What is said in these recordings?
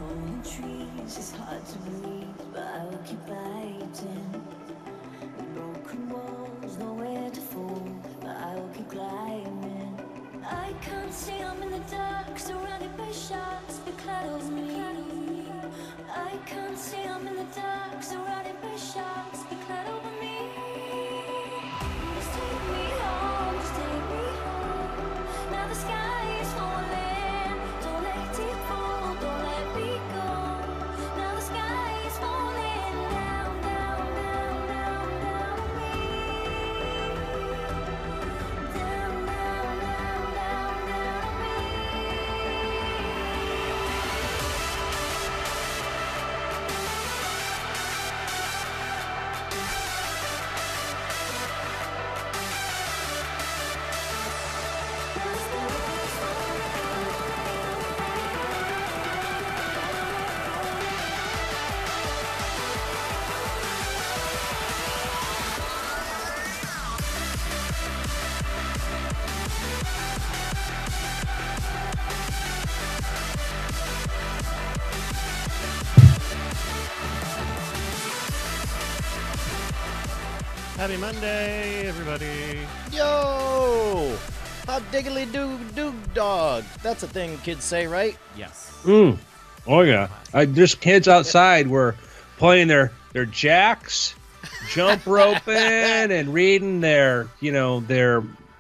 falling trees, it's hard to breathe, but I'll keep biting. The broken walls, nowhere to fall, but I'll keep climbing. I can't see, I'm in the dark, surrounded by sharks, but cloud over me. I can't see, I'm in the dark, surrounded by sharks, but cloud over me. Just take me home, just take me home. Now the sky is falling, don't let it fall, don't let me go. Now the sky is falling down, down, down, down, down on me. Down, down, down, down, down on me. Happy Monday, everybody. Yo! Hot diggly doo dog. That's a thing kids say, right? Yes. Oh yeah. There's kids outside were playing their jacks, jump roping, and reading their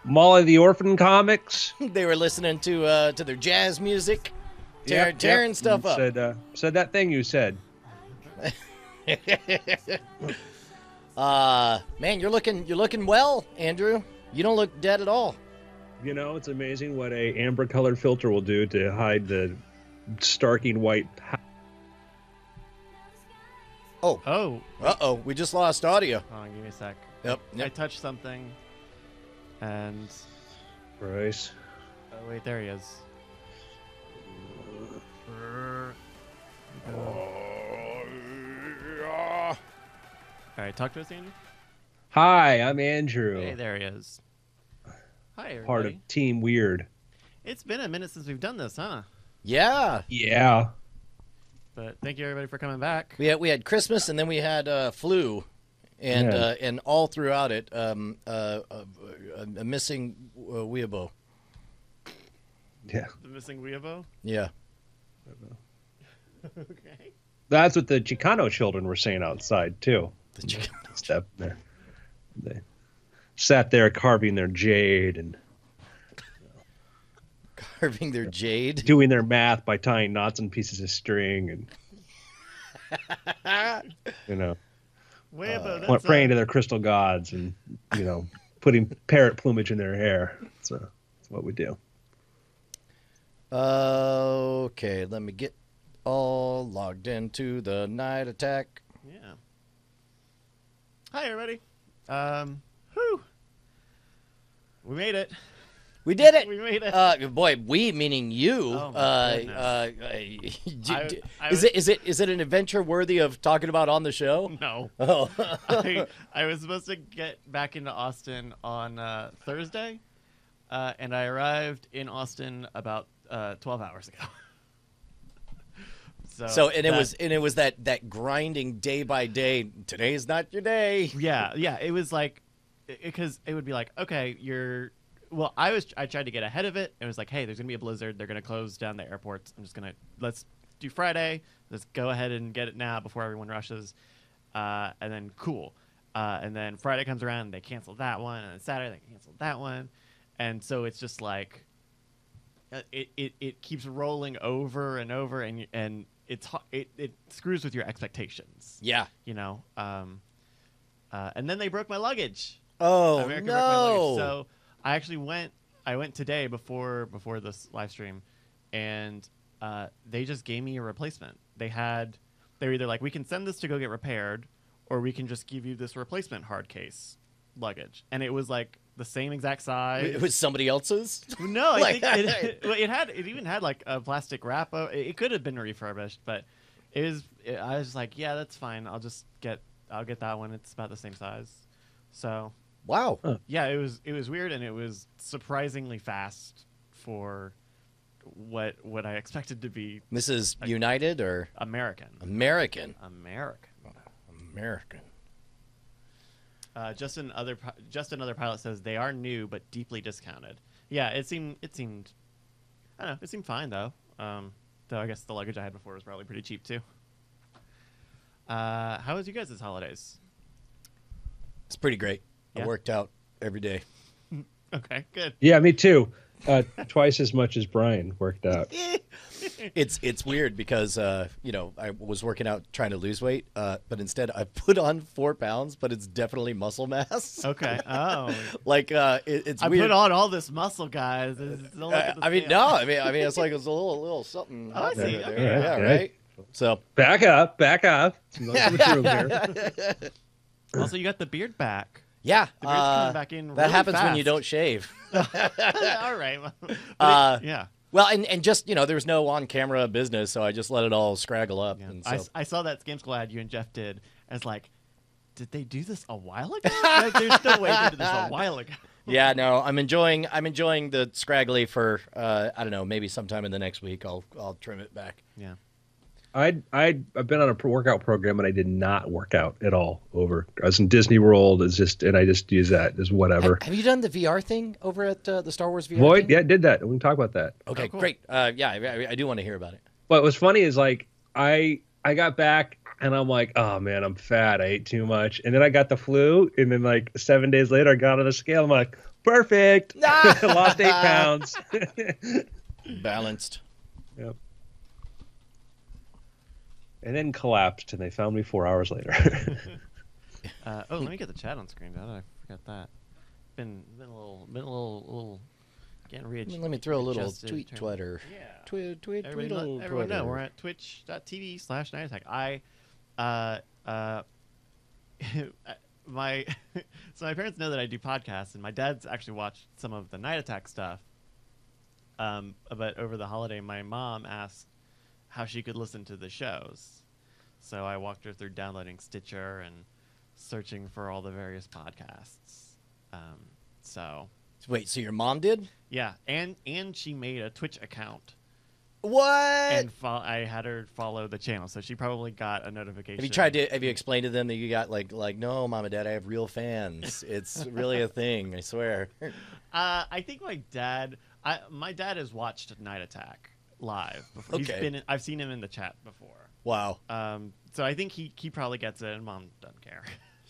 Molly the Orphan comics. They were listening to their jazz music, tearing stuff up. Said that thing you said. Man, you're looking well, Andrew. You don't look dead at all. You know, it's amazing what a amber-colored filter will do to hide the starking white. Oh. Uh-oh, we just lost audio. Hold on, give me a sec. Yep. I touched something, and... Bryce. Oh, wait, there he is. All right, talk to us, Andrew. Hi, I'm Andrew. Hey, there he is. Hi, everybody. Part of Team Weird. It's been a minute since we've done this, huh? Yeah. Yeah. But thank you, everybody, for coming back. We had Christmas, and then we had flu, and all throughout it, a missing weeaboo. Yeah. The missing weeaboo? Yeah. Okay. That's what the Chicano children were saying outside, too. The chicken. Step there. They sat there carving their jade and Carving their jade. doing their math by tying knots and pieces of string and Weeaboo, that's praying to their crystal gods and putting parrot plumage in their hair. So that's what we do. Okay, let me get all logged into the night attack. Yeah. Hi, everybody. Whew. We made it. We did it. We made it. Boy, we meaning you. Oh, my goodness. Is it an adventure worthy of talking about on the show? No. Oh. I was supposed to get back into Austin on Thursday, and I arrived in Austin about 12 hours ago. It was that grinding day by day. Today's not your day. Yeah. It was like, because it would be like, okay, I tried to get ahead of it. It was like, hey, there's gonna be a blizzard. They're gonna close down the airports. Let's do Friday. Let's go ahead and get it now before everyone rushes. And then cool. And then Friday comes around, they cancel that one, and then Saturday they cancel that one, and so it's just like, it keeps rolling over and over, and it screws with your expectations. Yeah. And then they broke my luggage. Oh, America broke my luggage. no. So I actually went today before this live stream, and they just gave me a replacement. They were either like, we can send this to go get repaired, or we can just give you this replacement hard case luggage. And it was like the same exact size. It was somebody else's? No, I think it even had like a plastic wrap. It could have been refurbished, but I was just like, yeah, that's fine. I'll get that one. It's about the same size. So Wow. yeah, it was weird, and it was surprisingly fast for what I expected to be This is United or American. American? American. Just another pilot says they are new but deeply discounted. Yeah, it seemed. I don't know. It seemed fine though. Though I guess the luggage I had before was probably pretty cheap too. How was you guys' holidays? It's pretty great. Yeah? I worked out every day. Okay, good. Yeah, me too. Twice as much as Brian worked out. It's weird because I was working out trying to lose weight, but instead I put on 4 pounds, but it's definitely muscle mass. Okay. Oh. Like it's I weird. put on all this muscle, guys. Don't look at the scale. no, I mean it's like it's a little something. Oh, I see. happening Okay. there. Yeah, right. So Back up. Look at the room here. Also, you got the beard back. yeah, The beard's coming back in that really happens when fast. you don't shave. All right. But yeah. Well, and just there was no on-camera business, so I just let it all scraggle up. Yeah. And so. I saw that Scam School ad you and Jeff did as like, did they do this a while ago? Like, there's no way they did this a while ago. Yeah, no, I'm enjoying the scraggly for I don't know, maybe sometime in the next week I'll trim it back. Yeah. I've been on a workout program and I did not work out at all. I was in Disney World. And I just use that as whatever. Have you done the VR thing over at the Star Wars VR? Void, thing? yeah, did that. We can talk about that. Okay, Oh, cool. great. Yeah, I do want to hear about it. What was funny is like I got back and I'm like, oh man, I'm fat. I ate too much. And then I got the flu. And then like 7 days later, I got on the scale. I'm like, perfect. Lost 8 pounds. Balanced. Yep. And then collapsed, and they found me 4 hours later. Let me get the chat on screen. How did I forget that? Been a little getting Let me throw a little readjusted tweet turn. Twitter. Yeah. Tweet Everyone know we're at twitch.tv/Night Attack. So my parents know that I do podcasts, and my dad's actually watched some of the Night Attack stuff. But over the holiday, my mom asked how she could listen to the shows. So I walked her through downloading Stitcher and searching for all the various podcasts. Wait, so your mom did? Yeah, and she made a Twitch account. What? And I had her follow the channel, so she probably got a notification. Have you explained to them that you got like no, Mom and Dad, I have real fans. It's really a thing, I swear. I think my dad has watched Night Attack live before. Okay. I've seen him in the chat before. Wow. So I think he probably gets it, and Mom doesn't care.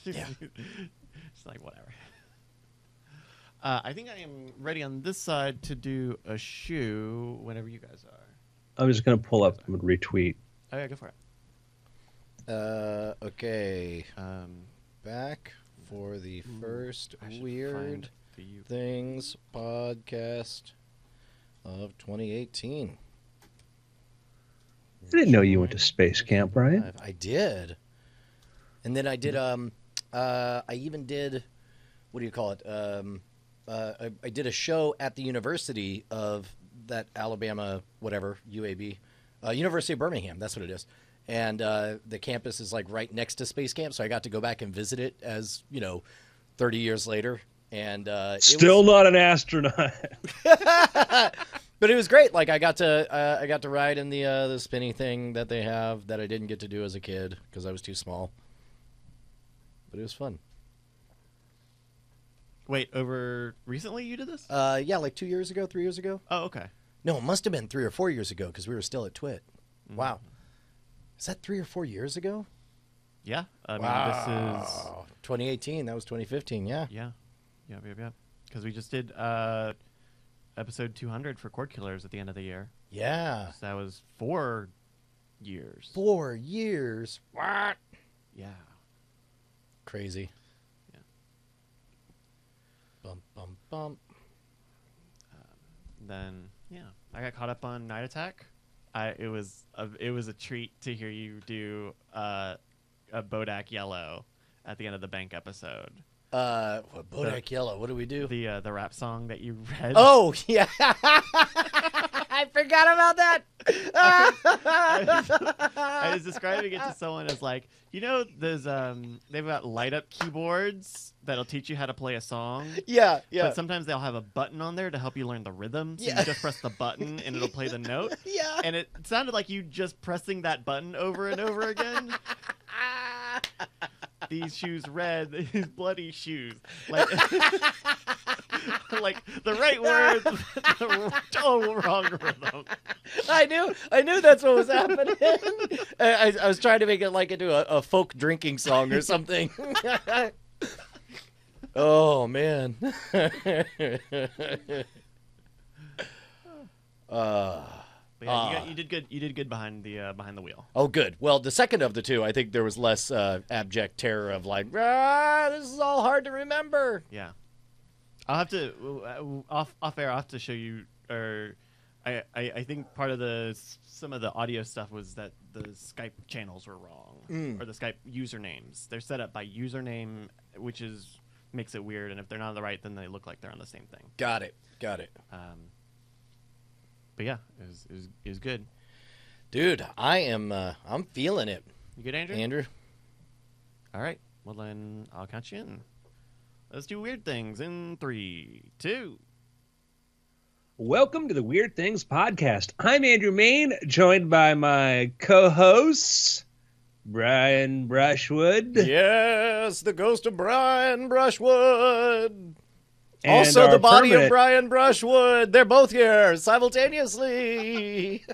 She's like, whatever. I think I am ready on this side to do a shoe whenever you guys are. I'm just going to pull up and retweet. Oh, yeah, go for it. Okay. Back for the first I should Weird find the- Things podcast of 2018. I didn't know you went to space camp, Brian. I did. And then I did I even did, what do you call it? I did a show at the University of that Alabama, whatever, UAB, University of Birmingham. That's what it is. And the campus is like right next to Space Camp, so I got to go back and visit it as 30 years later. And Still not an astronaut. but it was great. Like I got to ride in the spinny thing that they have that I didn't get to do as a kid because I was too small. But it was fun. Wait, over recently you did this? Yeah, like 2 years ago, 3 years ago. Oh, okay. No, it must have been 3 or 4 years ago because we were still at Twit. Mm. Wow. Is that 3 or 4 years ago? Yeah. I mean, Wow. 2018. That was 2015. Yeah. this is... Yeah. Because we just did episode 200 for Cord Killers at the end of the year. Yeah. So that was 4 years. 4 years. What? Yeah. Crazy. Yeah. Bum, bum, bum. Then, yeah. I got caught up on Night Attack. It was a treat to hear you do a Bodak Yellow at the end of the Bank episode. Bodak Yellow. What do we do? The rap song that you read. Oh, yeah. I forgot about that. I was describing it to someone as like, those they've got light up keyboards that'll teach you how to play a song. Yeah. But sometimes they'll have a button on there to help you learn the rhythm. So you just press the button and it'll play the note. Yeah. And it sounded like you just pressing that button over and over again. These shoes red, these bloody shoes. Like, like the right words, the total wrong rhythm. I knew that's what was happening. I was trying to make it like into a folk drinking song or something. Oh man. But yeah, you did good. You did good behind the wheel. Oh, good. Well, the second of the two, I think there was less abject terror of like, this is all hard to remember. Yeah, I'll have to off air. I'll have to show you. Or I think part of some of the audio stuff was that the Skype channels were wrong, or the Skype usernames. They're set up by username, which makes it weird. And if they're not the right, then they look like they're on the same thing. Got it. But yeah, it was good. Dude, I'm feeling it. You good, Andrew? Andrew? All right. Well, then I'll count you in. Let's do weird things in 3, 2. Welcome to the Weird Things Podcast. I'm Andrew Main, joined by my co-hosts, Brian Brushwood. Yes, the ghost of Brian Brushwood. And also the body of permanent- Brian Brushwood. They're both here simultaneously.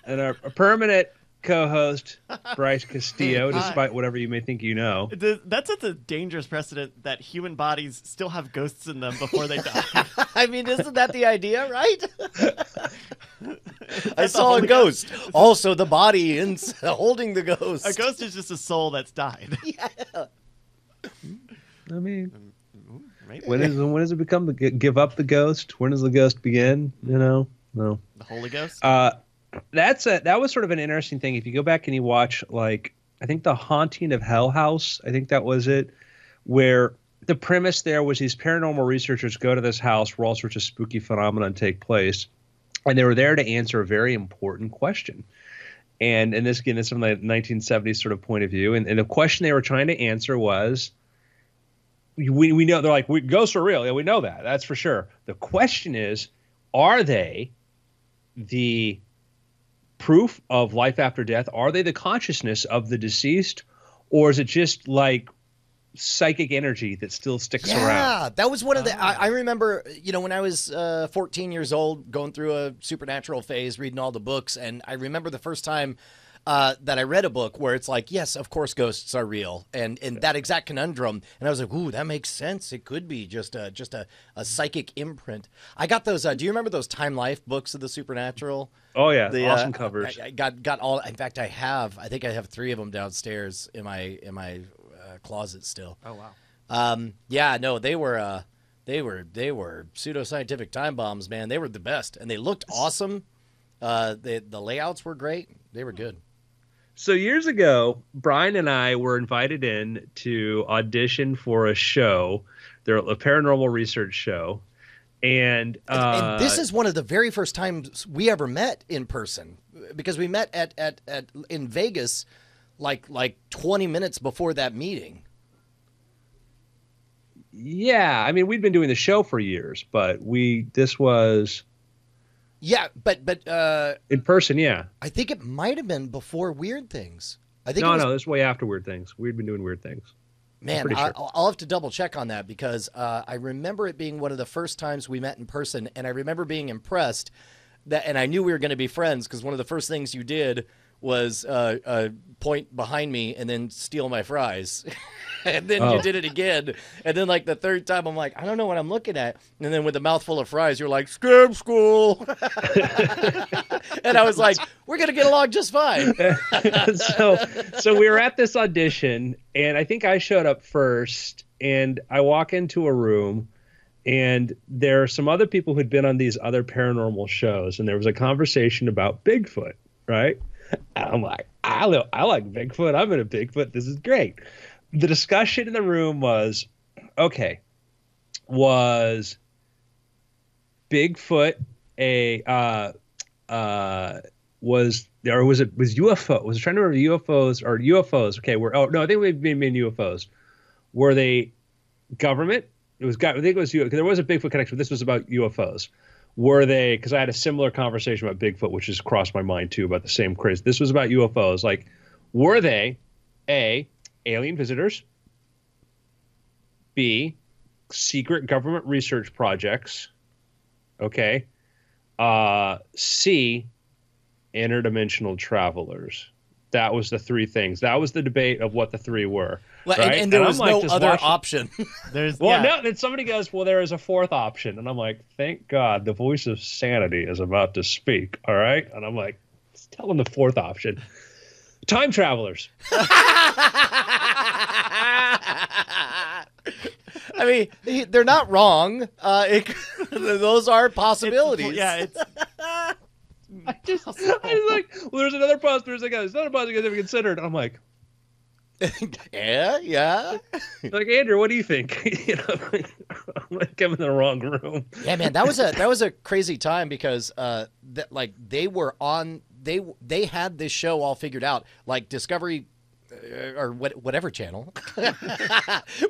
And our permanent co-host, Bryce Castillo, despite whatever you may think you know. That sets a dangerous precedent that human bodies still have ghosts in them before they die. I mean, isn't that the idea, right? I saw a ghost. Also, the body holding the ghost. A ghost is just a soul that's died. Yeah. I mean, Maybe. when does it become give up the ghost? When does the ghost begin? No. The Holy Ghost? That was sort of an interesting thing. If you go back and you watch, like, I think The Haunting of Hell House, I think that was it, where the premise there was these paranormal researchers go to this house where all sorts of spooky phenomenon take place, and they were there to answer a very important question. And this, again, is from the 1970s sort of point of view. And the question they were trying to answer was, we know, they're like, ghosts are real. Yeah, we know that. That's for sure. The question is, are they the proof of life after death? Are they the consciousness of the deceased? Or is it just like psychic energy that still sticks around? Yeah, that was one of the. I remember, when I was 14 years old, going through a supernatural phase, reading all the books, and I remember the first time that I read a book where it's like, yes, of course, ghosts are real, and that exact conundrum, and I was like, ooh, that makes sense. It could be just a psychic imprint. I got those. Do you remember those Time Life books of the supernatural? Oh yeah, The, awesome covers. I got all. In fact, I think I have 3 of them downstairs in my closet still. Oh wow. Yeah, no, they were pseudoscientific time bombs, man. They were the best, and they looked awesome. The layouts were great. They were good. So years ago, Brian and I were invited in to audition for a show, a paranormal research show. And this is one of the very first times we ever met in person, because we met at in Vegas like 20 minutes before that meeting. Yeah, I mean, we'd been doing the show for years, but this was Yeah, but in person, yeah. I think it might have been before Weird Things. I think No, this is way after Weird Things. We'd been doing Weird Things. Man, pretty sure. I'll have to double check on that, because I remember it being one of the first times we met in person, and I remember being impressed and I knew we were going to be friends, because one of the first things you did was point behind me and then steal my fries. And then you did it again. And then like the third time, I'm like, I don't know what I'm looking at. And then with a mouthful of fries, you're like, scam school. And I was like, we're going to get along just fine. So we were at this audition, and I think I showed up first, and I walk into a room, and there are some other people who'd been on these other paranormal shows, and there was a conversation about Bigfoot, right? And I'm like, I like Bigfoot. I'm in a Bigfoot. This is great. The discussion in the room was, okay, was Bigfoot was UFO? Was it trying to remember UFOs or UFOs? Okay, I think we mean UFOs. Were they government? I think it was there was a Bigfoot connection, but this was about UFOs. Were they? Because I had a similar conversation about Bigfoot, which has crossed my mind too, about the same craze. This was about UFOs. Like, were they A, alien visitors? B, secret government research projects? Okay. C, interdimensional travelers. That was the three things. That was the debate of what the three were. Well, right? and there was I'm like, no other option. There's No, then somebody goes, well, there is a fourth option. And I'm like, thank God the voice of sanity is about to speak. All right. And I'm like, let's tell them the fourth option. Time travelers. I mean, they're not wrong. Those are possibilities. It's I was like, well, there's another possibility you guys haven't considered. And I'm like, yeah. like, Andrew, what do you think? I'm like, I'm in the wrong room. Yeah, man, that was a crazy time because they were on they had this show all figured out, like Discovery or whatever channel,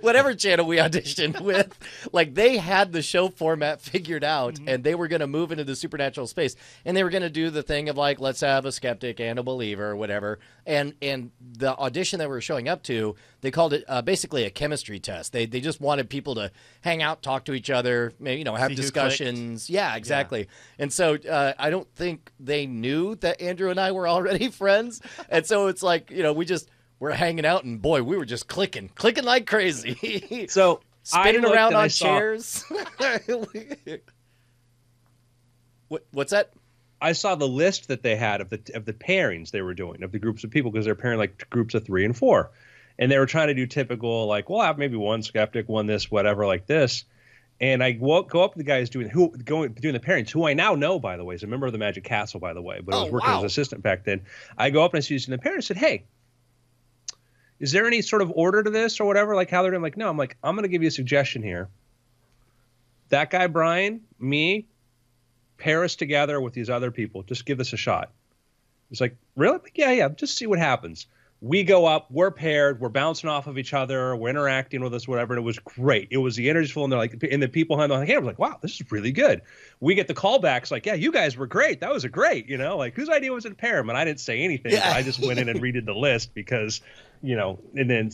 whatever channel we auditioned with, like they had the show format figured out, and they were going to move into the supernatural space, and they were going to do the thing of like, let's have a skeptic and a believer or whatever. And the audition that we were showing up to, they called it basically a chemistry test. They just wanted people to hang out, talk to each other, maybe, have discussions. Yeah, exactly. Yeah. And so I don't think they knew that Andrew and I were already friends. And so it's like, we're hanging out, and boy, we were just clicking like crazy. So spinning around on chairs. What's that? I saw the list that they had of the pairings they were doing of the groups of people, because they're pairing like groups of 3 and 4, and they were trying to do typical like, we'll have maybe one skeptic, one this, whatever, like this. And I go up to the guys doing the pairings, who I now know, by the way, is a member of the Magic Castle, by the way, but I was working as an assistant back then. I go up and I see the pairings and said, hey, is there any sort of order to this or whatever? Like how they're doing? Like, no, I'm going to give you a suggestion here. That guy, Brian, me, pair us together with these other people. Just give this a shot. It's like, really? Like, yeah. Just see what happens. We go up, we're paired, we're bouncing off of each other, we're interacting with us, whatever. And it was great. It was the energy full, and they're like, and the people behind the camera was like, wow, this is really good. We get the callbacks like, yeah, you guys were great. That was great. Like, whose idea was it to pair them? And I didn't say anything. Yeah. I just went in and redid the list because, and then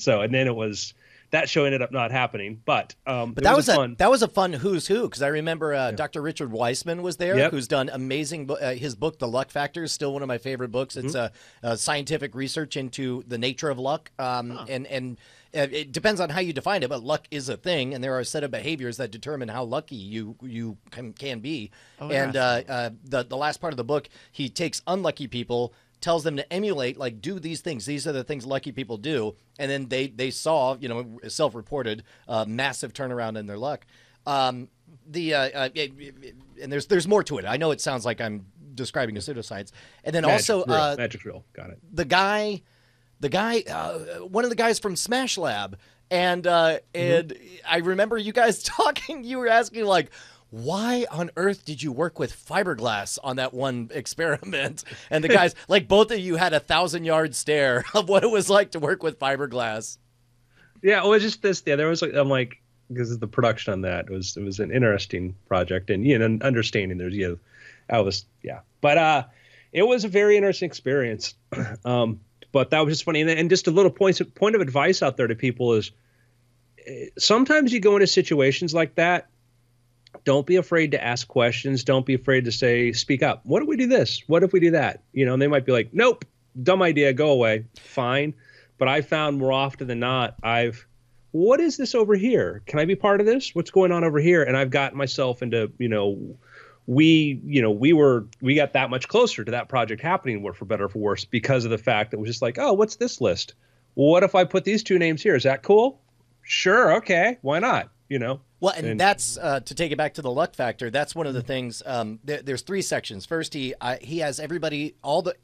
it was. That show ended up not happening, but that was a fun who's who, because I remember Dr. Richard Weissman was there, who's done amazing. His book, The Luck Factor, is still one of my favorite books. It's a scientific research into the nature of luck, and it depends on how you define it, but luck is a thing, and there are a set of behaviors that determine how lucky you can be. Oh, and the last part of the book, he takes unlucky people, tells them to emulate, like, do these things. These are the things lucky people do. And then they saw, self-reported massive turnaround in their luck. And there's more to it. I know it sounds like I'm describing a pseudoscience. And then Magic Drill. Got it. The guy, one of the guys from Smash Lab. And I remember you guys talking, you were asking like, why on earth did you work with fiberglass on that one experiment? And the guys, like both of you had 1,000-yard stare of what it was like to work with fiberglass. Yeah, it was just this. Yeah, there was like, I'm like, because of the production on that, it was an interesting project, and understanding there's but it was a very interesting experience. But that was just funny, and just a little point of advice out there to people is, sometimes you go into situations like that. Don't be afraid to ask questions. Don't be afraid to speak up. What if we do this? What if we do that? And they might be like, nope, dumb idea, go away. Fine. But I found more often than not, what is this over here? Can I be part of this? What's going on over here? And I've gotten myself into, we got that much closer to that project happening, for better or for worse, because of the fact that it was just like, oh, what's this list? Well, what if I put these 2 names here? Is that cool? Sure. Okay. Why not? Well, and that's to take it back to the luck factor. That's one of the things. There's 3 sections. First, he has everybody,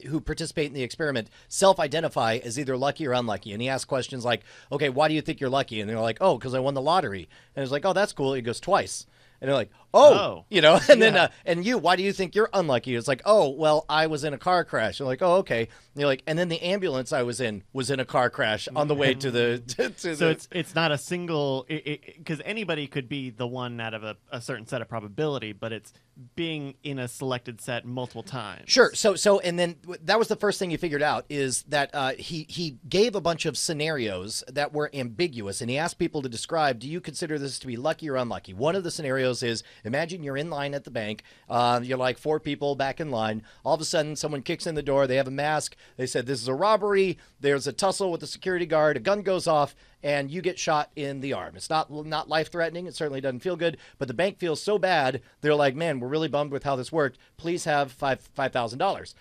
who participate in the experiment, self-identify as either lucky or unlucky, and he asks questions like, "Okay, why do you think you're lucky?" And they're like, "Oh, because I won the lottery." And it's like, "Oh, that's cool." He goes twice. And they're like, oh, Oh. you know, and then, Yeah. and you, why do you think you're unlucky? It's like, oh, well, I was in a car crash. You're like, oh, okay. And you're like, and then the ambulance I was in a car crash on the way to the, So it's not a single, because anybody could be the one out of a certain set of probability, but it's being in a selected set multiple times. Sure. So, and then that was the first thing he figured out is that he gave a bunch of scenarios that were ambiguous, and he asked people to describe, do you consider this to be lucky or unlucky? One of the scenarios is, imagine you're in line at the bank. You're like 4 people back in line. All of a sudden, someone kicks in the door. They have a mask. They said, this is a robbery. There's a tussle with the security guard. A gun goes off, and you get shot in the arm. It's not life-threatening. It certainly doesn't feel good, but the bank feels so bad. They're like, man, we're really bummed with how this worked. Please have $5,000.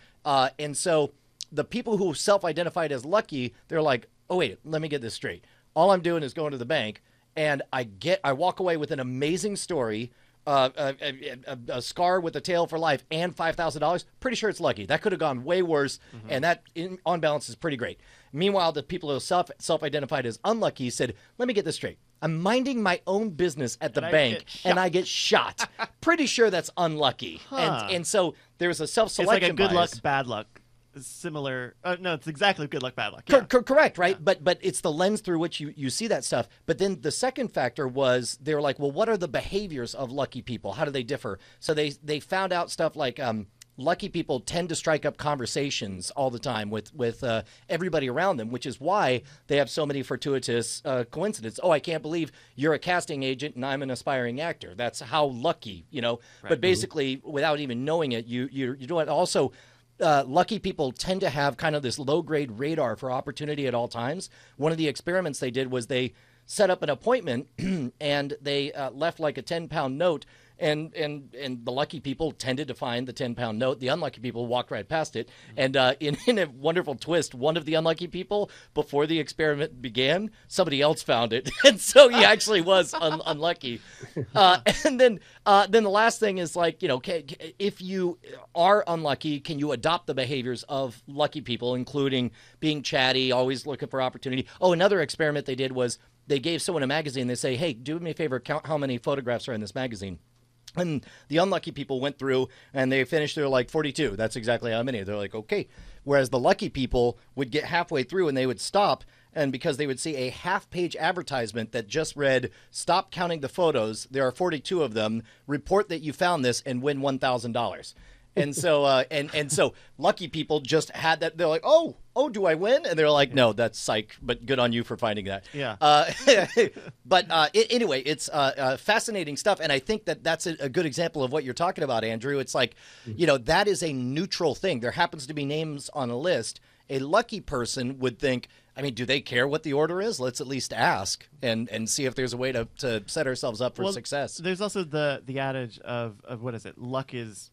And so the people who self-identified as lucky, they're like, oh, wait, let me get this straight. All I'm doing is going to the bank, and I walk away with an amazing story, a scar with a tail for life, and $5,000. Pretty sure it's lucky. That could have gone way worse, and that, on balance, is pretty great. Meanwhile, the people who self-identified as unlucky said, let me get this straight. I'm minding my own business at the And I bank, get and I get shot. Pretty sure that's unlucky. Huh. And so there's a It's self-selection like a good bias. luck, bad luck. Similar. No, it's exactly good luck, bad luck. Cor- Yeah. correct, right? But it's the lens through which you see that stuff. But then the second factor was they were like, well, what are the behaviors of lucky people? How do they differ? So they found out stuff like lucky people tend to strike up conversations all the time with everybody around them, which is why they have so many fortuitous coincidences. Oh, I can't believe you're a casting agent and I'm an aspiring actor. That's how lucky, you know. But basically, without even knowing it, you do it. Also, lucky people tend to have kind of this low-grade radar for opportunity at all times. One of the experiments they did was they set up an appointment and they left like a 10-pound note, and the lucky people tended to find the 10-pound note. The unlucky people walked right past it. And in a wonderful twist, one of the unlucky people, before the experiment began, somebody else found it. And so he actually was unlucky. And then the last thing is like, you know, if you are unlucky, can you adopt the behaviors of lucky people, including being chatty, always looking for opportunity? Oh, another experiment they did was they gave someone a magazine. They say, hey, do me a favor, count how many photographs are in this magazine. And the unlucky people went through and they finished, they're like 42. That's exactly how many. They're like, okay. Whereas the lucky people would get halfway through and they would stop. And because they would see a half-page advertisement that just read, stop counting the photos. There are 42 of them. Report that you found this and win $1,000. And so, and so lucky people just had that. They're like, oh, do I win? And they're like, no, that's psych, but good on you for finding that. Yeah. But anyway, it's fascinating stuff. And I think that that's a good example of what you're talking about, Andrew. It's like, you know, that is a neutral thing. There happens to be names on a list. A lucky person would think, I mean, do they care what the order is? Let's at least ask and see if there's a way to set ourselves up for success. There's also the adage of what is it? Luck is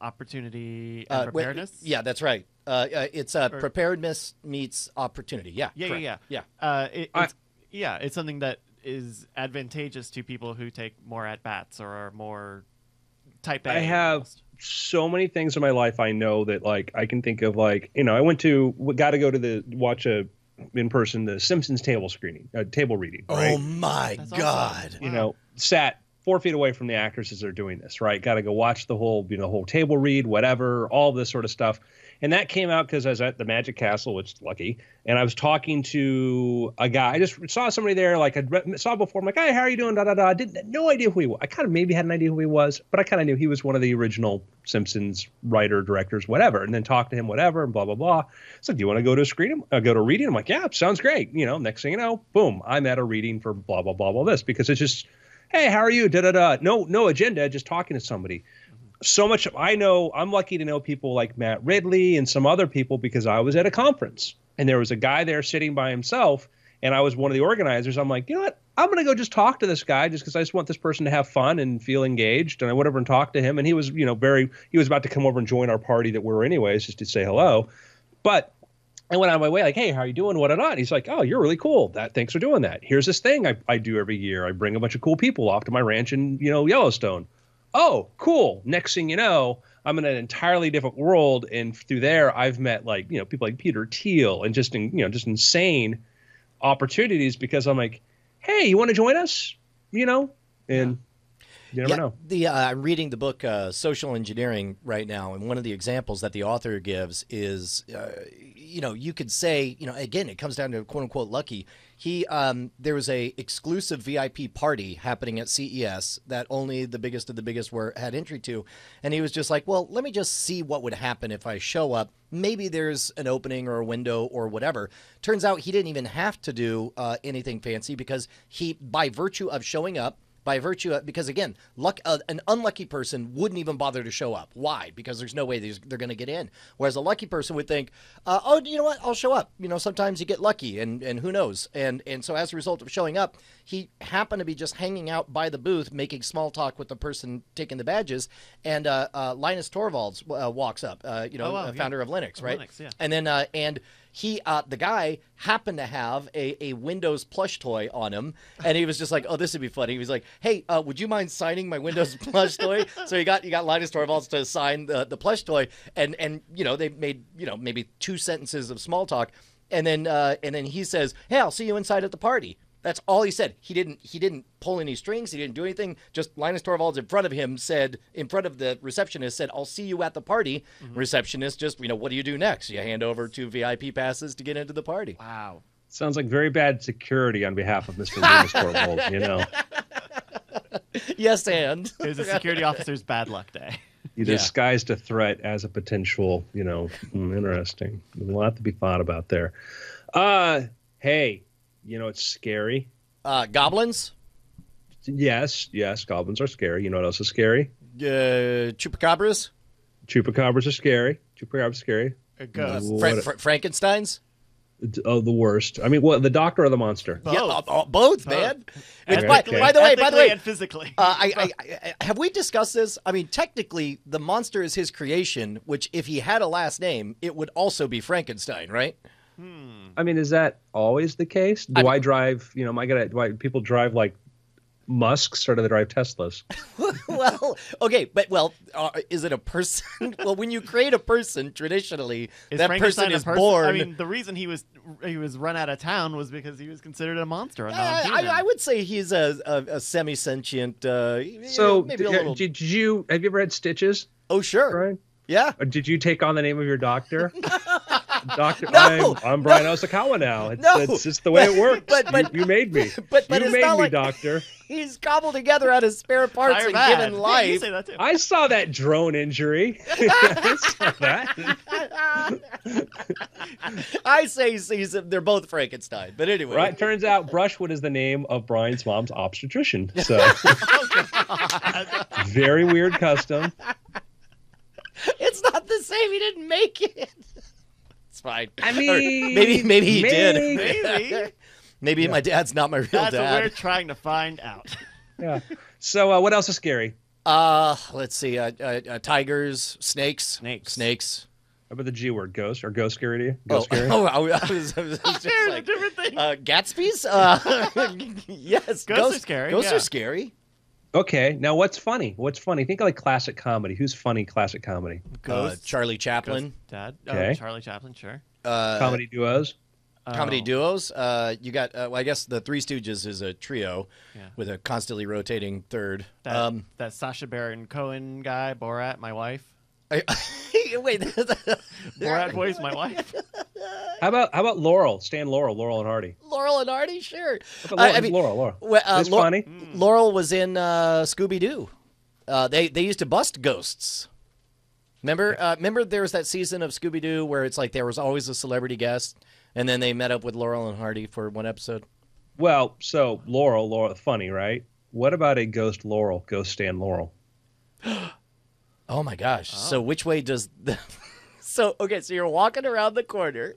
opportunity and preparedness. Yeah, that's right. It's preparedness meets opportunity. Yeah. Yeah. correct. It's something that is advantageous to people who take more at bats or are more type A. I have almost. so many things in my life I know that, like, I can think of, like, you know, I got to go to watch in person the Simpsons table reading. Right? Oh my That's God! awesome. You know, sat 4 feet away from the actors as they're doing this, right? Got to go watch the whole table read, whatever, all this sort of stuff. And that came out because I was at the Magic Castle, which is lucky. And I was talking to a guy. I just saw somebody there, like I saw before. I'm like, hey, how are you doing? I didn't no idea who he was. I kind of maybe had an idea who he was, but I kind of knew he was one of the original Simpsons writer, directors, whatever. And then talked to him, whatever, and blah, blah, blah. So do you want to go to a reading? I'm like, yeah, sounds great. You know, next thing you know, boom, I'm at a reading for blah, blah, blah, blah, this. Because it's just, hey, how are you? No agenda, just talking to somebody. So much I know. I'm lucky to know people like Matt Ridley and some other people because I was at a conference and there was a guy there sitting by himself and I was one of the organizers. I'm like, you know what? I'm going to go just talk to this guy just because I just want this person to have fun and feel engaged. And I went over and talked to him and he was, you know, he was about to come over and join our party that we were anyways, just to say hello. But I went on my way like, hey, how are you doing? What or not? He's like, oh, you're really cool. Thanks for doing that. Here's this thing I do every year. I bring a bunch of cool people off to my ranch in, you know, Yellowstone. Oh, cool. Next thing you know, I'm in an entirely different world. And through there, I've met like, you know, people like Peter Thiel and just insane opportunities because I'm like, hey, you want to join us? You know, and You never know. I'm reading the book Social Engineering right now, and one of the examples that the author gives is, you could say, again, it comes down to quote unquote lucky. There was a exclusive VIP party happening at CES that only the biggest of the biggest had entry to, and he was just like, well, let me just see what would happen if I show up. Maybe there's an opening or a window or whatever. Turns out he didn't even have to do anything fancy because by virtue of showing up, because again, an unlucky person wouldn't even bother to show up. Why? Because there's no way they're going to get in. Whereas a lucky person would think, oh, you know what? I'll show up. Sometimes you get lucky, and who knows? And so as a result of showing up, he happened to be just hanging out by the booth, making small talk with the person taking the badges, and Linus Torvalds walks up. Founder of Linux, right? Linux, yeah. And then the guy happened to have a Windows plush toy on him, and he was just like, "Oh, this would be funny." He was like, "Hey, would you mind signing my Windows plush toy?" So you got Linus Torvalds to sign the plush toy, and they made maybe 2 sentences of small talk, and then he says, "Hey, I'll see you inside at the party." That's all he said. He didn't pull any strings. He didn't do anything. Just Linus Torvalds in front of the receptionist said, "I'll see you at the party." Mm-hmm. Receptionist just, what do you do next? You hand over 2 VIP passes to get into the party. Wow. Sounds like very bad security on behalf of Mr. Linus Torvalds, Yes, and It was a security officer's bad luck day. You disguised a threat as a potential, interesting. There's a lot to be thought about there. Hey, it's scary. Goblins? Yes, goblins are scary. You know what else is scary? Chupacabras? Chupacabras are scary. A ghost. Frankensteins? Oh, the worst. I mean, what, the doctor or the monster? Both. Yeah, both, man. Okay. By the way, and physically. Have we discussed this? I mean, technically, the monster is his creation, which if he had a last name, it would also be Frankenstein, right? I mean, is that always the case? Do people drive like Musks or do they drive Teslas? Well, okay, but is it a person? Well, when you create a person, traditionally, that person is born. I mean, the reason he was run out of town was because he was considered a monster. I would say he's a semi-sentient. So, maybe a little... have you ever had Stitches? Oh, sure. Brian? Yeah. Or did you take on the name of your doctor? Doctor, no, I'm Brian Osakawa now. It's just the way it works. But you made me. But you it's made not me, like doctor. He's cobbled together out of spare parts and given life. Hey, you say that too. I saw that drone injury. I saw that. I say they're both Frankenstein. But anyway. Right. Turns out Brushwood is the name of Brian's mom's obstetrician. So very weird custom. It's not the same. He didn't make it. It's fine. I mean, maybe he did. Maybe my dad's not my real dad. That's what we're trying to find out. Yeah. So what else is scary? Let's see. Tigers, snakes. How about the G word? Ghost? Or ghost scary to you? Scary? I was just like, a different thing. Gatsby's? Yes. Ghosts are scary. Ghosts are scary. Okay. Now, what's funny? Think of like classic comedy. Who's funny classic comedy? Ghosts. Charlie Chaplin. Ghost Dad. Okay. Charlie Chaplin, sure. Comedy duos. Comedy duos. You got, I guess the Three Stooges is a trio with a constantly rotating third. That Sacha Baron Cohen guy, Borat, my wife. Wait. Borat voice, my wife. How about Laurel? Stan Laurel and Hardy. Laurel and Hardy, sure. Laurel. It's funny. Laurel was in Scooby-Doo. They used to bust ghosts. Remember there was that season of Scooby-Doo where it's like there was always a celebrity guest, and then they met up with Laurel and Hardy for one episode? Well, so Laurel, funny, right? What about a ghost Stan Laurel? Oh my gosh. Oh. So which way does so you're walking around the corner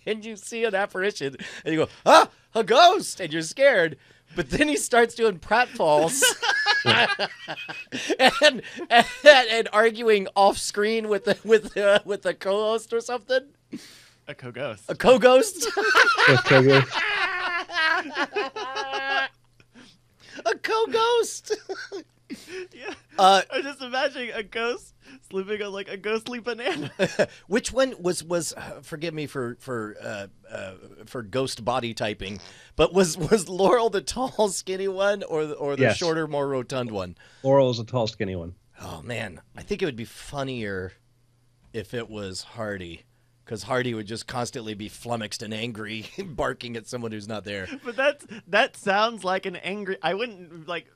and you see an apparition and you go, a ghost, and you're scared, but then he starts doing pratfalls and arguing off screen with the co-host or something. A co-ghost. A co-ghost? A co-ghost. A co-ghost. Yeah. I'm just imagining a ghost Sleeping on like a ghostly banana. Which one was forgive me for ghost body typing, but was Laurel the tall, skinny one, or the Yes. shorter, more rotund one? Laurel is a tall, skinny one. Oh man, I think it would be funnier if it was Hardy, because Hardy would just constantly be flummoxed and angry, barking at someone who's not there. But that sounds like an angry. I wouldn't like.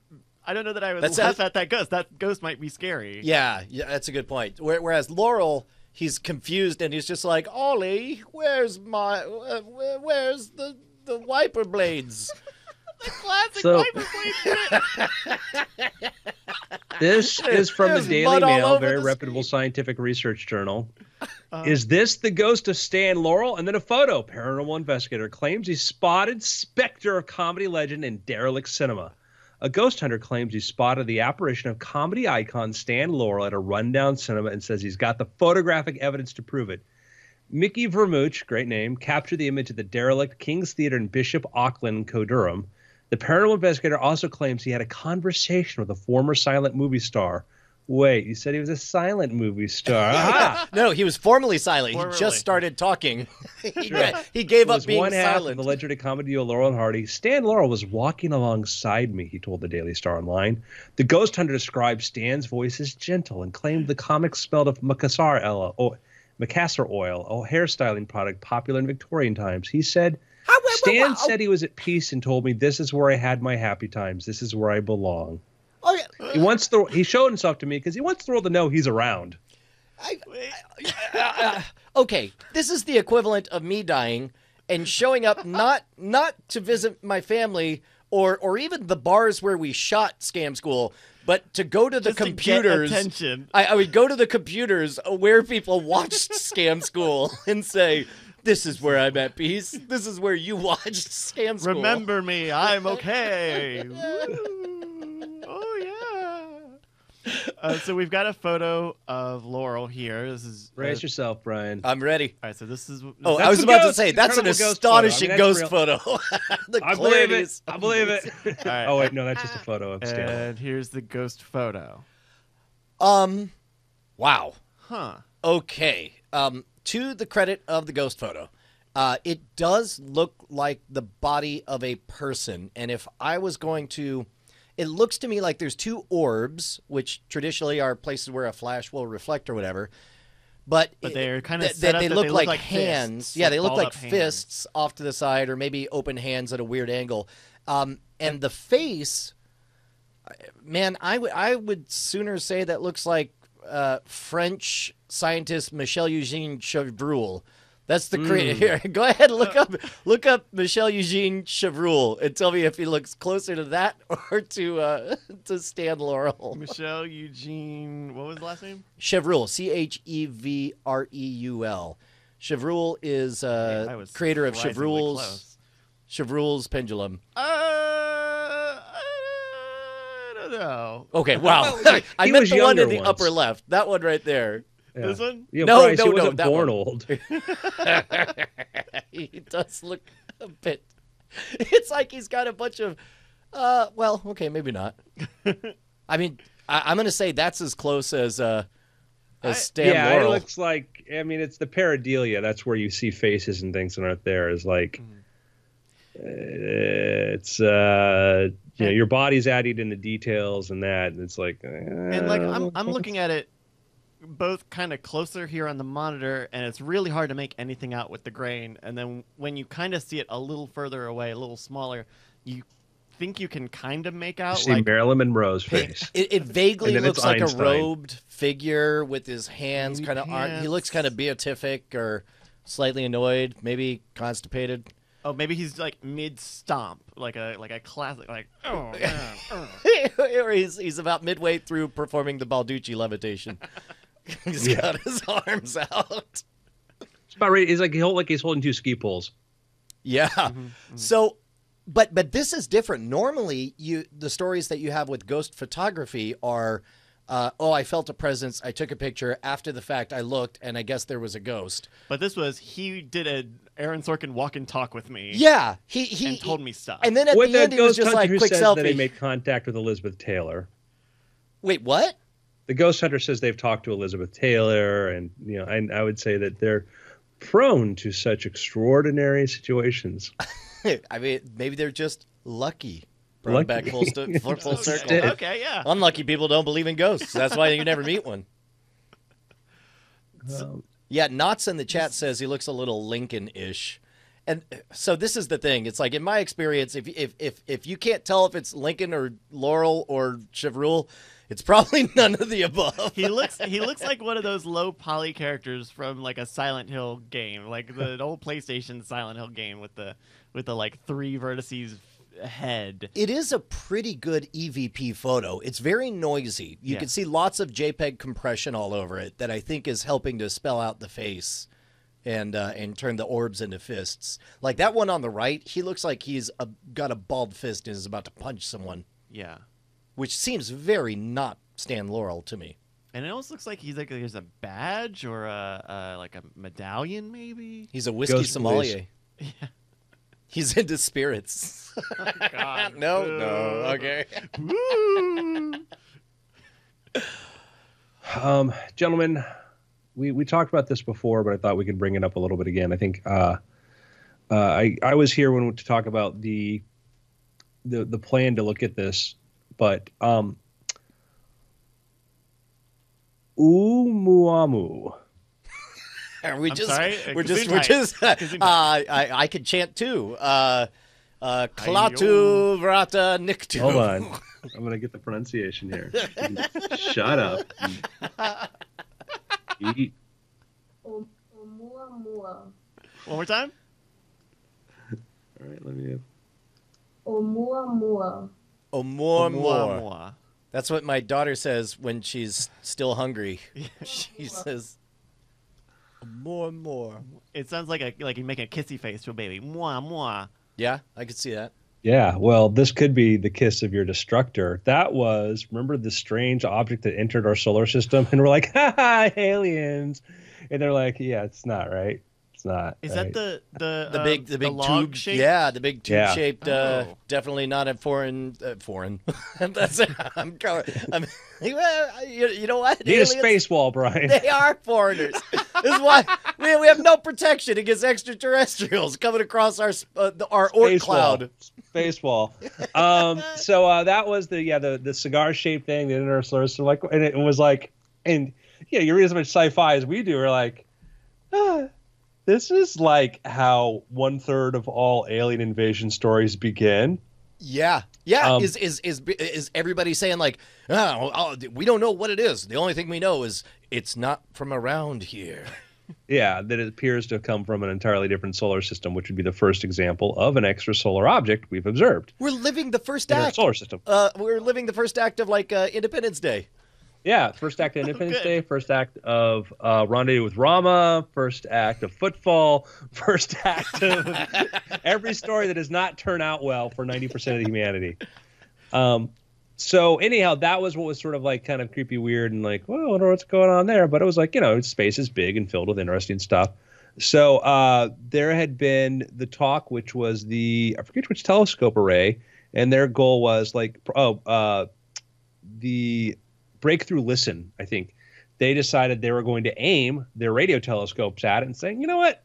I don't know that I would That laugh sounds- at that ghost. That ghost might be scary. Yeah, that's a good point. Whereas Laurel, he's confused and he's just like, Ollie, where's the wiper blades? Classic So- Viper Blade shit. This is from the There's Daily mud all Mail, over very the reputable scientific research journal. Is this the ghost of Stan Laurel? And then a photo. Paranormal investigator claims he spotted specter of comedy legend in derelict cinema. A ghost hunter claims he spotted the apparition of comedy icon Stan Laurel at a rundown cinema and says he's got the photographic evidence to prove it. Mickey Vermouch, great name, captured the image at the derelict King's Theater in Bishop Auckland, Co-Durham. The paranormal investigator also claims he had a conversation with a former silent movie star. Wait, you said he was a silent movie star. Aha! No, he was formerly silent. He Formerly. just started talking. he gave up was being one half silent. of the legendary comedy duo Laurel and Hardy. Stan Laurel was walking alongside me, he told the Daily Star Online. The ghost hunter described Stan's voice as gentle and claimed the comic smelled of macassar oil, a hairstyling product popular in Victorian times. He said, Stan said he was at peace and told me, this is where I had my happy times. This is where I belong. Oh, yeah. He showed himself to me because he wants the world to know he's around. Okay, this is the equivalent of me dying and showing up not to visit my family or even the bars where we shot Scam School, but to go to the Just to get computers. attention. I would go to the computers where people watched Scam School and say, "This is where I'm at peace. This is where you watched Scam School." Remember me, I'm okay. Woo. Oh yeah. So we've got a photo of Laurel here. This is Brace yourself, Brian. I'm ready. all right. So this is. Oh, That's I was the about to ghost. say that's an Incredible ghost photo. I mean, astonishing that's ghost real. photo. The I believe clarity it. is I believe it. right. Oh, wait, no, that's just a photo of Stan. And here's the ghost photo. Wow. Huh. Okay. To the credit of the ghost photo, it does look like the body of a person. And if I was going to, it looks to me like there's two orbs, which traditionally are places where a flash will reflect or whatever. But they're kind of set up they that look they like look like hands. fists, Yeah, like they look balled like up hands. fists off to the side, or maybe open hands at a weird angle. And the face, man, I would sooner say that looks like French scientist Michel Eugene Chevreul. That's the creator. Here, go ahead, look up Michel Eugene Chevreul and tell me if he looks closer to that or to Stan Laurel. Michelle Eugene. What was the last name? Chevreul, Chevreul. Chevreul is I was creator of surprisingly close. Chevreul's Pendulum. I don't know. Okay, wow. I He meant was the one in younger the upper once. left. That one right there. Yeah. This one? Yeah, No, Bryce, no, he no, wasn't that born one. old. He does look a bit. It's like he's got a bunch of. Well, okay, maybe not. I mean, I'm going to say that's as close as Stan Yeah, Laurel. it looks like, I mean, it's the pareidolia. That's where you see faces and things that aren't there. Is like, it's, you know, your body's added in the details and that. And it's like, And like I'm looking at it both kind of closer here on the monitor, and it's really hard to make anything out with the grain. And then when you kind of see it a little further away, a little smaller, you think you can kind of make you out see like Marilyn Monroe's face. It vaguely And then it's looks like Einstein. a robed figure with his hands Maybe kind of. He pants. looks kind of beatific or slightly annoyed, maybe constipated. oh, maybe he's like mid stomp, like a classic like oh man. Or he's about midway through performing the Balducci levitation. He's got his arms out. It's about right. He's like, he's holding two ski poles. Yeah. So, but this is different. Normally, the stories that you have with ghost photography are, oh, I felt a presence. I took a picture. After the fact, I looked, and I guess there was a ghost. But this was he did a Aaron Sorkin walk and talk with me. Yeah, he and told me stuff. And then at With the that end, he was ghost just hunter like, who quick says that he selfie. made contact with Elizabeth Taylor. Wait, what? the Ghost Hunter says they've talked to Elizabeth Taylor, and I would say that they're prone to such extraordinary situations. I mean, maybe they're just lucky. Brought back full circle. Okay, yeah. Unlucky people don't believe in ghosts. That's why you never meet one. Yeah, Knots in the chat says he looks a little Lincoln-ish. And so this is the thing. It's like, in my experience, if you can't tell if it's Lincoln or Laurel or Chevrolet, it's probably none of the above. He looks like one of those low poly characters from like a Silent Hill game, like the old PlayStation Silent Hill game with the like 3 vertices head. It is a pretty good EVP photo. It's very noisy. You can see lots of JPEG compression all over it that I think is helping to spell out the face and turn the orbs into fists. Like that one on the right, he looks like he's got a balled fist and is about to punch someone. Yeah. Which seems very not Stan Laurel to me. And it almost looks like there's a badge or like a medallion, maybe. He's a whiskey Ghost sommelier. Yeah. He's into spirits. Oh, God. No, okay. Gentlemen, we talked about this before, but I thought we could bring it up a little bit again. I think I was here to talk about the plan to look at this, but Oumuamua. Are we I'm just? sorry? We're just. Gesundheit. I could chant too. Klaatu vrata niktu. Hold on, I'm gonna get the pronunciation here. Shut up. Eat. Oumuamua. One more time. All right, let me. Oumuamua. Oumuamua. That's what my daughter says when she's still hungry. She says, "More." It sounds like you're making a kissy face to a baby. Mwah, mwah. Yeah, I could see that. Yeah, well, this could be the kiss of your destructor. That was, remember the strange object that entered our solar system? And we're like, ha, aliens. And they're like, yeah, it's not, right? It's not. Is right? that the big log tube shape? Yeah, the big tube shaped. Oh. Definitely not a foreign. That's I'm going. You know what? Need a space wall, Brian. They are foreigners. This is why we have no protection against extraterrestrials coming across our Oort cloud. Space wall. So that was the cigar shaped thing that entered our solar system. Like, and it was like, and you read as much sci-fi as we do. We're like, this is like how 1/3 of all alien invasion stories begin. Yeah. Is everybody saying like, we don't know what it is. The only thing we know is it's not from around here. Yeah, that it appears to have come from an entirely different solar system, which would be the first example of an extrasolar object we've observed. We're living the first in our act. solar system. We're living the first act of like Independence Day. Yeah, first act of Independence Day, first act of Rendezvous with Rama, first act of Footfall, first act of every story that does not turn out well for 90% of humanity. So anyhow, that was what was sort of like kind of creepy, weird, and like, well, I wonder what's going on there. But it was like, space is big and filled with interesting stuff. So there had been the talk, which was I forget which telescope array, and their goal was like, the Breakthrough Listen, I think. They decided they were going to aim their radio telescopes at it and saying, you know what?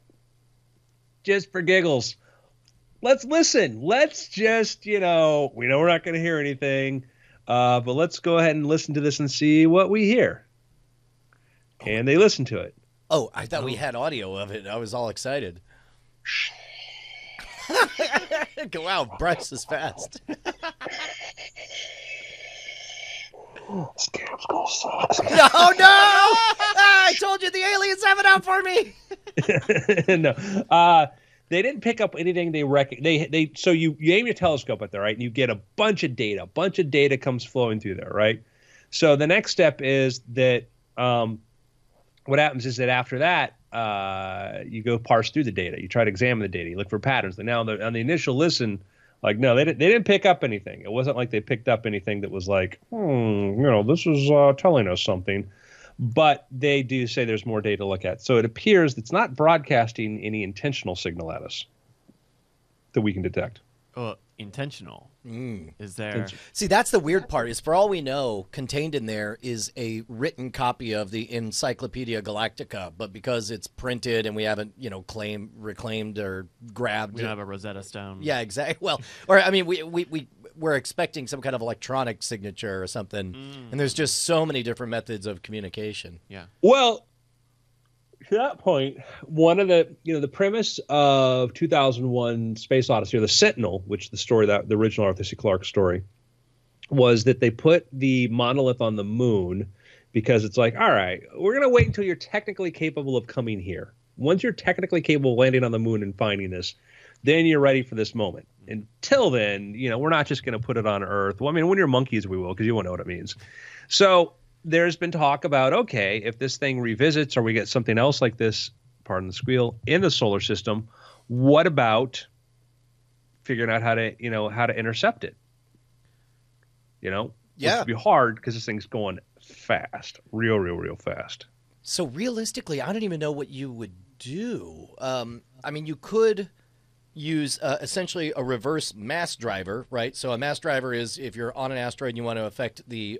Just for giggles, let's listen. Let's just, we know we're not going to hear anything, but let's go ahead and listen to this and see what we hear. And they listened to it. Oh, I thought we had audio of it. I was all excited. Wow, Bryce is fast. Oh No! I told you the aliens have it out for me. No, they didn't pick up anything. So you aim your telescope at there, right? And you get a bunch of data. A bunch of data comes flowing through there, right? So the next step is that what happens is that after that, you go parse through the data. You try to examine the data. You look for patterns. Now on the initial listen. Like, no, they didn't pick up anything. It wasn't like they picked up anything that was like, this is telling us something. But they do say there's more data to look at. So it appears it's not broadcasting any intentional signal at us that we can detect. Well, intentional? Mm. Is there? See, that's the weird part. Is for all we know, contained in there is a written copy of the Encyclopedia Galactica, but because it's printed and we haven't, reclaimed or grabbed, We don't have a Rosetta Stone. yeah, exactly. Well, or I mean, we're expecting some kind of electronic signature or something, and there's just so many different methods of communication. Yeah. Well, to that point, one of the premise of 2001 Space Odyssey, or the Sentinel, which the original Arthur C. Clarke story, was that they put the monolith on the moon because it's like, all right, we're going to wait until you're technically capable of coming here. Once you're technically capable of landing on the moon and finding this, then you're ready for this moment. Until then, we're not just going to put it on Earth. Well, I mean, when you're monkeys, we will, because you won't know what it means. So there's been talk about, okay, if this thing revisits or we get something else like this, pardon the squeal, in the solar system, what about figuring out how to intercept it? Yeah. Which would be hard because this thing's going fast, real fast. So realistically, I don't even know what you would do. I mean, you could use essentially a reverse mass driver, right? So a mass driver is if you're on an asteroid and you want to affect the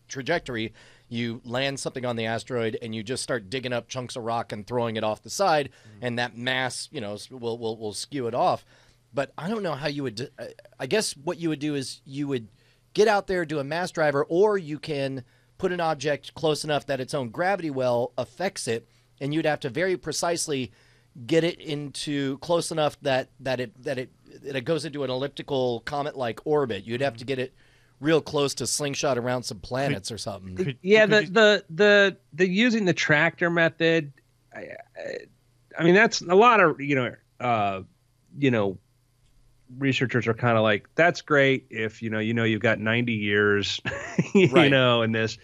trajectory, you land something on the asteroid and you just start digging up chunks of rock and throwing it off the side, and that mass, will skew it off. But I don't know how you would. I guess what you would do is you would get out there, do a mass driver, or you can put an object close enough that its own gravity well affects it, and you'd have to very precisely get it into close enough that it goes into an elliptical comet-like orbit. You'd have to get it real close to slingshot around some planets or something. The using the tractor method. I mean, that's a lot of researchers are kind of like, that's great if you've got 90 years, Right. in this.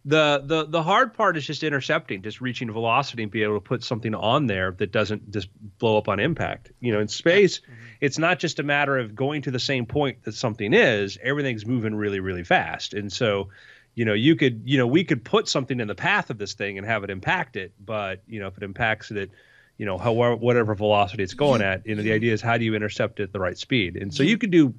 The hard part is just intercepting, just reaching velocity and be able to put something on there that doesn't just blow up on impact. In space, it's not just a matter of going to the same point that something is. Everything's moving really, really fast. And so, we could put something in the path of this thing and have it impact it. But, if it impacts it at, whatever velocity it's going at, the idea is how do you intercept it at the right speed? And so you could do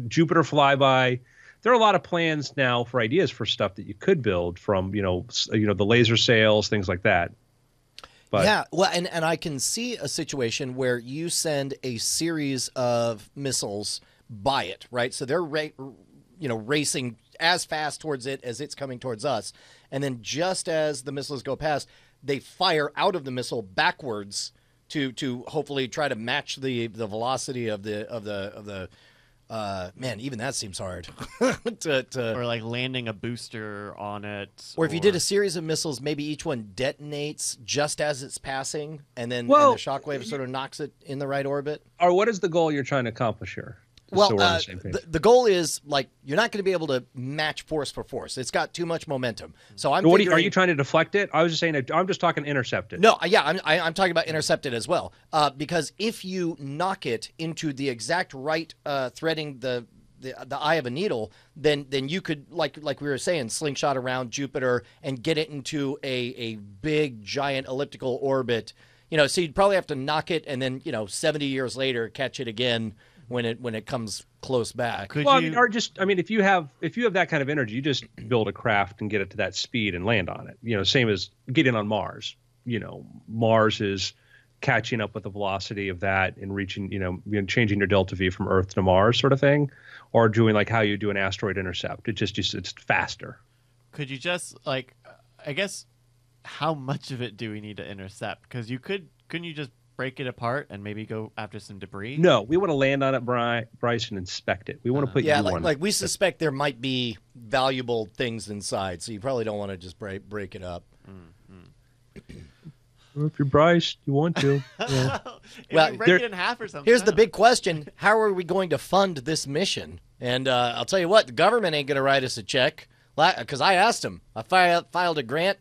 Jupiter flyby. There are a lot of plans now for ideas for stuff that you could build from, the laser sails, things like that. But yeah, well, and I can see a situation where you send a series of missiles by it, right? So they're racing as fast towards it as it's coming towards us, and then just as the missiles go past, they fire out of the missile backwards to hopefully try to match the velocity of the. Man, even that seems hard. Or like landing a booster on it. Or if you did a series of missiles, maybe each one detonates just as it's passing, and then Well, and the shockwave sort of knocks it in the right orbit. or what is the goal you're trying to accomplish here? Just Well, so we're on the same page. the goal is you're not going to be able to match force for force. It's got too much momentum. So I'm. Are figuring- you trying to deflect it? I was just saying, I'm just talking intercept it. No, yeah, I'm talking about intercepted as well. Because if you knock it into the exact right threading the eye of a needle, then you could, like we were saying, slingshot around Jupiter and get it into a big giant elliptical orbit. So you'd probably have to knock it and then 70 years later catch it again when it comes close back. Could Well, you? if you have that kind of energy, you just build a craft and get it to that speed and land on it. Same as getting on Mars. Mars is catching up with the velocity of that and reaching, changing your delta V from Earth to Mars sort of thing, or doing like how you do an asteroid intercept. It's faster. Could you just I guess, how much of it do we need to intercept? Because couldn't you just break it apart and maybe go after some debris? No, we want to land on it, Bryce, and inspect it. We want to put Yeah, you on. like we suspect there might be valuable things inside, so you probably don't want to just break it up. Well, if you're Bryce, you want to. Yeah. If Well, you break it in half or something. Here's the big question: how are we going to fund this mission? And I'll tell you what, the government ain't going to write us a check because I asked them. I filed a grant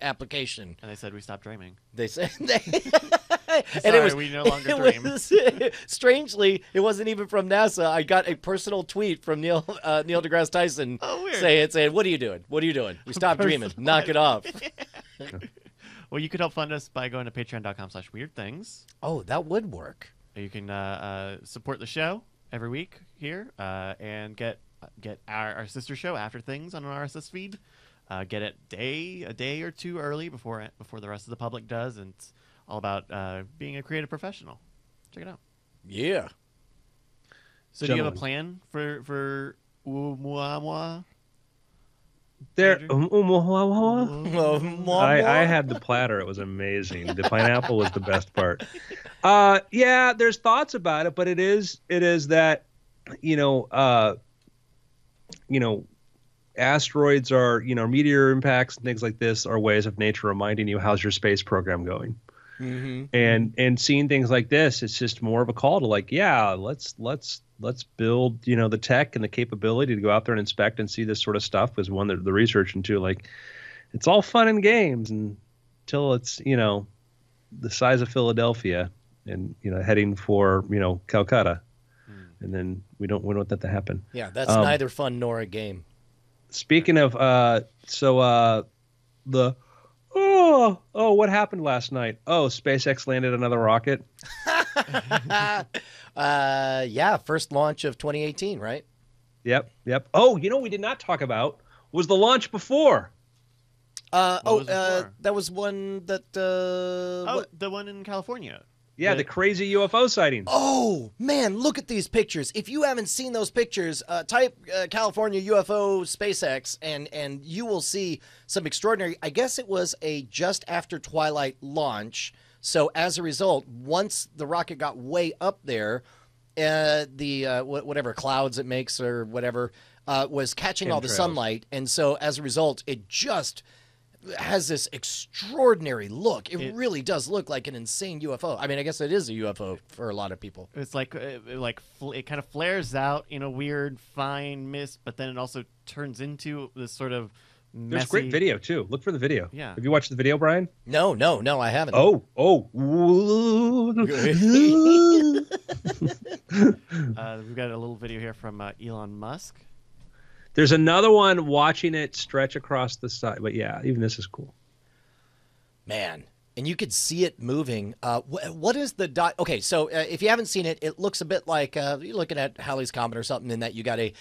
application. And they said we stopped dreaming. They said Sorry, we no longer dream. Strangely, it wasn't even from NASA. I got a personal tweet from Neil deGrasse Tyson Oh, weird. saying, "What are you doing? What are you doing? We stopped dreaming. Knock it off." Well, you could help fund us by going to patreon.com/weirdthings. Oh, that would work. You can support the show every week here, and get our sister show After Things on an RSS feed. Get it a day or two early before the rest of the public does, and it's all about being a creative professional. Check it out. Yeah. So do you have a plan for Oumuamua? There, Andrew? I had the platter. It was amazing. The pineapple was the best part. Yeah, there's thoughts about it, but it is that, asteroids are, meteor impacts and things like this are ways of nature reminding you how's your space program going. Mm-hmm. And seeing things like this, it's just more of a call to like, yeah, let's build, the tech and the capability to go out there and inspect and see this sort of stuff is one that the research into. Like, it's all fun and games until it's, the size of Philadelphia and, heading for, Calcutta. And then we don't want that to happen. Yeah, that's neither fun nor a game. Speaking of, what happened last night? Oh, SpaceX landed another rocket. Yeah, first launch of 2018, right? Yep. Oh, we did not talk about was the launch before. Before? That was one that. The one in California. Yeah, the crazy UFO sighting. Oh man, look at these pictures! If you haven't seen those pictures, type California UFO SpaceX, and you will see some extraordinary. I guess it was a just after twilight launch. So as a result, once the rocket got way up there, whatever clouds it makes or whatever was catching all the sunlight, and so as a result, it just has this extraordinary look. It really does look like an insane UFO. I mean, I guess it is a UFO for a lot of people. It's like it kind of flares out in a weird fine mist, but then it also turns into this sort of messy... There's great video too. Look for the video. Yeah. Have you watched the video, Brian? No, I haven't. Oh. We've got a little video here from Elon Musk. There's another one watching it stretch across the side. But yeah, even this is cool. Man. And you could see it moving. What is the dot? Okay, so if you haven't seen it, it looks a bit like you're looking at Halley's Comet or something in that you got a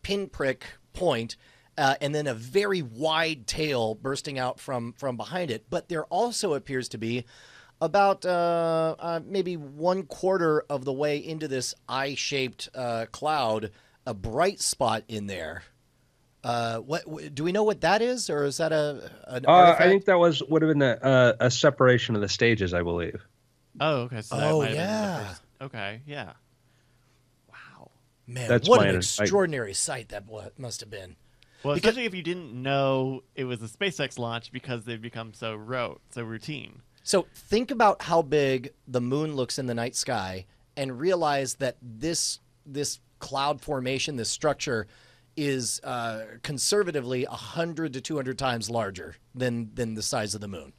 pinprick point and then a very wide tail bursting out from behind it. But there also appears to be about maybe 1/4 of the way into this eye-shaped cloud, a bright spot in there. What do we know what that is, or is that an artifact? I think that would have been a separation of the stages, I believe. Oh, okay. So that might have been the first... Okay, yeah. Wow, man, That's what an extraordinary sight that must have been. Well, especially if you didn't know it was a SpaceX launch because they've become so routine. So think about how big the moon looks in the night sky, and realize that this cloud formation, this structure, is conservatively 100 to 200 times larger than the size of the moon.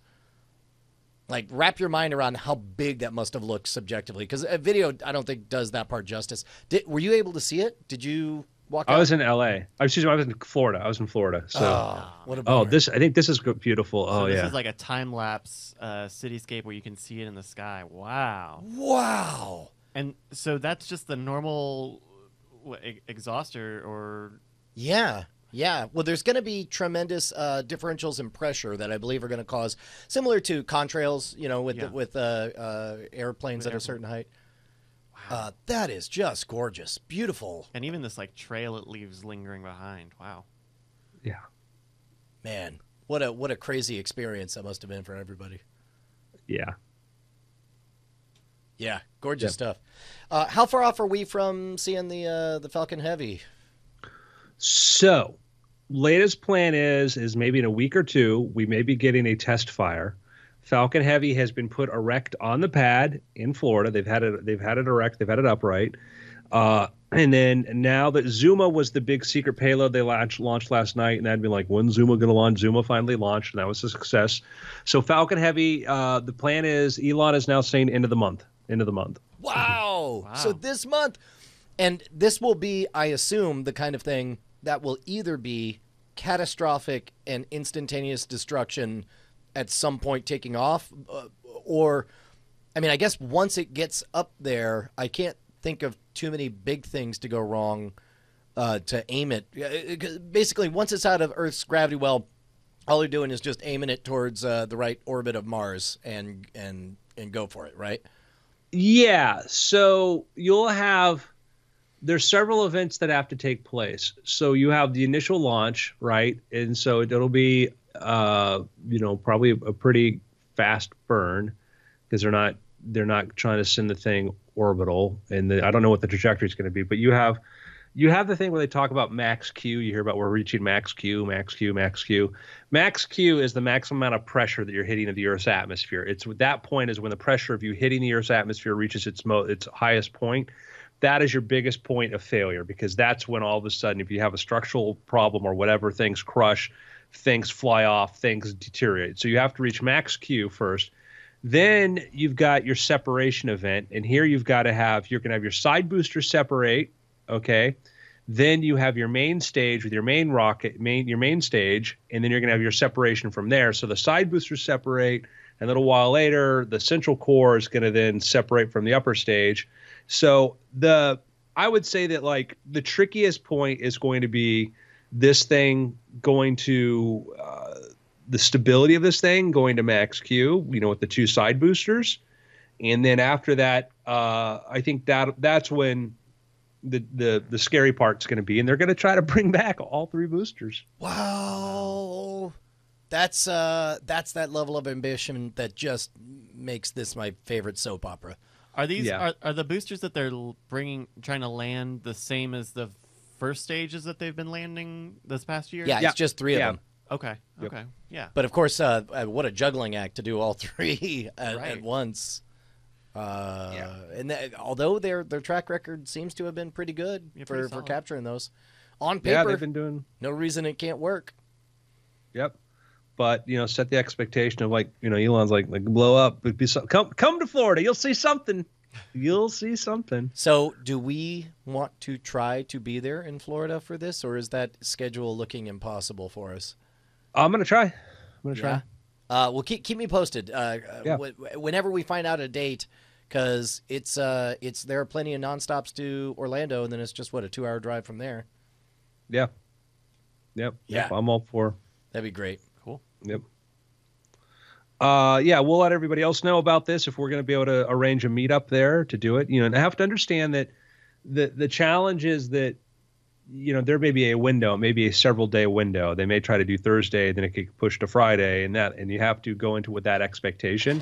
Like, wrap your mind around how big that must have looked subjectively, because a video I don't think does that part justice. Were you able to see it? Did you walk out? I was in L.A. I was in Florida. I was in Florida. So, what a bummer. I think this is beautiful. So this this is like a time lapse cityscape where you can see it in the sky. Wow. And so that's just the normal exhauster, or Yeah. Well, there's going to be tremendous differentials in pressure that I believe are going to cause, similar to contrails, with airplanes at a certain height. Wow. That is just gorgeous, beautiful, and even this like trail it leaves lingering behind. Wow. Yeah. Man, what a crazy experience that must have been for everybody. Yeah. Yeah, gorgeous stuff. How far off are we from seeing the Falcon Heavy? So, latest plan is maybe in a week or two, we may be getting a test fire. Falcon Heavy has been put erect on the pad in Florida. They've had it erect. They've had it upright. And then now that Zuma was the big secret payload they launched last night, and that'd be like, when's Zuma going to launch? Zuma finally launched, and that was a success. So Falcon Heavy, the plan is Elon is now saying end of the month. Wow. So this month, and this will be, I assume, the kind of thing that will either be catastrophic and instantaneous destruction at some point taking off, or, I mean, I guess once it gets up there, I can't think of too many big things to go wrong to aim it. Basically, once it's out of Earth's gravity well, all you're doing is just aiming it towards the right orbit of Mars and go for it, right? Yeah. So there's several events that have to take place. So you have the initial launch, right? And so it'll be, probably a pretty fast burn because they're not trying to send the thing orbital. And I don't know what the trajectory is going to be, but you have the thing where they talk about max Q. You hear about we're reaching max Q, max Q, max Q. Max Q is the maximum amount of pressure that you're hitting in the Earth's atmosphere. It's that point is when the pressure of you hitting the Earth's atmosphere reaches its highest point. That is your biggest point of failure, because that's when all of a sudden, if you have a structural problem or whatever, things crush, things fly off, things deteriorate. So you have to reach max Q first. Then you've got your separation event, and here you're going to have your side booster separate, okay? Then you have your main stage with your main rocket, your main stage, and then you're going to have your separation from there. So the side boosters separate, and a little while later, the central core is going to then separate from the upper stage. So I would say that like the trickiest point is going to be this thing going to the stability of this thing going to max Q, with the two side boosters, and then after that, I think that's when the scary part's going to be, and they're going to try to bring back all three boosters. Wow, that's that level of ambition that just makes this my favorite soap opera. Are these are the boosters that they're trying to land the same as the first stages that they've been landing this past year? Yeah, it's just three of them. Okay. Yep. Okay. Yeah. But of course, what a juggling act to do all three at once. And although their track record seems to have been pretty good for capturing those, on paper, they've been doing. No reason it can't work. Yep. But set the expectation of Elon's like blow up. Come to Florida, you'll see something. You'll see something. So, do we want to try to be there in Florida for this, or is that schedule looking impossible for us? I'm gonna try. Try. Well, keep me posted. Whenever we find out a date, because there are plenty of nonstops to Orlando, and then it's just a 2-hour drive from there. Yeah. Yep. Yeah. I'm all for. That'd be great. Cool. Yep. We'll let everybody else know about this if we're going to be able to arrange a meetup there to do it. And I have to understand that the challenge is that there may be a window, maybe a several day window. They may try to do Thursday, then it could push to Friday, and you have to go into with that expectation.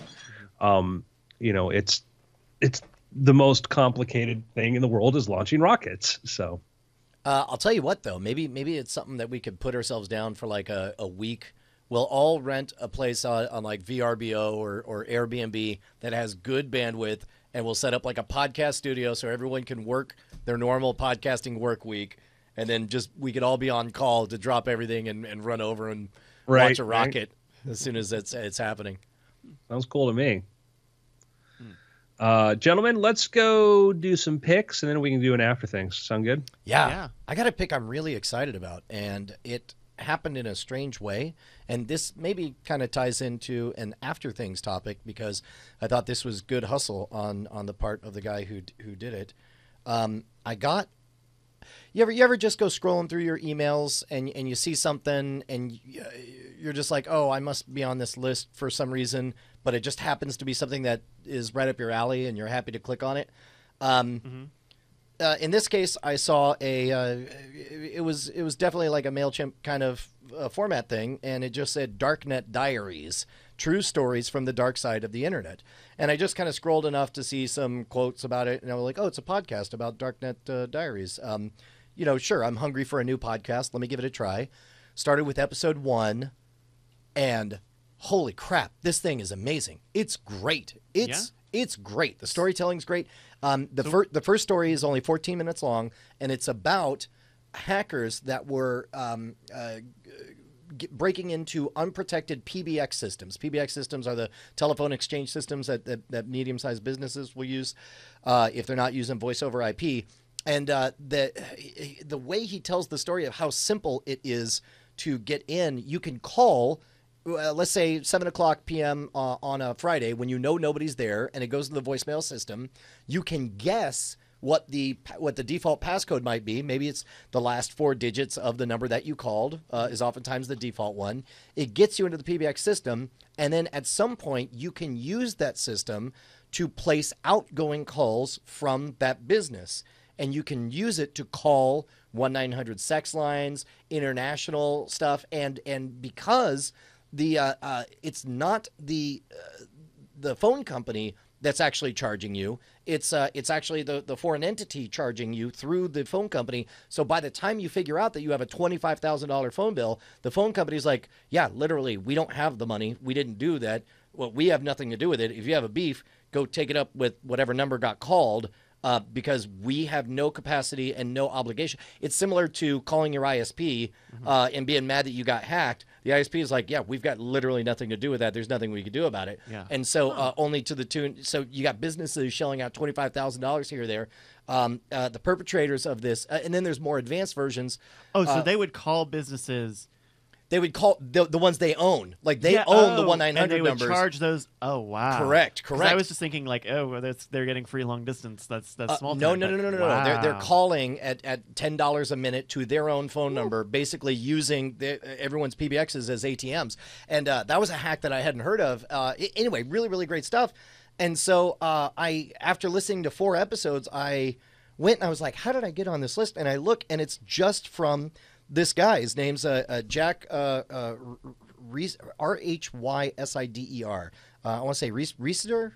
It's the most complicated thing in the world is launching rockets. So I'll tell you what, though, maybe it's something that we could put ourselves down for like a week. We'll all rent a place on like VRBO or Airbnb that has good bandwidth, and we'll set up like a podcast studio so everyone can work their normal podcasting work week, and then we could all be on call to drop everything and run over and watch a rocket as soon as it's happening. Sounds cool to me. Gentlemen, let's go do some picks, and then we can do an after things. Sound good? Yeah. I got a pick I'm really excited about, and it happened in a strange way, and this maybe kind of ties into an after things topic because I thought this was good hustle on the part of the guy who did it. You ever just go scrolling through your emails and you see something and you're just like, oh, I must be on this list for some reason, but it just happens to be something that is right up your alley and you're happy to click on it. In this case, I saw it was definitely like a MailChimp kind of format thing, and it just said Darknet Diaries, true stories from the dark side of the internet. And I just kind of scrolled enough to see some quotes about it, and I was like, oh, it's a podcast about Darknet Diaries. Sure, I'm hungry for a new podcast. Let me give it a try. Started with episode 1, and holy crap, this thing is amazing. It's great. It's great. The storytelling's great. The first story is only 14 minutes long, and it's about hackers that were breaking into unprotected PBX systems. PBX systems are the telephone exchange systems that medium-sized businesses will use if they're not using voice over IP. And the way he tells the story of how simple it is to get in, you can call, let's say 7:00 p.m. On a Friday when nobody's there, and it goes to the voicemail system. You can guess what the default passcode might be. Maybe it's the last 4 digits of the number that you called is oftentimes the default one. It gets you into the PBX system, and then at some point you can use that system to place outgoing calls from that business. And you can use it to call 1-900 sex lines, international stuff, and because it's not the phone company that's actually charging you. It's actually the foreign entity charging you through the phone company. So by the time you figure out that you have a $25,000 phone bill, the phone company's like, yeah, literally, we don't have the money. We didn't do that. Well, we have nothing to do with it. If you have a beef, go take it up with whatever number got called. Because we have no capacity and no obligation. It's similar to calling your ISP and being mad that you got hacked. The ISP is like, yeah, we've got literally nothing to do with that. There's nothing we can do about it. Yeah. And so only to the tune. So you got businesses shelling out $25,000 here or there. The perpetrators of this, and then there's more advanced versions. Oh, so they would call businesses. They would call the ones they own. Like they own the 1-900 and they would numbers. charge those. Oh, wow. Correct. 'Cause I was just thinking like, oh, well, they're getting free long distance. That's small No. time. but They're wow. calling at $10 a minute to their own phone number, basically using everyone's PBXs as ATMs. And that was a hack that I hadn't heard of. Anyway, really, really great stuff. And so after listening to 4 episodes, I went and I was like, how did I get on this list? And I look, and it's just from this guy. His name's Jack Rhysider. I want to say Rhysider.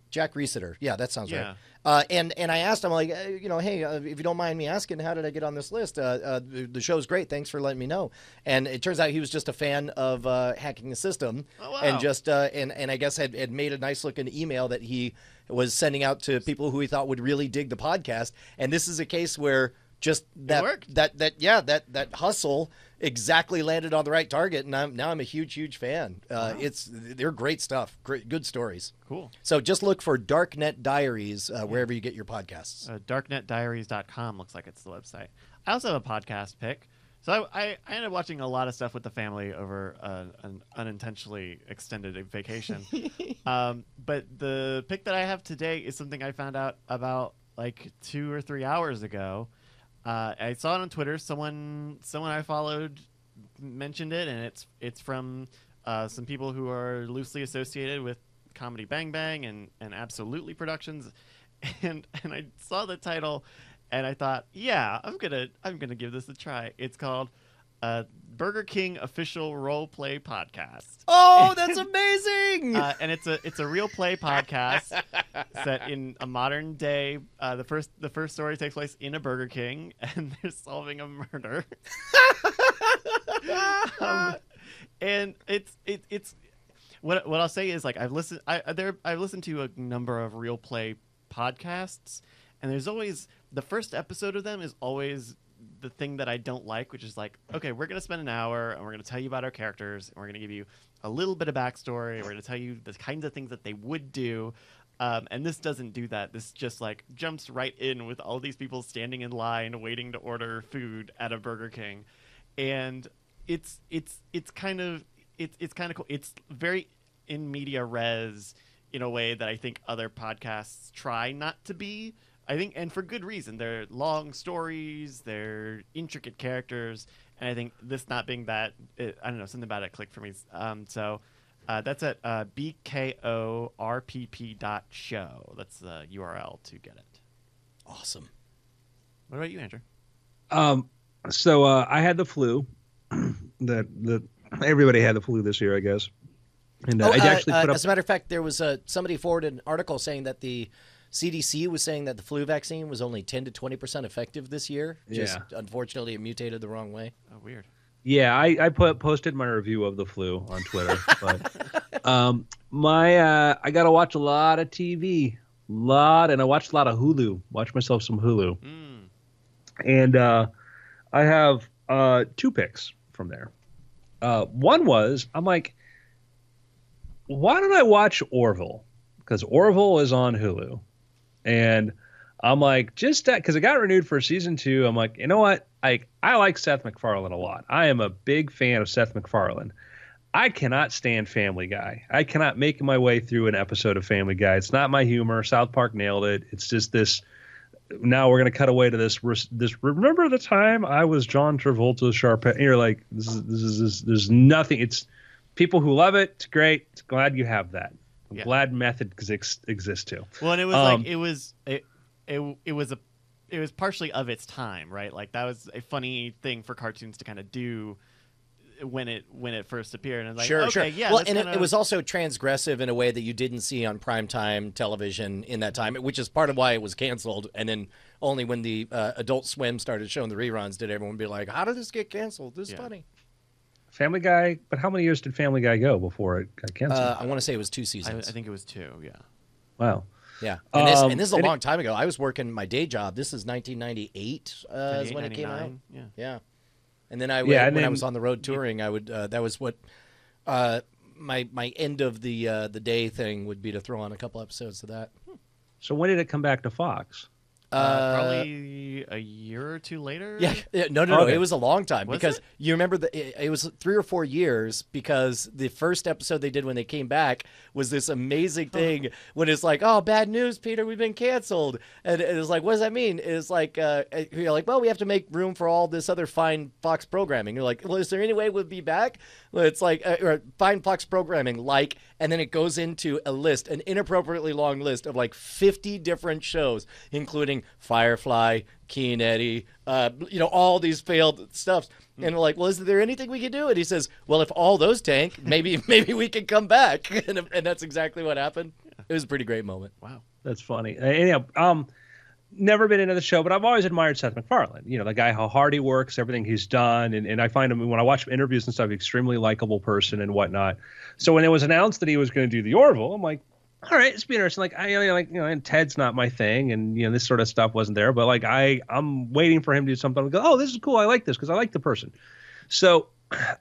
Jack Rhysider. Yeah, that sounds right. And I asked him, like, hey, if you don't mind me asking, how did I get on this list? The show's great. Thanks for letting me know. And it turns out he was just a fan of hacking the system. Oh, wow. And just and I guess had made a nice looking email that he was sending out to people who he thought would really dig the podcast. And this is a case where just that hustle exactly landed on the right target, and now I'm a huge fan. Wow. They're great stuff, good stories. Cool. So just look for Darknet Diaries wherever you get your podcasts. Darknetdiaries.com looks like it's the website. I also have a podcast pick. So I ended up watching a lot of stuff with the family over an unintentionally extended vacation. But the pick that I have today is something I found out about like 2 or 3 hours ago. I saw it on Twitter. Someone I followed mentioned it, and it's from some people who are loosely associated with Comedy Bang Bang and Absolutely Productions, and I saw the title, and I thought, yeah, I'm gonna give this a try. It's called Burger King Official Role Play Podcast. Oh, that's amazing! And it's a real play podcast set in a modern day. The first story takes place in a Burger King, and they're solving a murder. And it's what I'll say is, like, I've listened to a number of real play podcasts, and there's always the first episode of them is always the thing that I don't like, which is like, okay, we're going to spend an hour and we're going to tell you about our characters, and we're going to give you a little bit of backstory. We're going to tell you the kinds of things that they would do. And this doesn't do that. This just like jumps right in with all these people standing in line waiting to order food at a Burger King. And it's kind of cool. It's very in media res in a way that I think other podcasts try not to be. I think, and for good reason. They're long stories, they're intricate characters, and I think this not being that, I don't know, something about it clicked for me. So that's at bkorpp.show. That's the URL to get it. Awesome. What about you, Andrew? So I had the flu. That everybody had the flu this year, I guess. And I actually put up. As a matter of fact, there was somebody forwarded an article saying that the CDC was saying that the flu vaccine was only 10 to 20% effective this year. Just unfortunately, it mutated the wrong way. Oh, weird. Yeah, I posted my review of the flu on Twitter. But I got to watch a lot of TV, and I watched a lot of Hulu. Watch myself some Hulu, and I have 2 picks from there. One was, I'm like, why don't I watch Orville? Because Orville is on Hulu. And I'm like, just that, because it got renewed for season 2. I'm like, you know what? I like Seth MacFarlane a lot. I am a big fan of Seth MacFarlane. I cannot stand Family Guy. I cannot make my way through an episode of Family Guy. It's not my humor. South Park nailed it. It's just this. Now we're going to cut away to this. Remember the time I was John Travolta's sharp? And you're like, there's nothing. It's people who love it. It's great. It's glad you have that. I'm glad method exists too. Well, and it was it was partially of its time, right? Like that was a funny thing for cartoons to kind of do when it first appeared. And like, sure. Yeah. Well, and it was also transgressive in a way that you didn't see on primetime television in that time, which is part of why it was canceled. And then only when the Adult Swim started showing the reruns did everyone be like, how did this get canceled? This is funny. Family Guy, but how many years did Family Guy go before it got canceled? I want to say it was 2 seasons. I think it was 2, yeah. Wow. Yeah, and this is a long time ago. I was working my day job. This is 1998 is when it came out. Yeah. And then when I was on the road touring, I would that was what my end of the day thing would be to throw on a couple episodes of that. So when did it come back to Fox? Probably a year or two later. Yeah. No. It was a long time because you remember it was 3 or 4 years because the first episode they did when they came back was this amazing thing when it's like, oh, bad news, Peter, we've been canceled. And it was like, what does that mean? It's like, you're like, well, we have to make room for all this other fine Fox programming. You're like, well, is there any way we'll be back? Well, it's like, or fine Fox programming, like, and then it goes into a list, an inappropriately long list of like 50 different shows, including Firefly, Key and Eddie, all these failed stuffs. And we're like, well, is there anything we can do? And he says, well, if all those tank, maybe we can come back. And that's exactly what happened. It was a pretty great moment. Wow. That's funny. Anyhow, never been into the show, but I've always admired Seth MacFarlane. You know, the guy, how hard he works, everything he's done. And I find him, when I watch interviews and stuff, extremely likable person and whatnot. So when it was announced that he was going to do the Orville, I'm like, all right, it's be interesting. Like and Ted's not my thing, and this sort of stuff wasn't there. But like I'm waiting for him to do something. I go, oh, this is cool. I like this because I like the person. So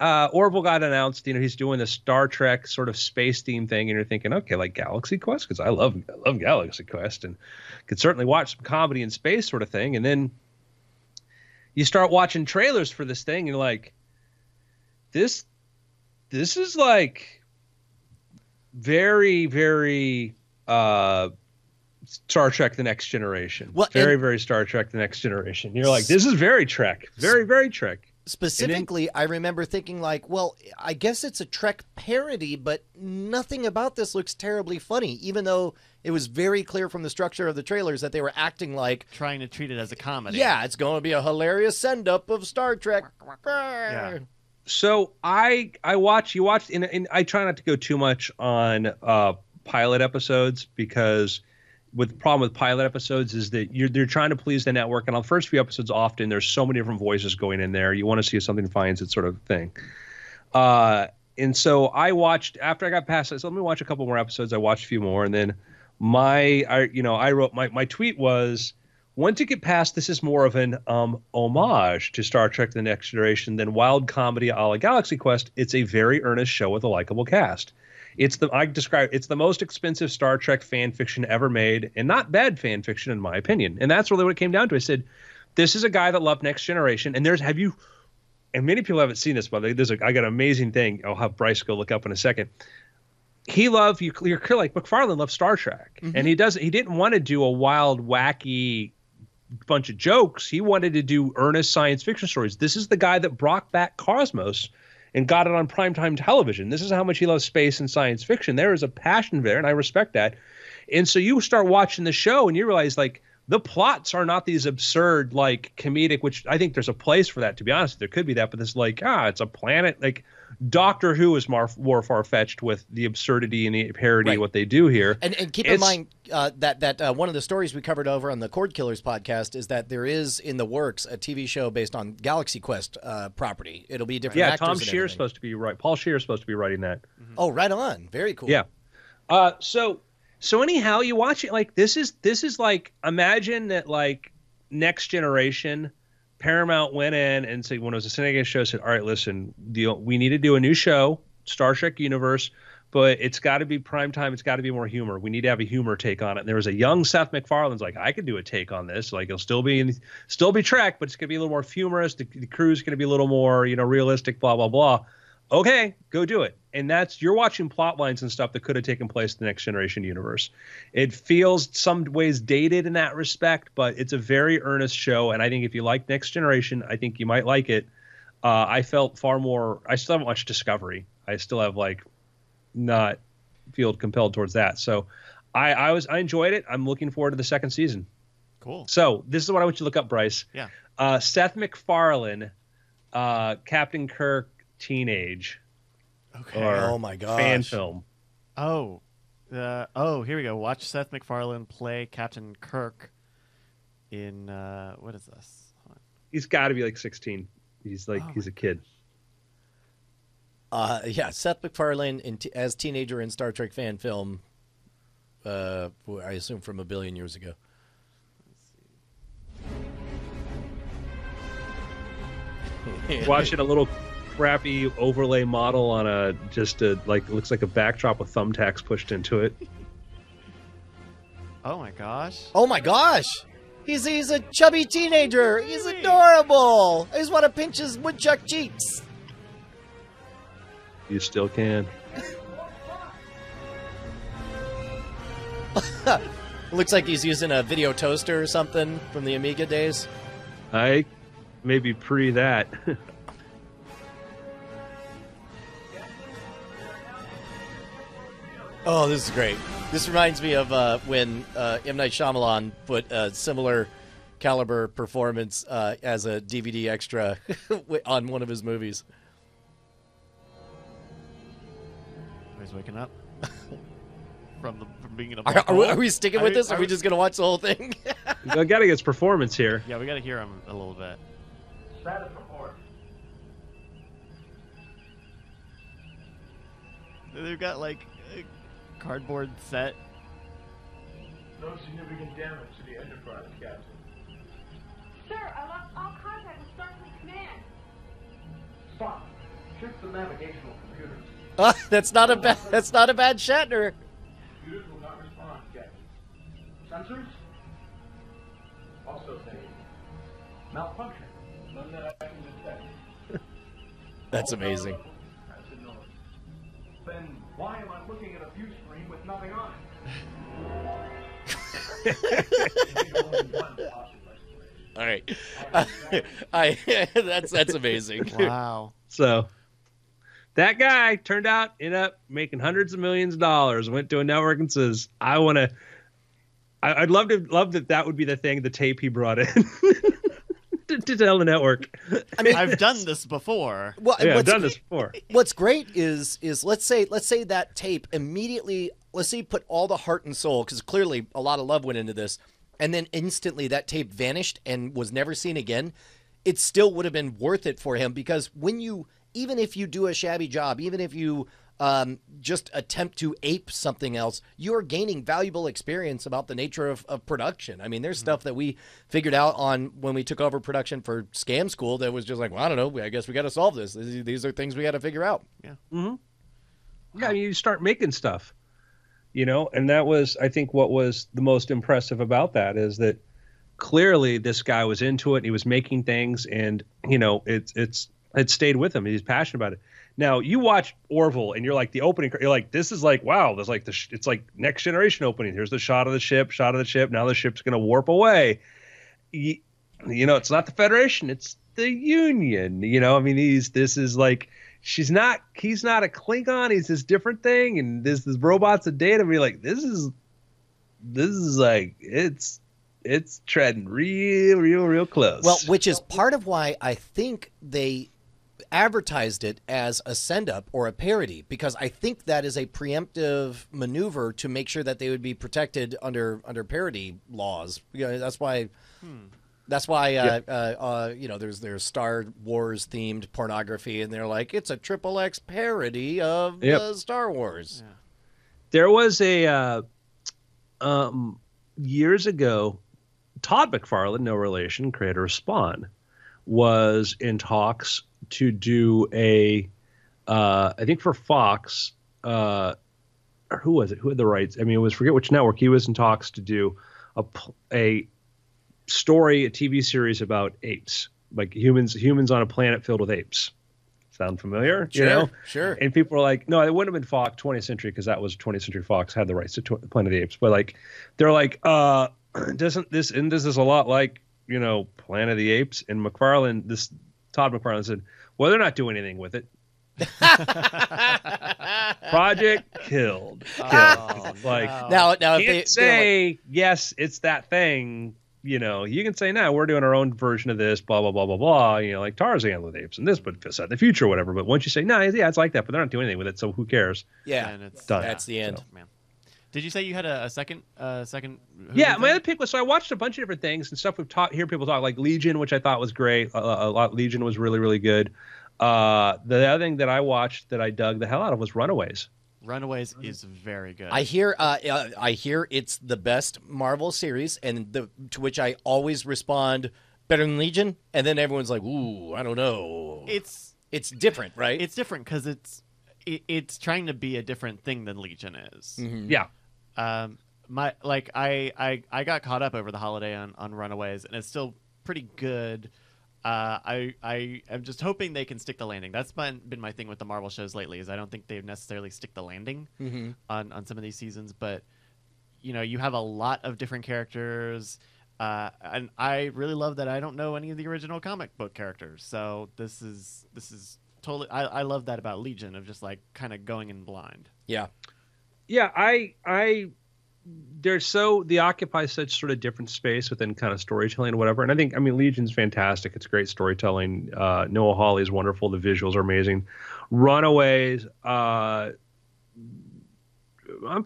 Orville got announced. He's doing the Star Trek sort of space theme thing, and you're thinking, okay, like Galaxy Quest, because I love Galaxy Quest, and could certainly watch some comedy in space sort of thing. And then you start watching trailers for this thing, and you're like, this is like very, very Star Trek The Next Generation. Well, very Star Trek The Next Generation. You're like, this is very Trek. Very, very Trek. Specifically, I remember thinking like, well, I guess it's a Trek parody, but nothing about this looks terribly funny, even though it was very clear from the structure of the trailers that they were acting like trying to treat it as a comedy. Yeah, it's going to be a hilarious send-up of Star Trek. Yeah. So you watched, and I try not to go too much on pilot episodes because the problem with pilot episodes is that they're trying to please the network. And on the first few episodes, often there's so many different voices going in there. You want to see if something finds it sort of thing. And so I watched, after I got past this, let me watch a couple more episodes. I watched a few more. And then I wrote my tweet was, once you get past, this is more of an homage to Star Trek The Next Generation than wild comedy a la Galaxy Quest. It's a very earnest show with a likable cast. It's the most expensive Star Trek fan fiction ever made, and not bad fan fiction in my opinion. And that's really what it came down to. I said, this is a guy that loved Next Generation, and and many people haven't seen this, but I got an amazing thing. I'll have Bryce go look up in a second. You're like MacFarlane loves Star Trek, and he didn't want to do a wild, wacky bunch of jokes. He wanted to do earnest science fiction stories. This is the guy that brought back Cosmos and got it on primetime television. This is how much he loves space and science fiction. There is a passion there, and I respect that. And so you start watching the show, and you realize, like, the plots are not these absurd, like, comedic, which I think there's a place for that, to be honest. There could be that, but it's like, it's a planet. Like, Doctor Who is more far-fetched with the absurdity and the parody of what they do here. And keep in mind that one of the stories we covered over on the Cord Killers podcast is that there is in the works a TV show based on Galaxy Quest property. It'll be different actors. Tom Shear is supposed to be right. Paul Shear is supposed to be writing that. Mm-hmm. Oh, right on. Very cool. Yeah. So anyhow, you watch it, like, this is like, imagine that, like, Next Generation, Paramount went in and said, when it was a syndicated show, said, all right, listen, we need to do a new show, Star Trek universe, but it's got to be primetime. It's got to be more humor. We need to have a humor take on it. And there was a young Seth MacFarlane's like, I could do a take on this. Like, it'll still be Trek, but it's going to be a little more humorous. The crew's going to be a little more, realistic, blah, blah, blah. okay, go do it. And you're watching plot lines and stuff that could have taken place in the Next Generation universe. It feels some ways dated in that respect, but it's a very earnest show. And I think if you like Next Generation, I think you might like it. I felt far more, I still haven't watched Discovery. I still have not feel compelled towards that. So I enjoyed it. I'm looking forward to the second season. Cool. So this is what I want you to look up, Bryce. Yeah. Seth MacFarlane, Captain Kirk Teenage. Okay. Or Oh my gosh. fan film. here we go. Watch Seth MacFarlane play Captain Kirk in what is this? Hold on. He's got to be 16. He's he's a kid. Yeah, Seth MacFarlane as teenager in Star Trek fan film. I assume from a billion years ago. Watching a little crappy overlay model on looks like a backdrop with thumbtacks pushed into it. Oh my gosh. Oh my gosh! He's a chubby teenager. He's adorable. I just want to pinch his woodchuck cheeks. You still can. Looks like he's using a video toaster or something from the Amiga days. I maybe pre that. Oh, this is great. This reminds me of when M. Night Shyamalan put a similar caliber performance as a DVD extra on one of his movies. He's waking up from being in a Are we sticking with this? Or are we just going to watch the whole thing? I got to get his performance here. Yeah, we got to hear him a little bit. Status report. They've got a cardboard set. No significant damage to the Enterprise, Captain. Sir, I lost all contact with Starfleet Command. Spock, check the navigational computers. That's not a bad Shatner. Computers will not respond, Captain. Sensors? Also saying malfunction. None that I can detect. That's amazing. That's a noise. Then why am I looking at a view screen with nothing on it? All right. That's amazing. Wow. So that guy turned out ended up making hundreds of millions of dollars. Went to a network and says, "I want to." I'd love that would be the thing, the tape he brought in to tell the network. I mean, I've done this before. well, Yeah, I've what's- done this before. What's great is let's say that tape immediately, let's say, put all the heart and soul, because clearly a lot of love went into this, and then instantly that tape vanished and was never seen again. It still would have been worth it for him, because even if you do a shabby job, even if you just attempt to ape something else, you're gaining valuable experience about the nature of production. I mean, there's stuff that we figured out on when we took over production for Scam School that was just like, well, I don't know, I guess we got to solve this. These are things we got to figure out. Yeah, I mean, you start making stuff, and that was, I think, what was the most impressive about that is that clearly this guy was into it. And he was making things, and it stayed with him. He's passionate about it. Now you watch Orville, and you're like the opening. You're like, this is like, wow. There's like it's like Next Generation opening. Here's the shot of the ship. Now the ship's gonna warp away. It's not the Federation. It's the Union. I mean, this is like he's not a Klingon. He's this different thing, and this robot's a data. Be like, this is like it's treading real close. Well, which is part of why I think they advertised it as a send-up or a parody, because I think that is a preemptive maneuver to make sure that they would be protected under parody laws. That's why. That's why there's Star Wars themed pornography, and they're like, it's a XXX parody of Star Wars. Yeah. There was a years ago, Todd McFarlane, no relation, creator of Spawn, was in talks to do I think for Fox, or who was it? Who had the rights? I mean, forget which network. He was in talks to do a story, a TV series about apes, like humans on a planet filled with apes. Sound familiar? Sure, You know? sure. And people were like, no, it wouldn't have been Fox 20th Century because that was 20th Century Fox had the rights to Planet of the Apes. But like, they're like, isn't this a lot like, you know, Planet of the Apes? And Todd McFarlane said, well, they're not doing anything with it. Project killed. Oh, Like, no. Now You if can't say, yes, it's that thing. You know, you can say, no, we're doing our own version of this, blah, blah, blah, blah, blah. You know, like Tarzan with apes and this, but set in the future or whatever. But once you say, no, yeah, it's like that, but they're not doing anything with it, so who cares? yeah, And it's Done. that's the end. Man. Did you say you had a second? Yeah, my other pick was, so I watched a bunch of different things and stuff hear people talk, like Legion, which I thought was great. Legion was really, really good. The other thing that I watched that I dug the hell out of was Runaways. Runaways is very good. I hear it's the best Marvel series, and to which I always respond better than Legion, and then everyone's like, "Ooh, I don't know." It's different, right? It's different because it's trying to be a different thing than Legion is. Mm-hmm. Yeah. I got caught up over the holiday on Runaways, and it's still pretty good. I am just hoping they can stick the landing. That's been my thing with the Marvel shows lately. Is I don't think they necessarily stick the landing on some of these seasons. But you know, you have a lot of different characters, and I really love that I don't know any of the original comic book characters. So this is totally. I love that about Legion of just like kind of going in blind. Yeah. Yeah, they occupy such sort of different space within kind of storytelling and whatever. And I mean, Legion's fantastic. It's great storytelling. Noah Hawley is wonderful. The visuals are amazing. Runaways, I'm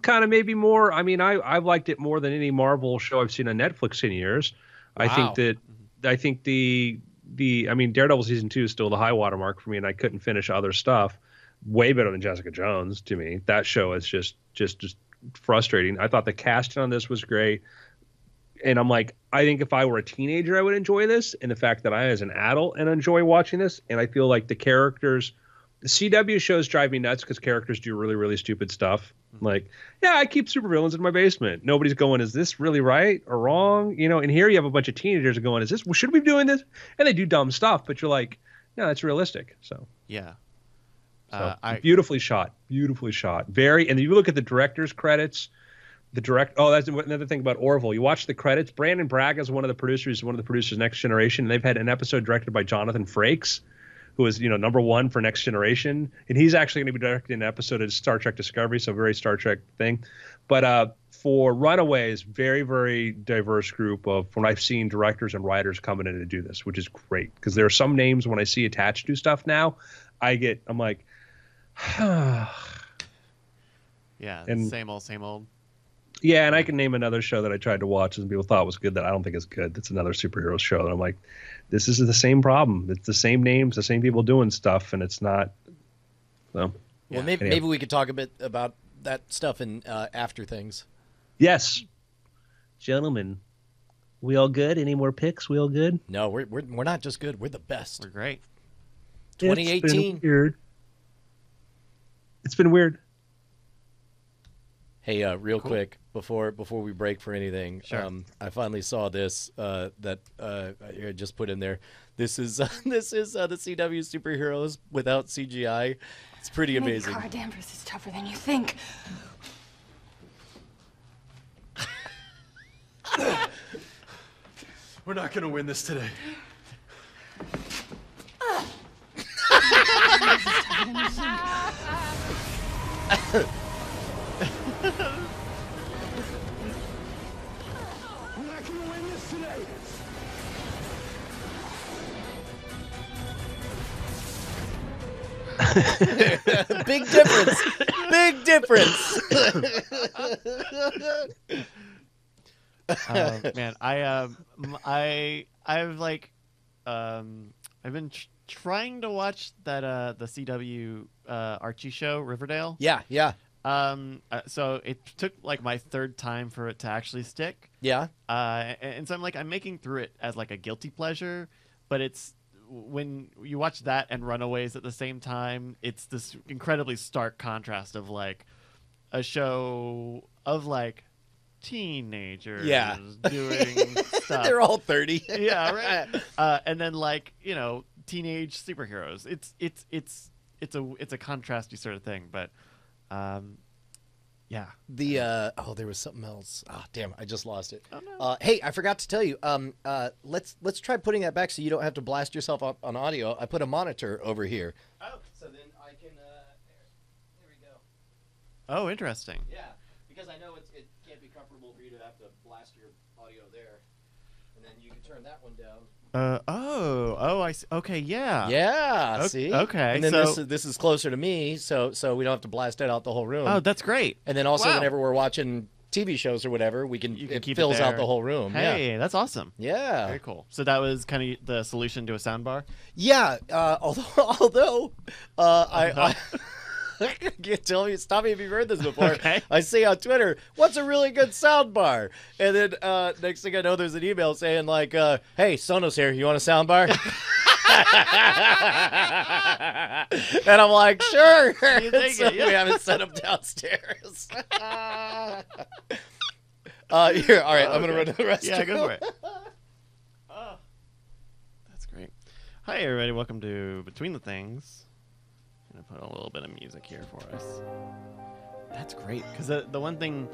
kind of maybe more, I mean, I've liked it more than any Marvel show I've seen on Netflix in years. Wow. I think I mean, Daredevil season 2 is still the high water mark for me, and I couldn't finish other stuff. Way better than Jessica Jones to me. That show is just frustrating. I thought the casting on this was great, and I'm like, I think if I were a teenager I would enjoy this, and the fact that I as an adult and enjoy watching this, and I feel like the CW shows drive me nuts because characters do really, really stupid stuff. Like, yeah, I keep supervillains in my basement. Nobody's going, is this really right or wrong? You know, and here you have a bunch of teenagers going, should we be doing this? And they do dumb stuff, but you're like, no, that's realistic. So Yeah. So, beautifully shot. Very, and if you look at the director's credits, that's another thing about Orville. You watch the credits. Brandon Braga is one of the producers Next Generation, and they've had an episode directed by Jonathan Frakes, who is, you know, #1 for Next Generation, and he's actually going to be directing an episode of Star Trek Discovery, so very Star Trek thing. But for Runaways, very, very diverse group of, when I've seen directors and writers coming in to do this, which is great, because there are some names when I see attached to stuff now, I'm like, yeah, and same old. Yeah, and I can name another show that I tried to watch and people thought was good that I don't think is good. That's another superhero show that I'm like, this is the same problem. It's the same names, the same people doing stuff, and it's not. So, Well, maybe we could talk a bit about that stuff in after things. Yes, gentlemen, we all good? Any more picks? We all good? No, we're not just good. We're the best. We're great. 2018. It's been weird. Hey, real quick before we break for anything, Sure. I finally saw this that I just put in there. This is the CW superheroes without CGI. It's pretty amazing. Car Danvers is tougher than you think. We're not gonna win this today. We're not gonna win this today. Big difference. Big difference. Man, I've been trying to watch that the CW Archie show Riverdale. Yeah. So it took like my third time for it to actually stick. Yeah. And so I'm making through it as like a guilty pleasure, but it's when you watch that and Runaways at the same time, it's this incredibly stark contrast of like a show of like teenagers Yeah. doing stuff. They're all 30. Yeah, right. And then like, teenage superheroes. It's a contrasty sort of thing, but yeah. The there was something else. Damn, I just lost it. Oh, no. Hey, I forgot to tell you. Let's try putting that back so you don't have to blast yourself up on audio. I put a monitor over here. Oh, so then I can. There we go. Oh, interesting. Yeah, because I know it can't be comfortable for you to have to blast your audio there, and then you can turn that one down. I see. Okay, yeah. Yeah, see? Okay, And then so- this is closer to me, so we don't have to blast it out the whole room. Oh, that's great. And then also Wow. whenever we're watching TV shows or whatever, You can it keep fills it out there. the whole room. Hey, that's awesome. Yeah. Very cool. So that was kind of the solution to a soundbar. Yeah. Although I can't tell me. Stop me if you've heard this before. Okay. I see on Twitter, "What's a really good sound bar?" And then next thing I know, there's an email saying like, "Hey, Sonos here. You want a sound bar?" And I'm like, "Sure." You take So it, yeah. we haven't set up downstairs. Here, all right. I'm gonna run to the restroom. Yeah, go for it. Oh, that's great. Hi, everybody. Welcome to Between the Things. I'm gonna put a little bit of music here for us. That's great because the one thing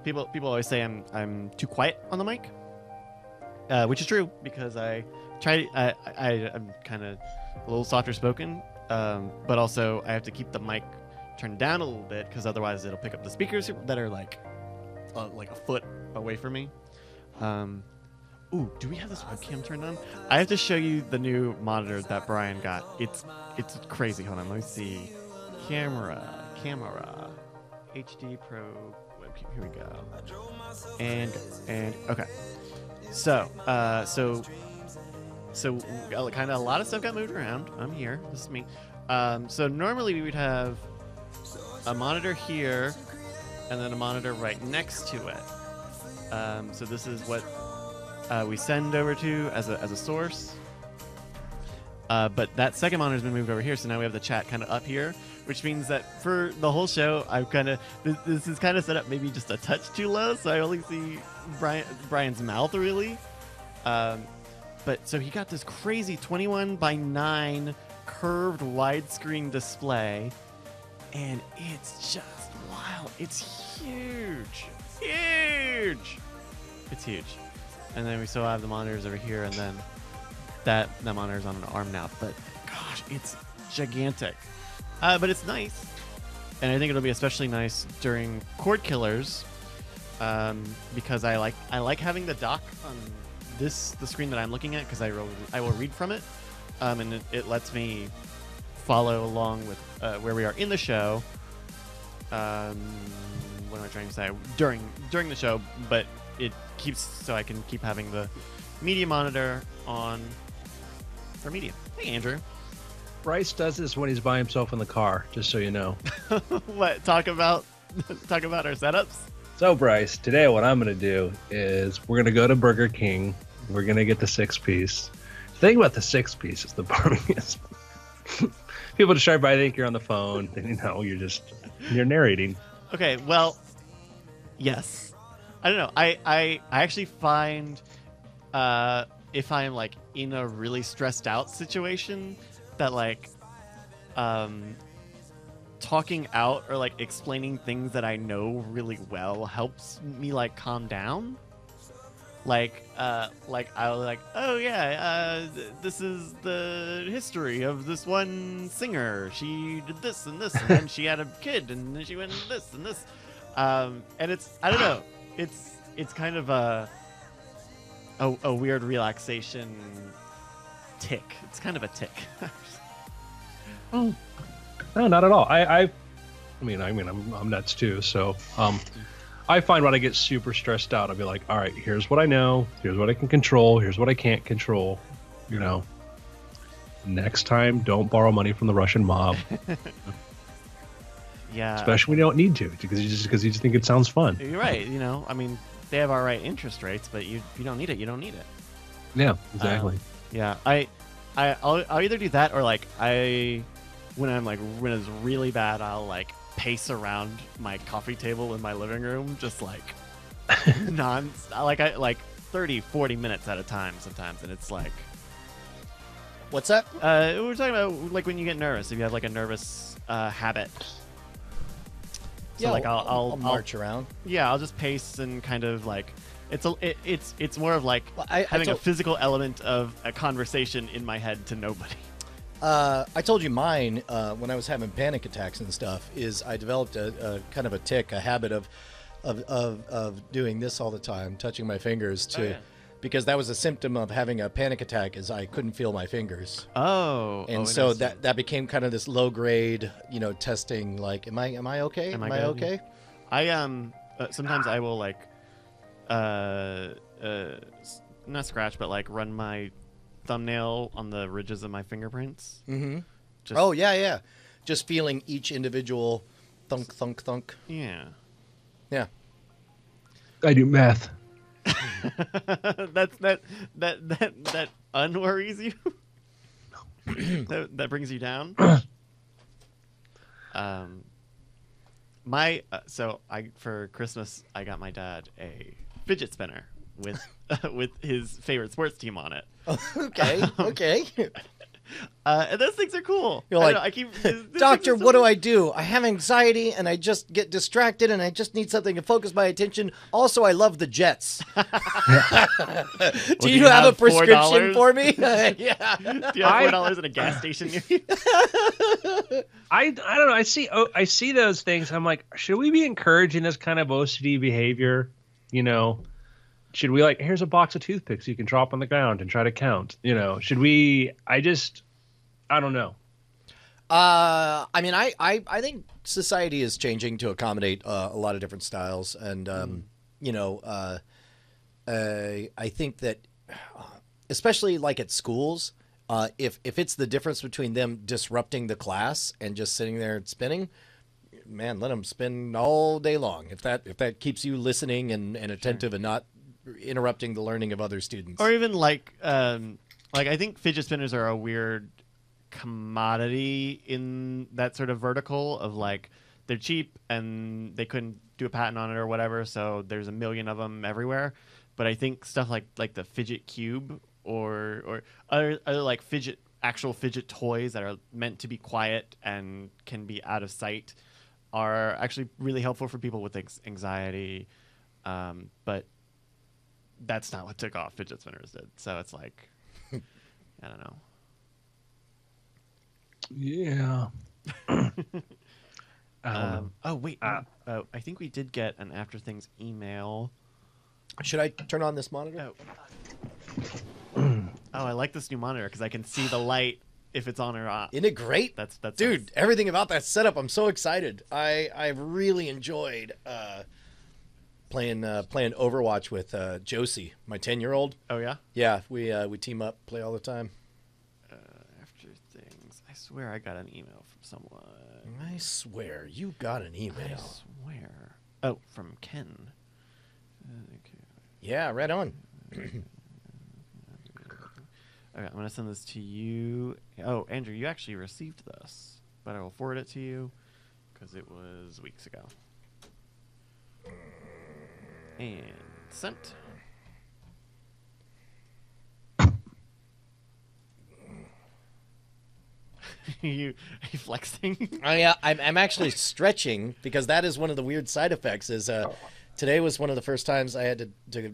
people always say I'm too quiet on the mic, which is true because I'm kind of a little softer spoken, but also I have to keep the mic turned down a little bit because otherwise it'll pick up the speakers that are like a foot away from me. Ooh, do we have this webcam turned on? I have to show you the new monitor that Brian got. It's crazy. Hold on, let me see. Camera, HD Pro webcam. Here we go. And okay. So kind of a lot of stuff got moved around. I'm here. This is me. So normally we would have a monitor here and then a monitor right next to it. So this is what we send over to as a source. But that second monitor's been moved over here, so now we have the chat kind of up here, which means that for the whole show, I've kind of this is kind of set up maybe just a touch too low, so I only see Brian's mouth really. But so he got this crazy 21:9 curved widescreen display, and it's just wild. It's huge. It's huge. And then we still have the monitors over here, and then that monitor's on an arm now. But gosh, it's gigantic. But it's nice, and I think it'll be especially nice during Cord Killers, because I like having the dock on the screen that I'm looking at because I will read from it, and it lets me follow along with where we are in the show. What am I trying to say? During the show, but it keeps so I can keep having the media monitor on for media. Hey, Andrew. Bryce does this when he's by himself in the car, just so you know. What? Talk about our setups? So, Bryce, today what I'm going to do is we're going to go to Burger King. We're going to get the 6-piece. The thing about the 6-piece is the barbie is people just try by think you're on the phone, and you're narrating. Okay, well, yes. I don't know. I actually find if I'm like in a really stressed out situation that like talking out or like explaining things that I know really well helps me like calm down. Like I'll like, oh yeah, this is the history of this one singer. She did this and this, and then she had a kid, and then she went this and this. And it's, I don't know, it's kind of a weird relaxation tick. It's kind of a tick. Oh, no, not at all. I mean, I'm nuts too. So, I find when I get super stressed out, I'll be like, all right, here's what I know. Here's what I can control. Here's what I can't control. You know, next time, don't borrow money from the Russian mob, Yeah. especially when you don't need to, because you just think it sounds fun. You're right. You know, I mean, they have our right interest rates, but you don't need it. You don't need it. Yeah, exactly. Yeah, I'll either do that or like when it's really bad, I'll like pace around my coffee table in my living room, just like I 30-40 minutes at a time sometimes, and it's like What's that? We're talking about like when you get nervous. If you have like a nervous habit. So like I'll march around. Yeah, I'll just pace and kind of like it's more of like Well, I having a told- physical element of a conversation in my head to nobody. I told you mine when I was having panic attacks and stuff. Is I developed a kind of a tick, a habit of doing this all the time, touching my fingers to, yeah. because that was a symptom of having a panic attack. Is I couldn't feel my fingers. Oh, And so that became kind of this low grade, testing. Like, am I okay? Am I good? okay? I sometimes I will like not scratch, but like run my thumbnail on the ridges of my fingerprints. Mm-hmm. Just, Oh yeah. Just feeling each individual thunk, thunk, thunk. yeah. Yeah. I do math. that unworries you. that brings you down. So for Christmas I got my dad a fidget spinner with with his favorite sports team on it. Okay. And those things are cool. You're I like, know, I keep these Doctor, things are what so do I do? I have anxiety and I just get distracted and I just need something to focus my attention. Also, I love the Jets. Do you have a prescription $4? for me? Yeah. Do you have $4 at a gas station near you? I don't know. I see those things. I'm like, should we be encouraging this kind of OCD behavior? Should we here's a box of toothpicks you can drop on the ground and try to count? Should we? I don't know. I mean, I think society is changing to accommodate a lot of different styles, and I think that especially like at schools, if it's the difference between them disrupting the class and just sitting there and spinning, man, let them spin all day long. If that keeps you listening and attentive and not interrupting the learning of other students. Or even I think fidget spinners are a weird commodity in that sort of vertical of like they're cheap and they couldn't do a patent on it or whatever, so there's a million of them everywhere. But I think stuff like the fidget cube or other like actual fidget toys that are meant to be quiet and can be out of sight are actually really helpful for people with anxiety. But that's not what took off. Fidget spinners did. So it's like, I don't know. Yeah. Oh wait. I think we did get an After Things email. Should I turn on this monitor? Oh, I like this new monitor because I can see the light if it's on or off. Isn't it great? That's Dude, nice. everything about that setup, I'm so excited. I've really enjoyed playing Overwatch with Josie, my 10-year-old. Oh yeah. Yeah, we team up, play all the time. After Things. I swear I got an email from someone. I swear, you got an I email. swear. Oh, from Ken. Okay. Yeah, right on. Okay, I'm gonna send this to you. Oh, Andrew, you actually received this, but I will forward it to you because it was weeks ago. And sent. you flexing? I'm actually stretching because that is one of the weird side effects. Is today was one of the first times I had to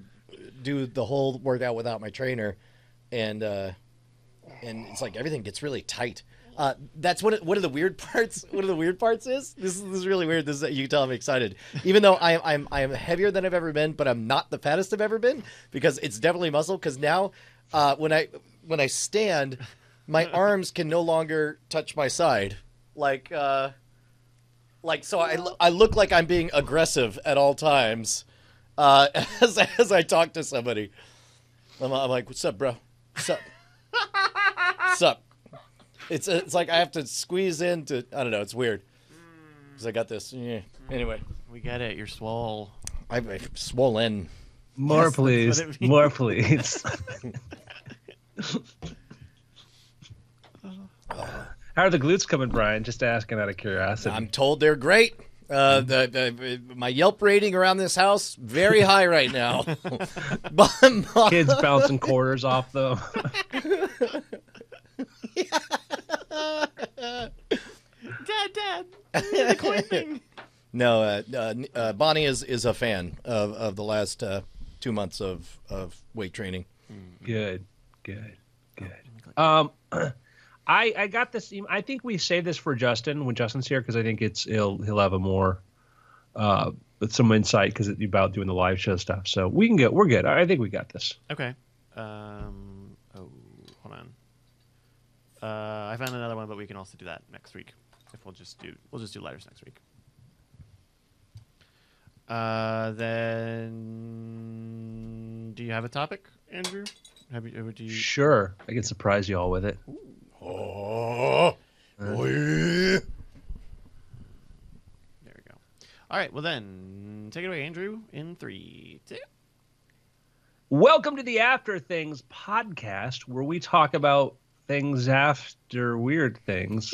do the whole workout without my trainer, and it's like everything gets really tight. That's one of the weird parts. One of the weird parts is this is really weird. You can tell I'm excited, even though I am heavier than I've ever been, but I'm not the fattest I've ever been because it's definitely muscle. Because now, when I stand, my arms can no longer touch my side. So I look like I'm being aggressive at all times as I talk to somebody. I'm like, "What's up, bro? What's up? What's up?" It's like I have to squeeze into. I don't know. It's weird because I got this. Yeah. Anyway, We get it. You're swole. I'm swollen. More, Yes, that's please. what it means. More, please. How are the glutes coming, Brian? Just asking out of curiosity. I'm told they're great. My Yelp rating around this house very high right now. Kids bouncing quarters off them. Dad. The coin thing. No, Bonnie is a fan of the last 2 months of weight training. Good. I got this. I think we save this for Justin when Justin's here because I think he'll have a more some insight because it's about doing the live show stuff. So we're good. I think we got this. Okay. Hold on. I found another one, but we can also do that next week. If we'll just do lighters next week. Then do you have a topic, Andrew? Do you... Sure, I can surprise you all with it. Oh, There we go. All right, well then, take it away, Andrew, in 3, 2. Welcome to the After Things podcast, where we talk about things after weird things,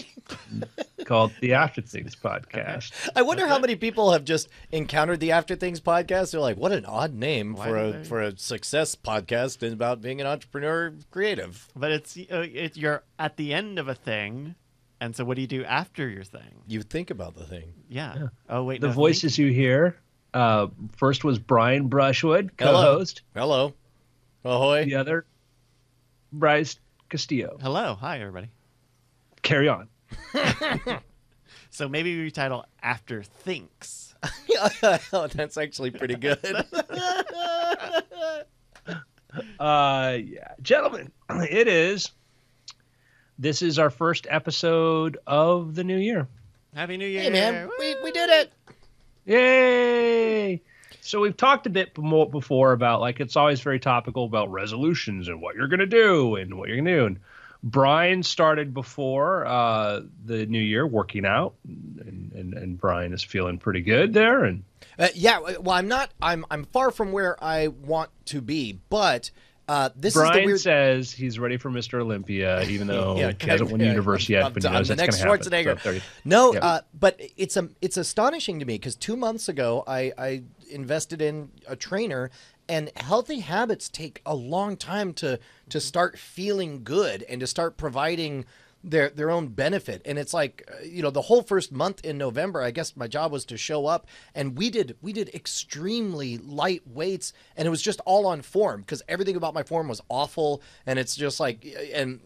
called the After Things podcast. I wonder how many people have just encountered the After Things podcast. They're like, "What an odd name for a success podcast and about being an entrepreneur creative." But it's you're at the end of a thing, and so what do you do after your thing? You think about the thing. Yeah. Oh wait, The no, voices you hear. First was Brian Brushwood, Hello. co-host. Hello, ahoy. The other, Bryce Castillo. Hello, hi everybody. Carry on. So maybe we title After Thinks. Oh, that's actually pretty good. Yeah, gentlemen, this is our first episode of the new year. Happy New Year! Hey man, Woo! we did it. Yay! So we've talked a bit more before about, like, it's always very topical about resolutions and what you're going to do and what you're going to do. And Brian started before the new year working out, and Brian is feeling pretty good there. And Yeah, well, I'm not. I'm far from where I want to be, but this Brian is the weird. says he's ready for Mr. Olympia, even though Yeah, he hasn't won the universe yet, but he knows the that's next going to happen. Schwarzenegger. So, No, yeah. but it's astonishing to me because 2 months ago I invested in a trainer, and healthy habits take a long time to start feeling good and to start providing their own benefit. And it's like, the whole first month in November, I guess my job was to show up, and we did extremely light weights, and it was just all on form because everything about my form was awful. And it's just like, and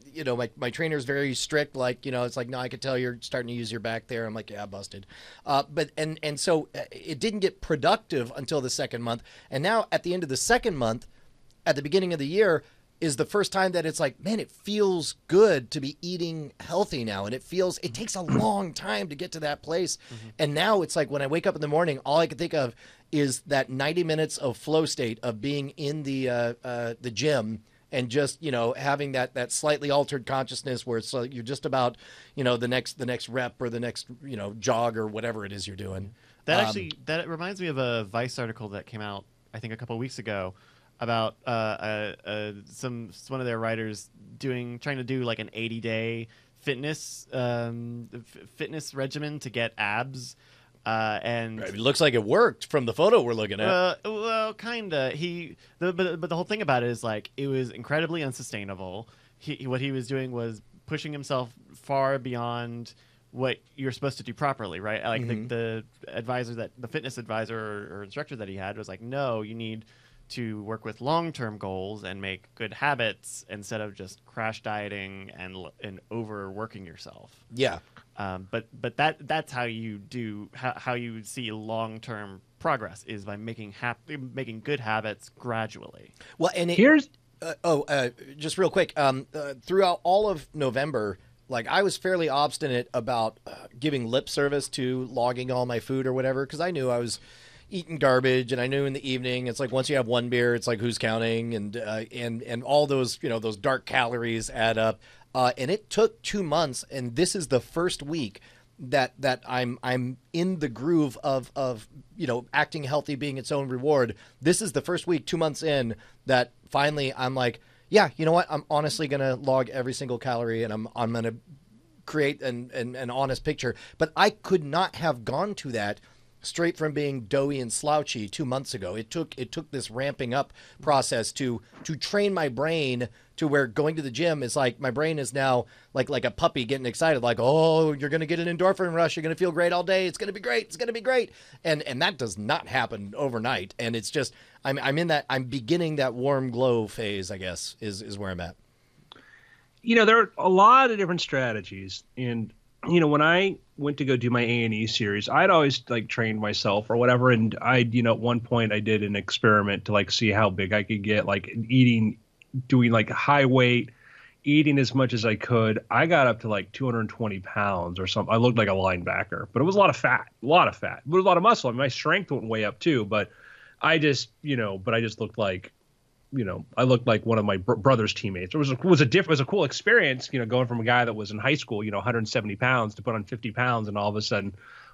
my trainer's very strict, like, it's like, no, I could tell you're starting to use your back there. I'm like, yeah, busted. So it didn't get productive until the second month. And now at the end of the second month, at the beginning of the year, is the first time that it's like, man, it feels good to be eating healthy now. And it takes a long time to get to that place. Mm-hmm. And now it's like when I wake up in the morning, all I can think of is that 90 minutes of flow state of being in the gym and just, having that slightly altered consciousness where it's like you're just about, the next rep or the next, jog or whatever it is you're doing. That reminds me of a Vice article that came out, I think, a couple of weeks ago, about one of their writers trying to do like an 80-day fitness regimen to get abs, and It looks like it worked from the photo we're looking at. well, kinda. But the whole thing about it is like it was incredibly unsustainable. What he was doing was pushing himself far beyond what you're supposed to do properly, right? Like the fitness advisor or instructor that he had was like, no, you need to work with long-term goals and make good habits instead of just crash dieting and overworking yourself. Yeah. But that's how you see long-term progress is by making good habits gradually. Well, and just real quick, throughout all of November, like I was fairly obstinate about giving lip service to logging all my food or whatever, because I knew I was eating garbage, and I knew in the evening it's like once you have one beer, it's like who's counting, and all those those dark calories add up. And it took 2 months, and this is the first week that I'm in the groove of acting healthy being its own reward. This is the first week, 2 months in, that finally I'm like, yeah, you know what? I'm honestly gonna log every single calorie, and I'm gonna create an honest picture. But I could not have gone to that straight from being doughy and slouchy 2 months ago. It took this ramping up process to train my brain to where going to the gym is like my brain is now like a puppy getting excited, like, oh, you're going to get an endorphin rush. You're going to feel great all day. It's going to be great. It's going to be great. And that does not happen overnight. And it's just I'm beginning that warm glow phase, I guess, is where I'm at. There are a lot of different strategies. And, when I went to go do my A&E series, I'd always like trained myself or whatever. And at one point I did an experiment to like see how big I could get, like doing like high weight, eating as much as I could. I got up to like 220 pounds or something. I looked like a linebacker, but it was a lot of fat, but it was a lot of muscle. I mean, my strength went way up too, but I just looked like, I looked like one of my brother's teammates. It was a cool experience, going from a guy that was in high school, 170 pounds to put on 50 pounds and all of a sudden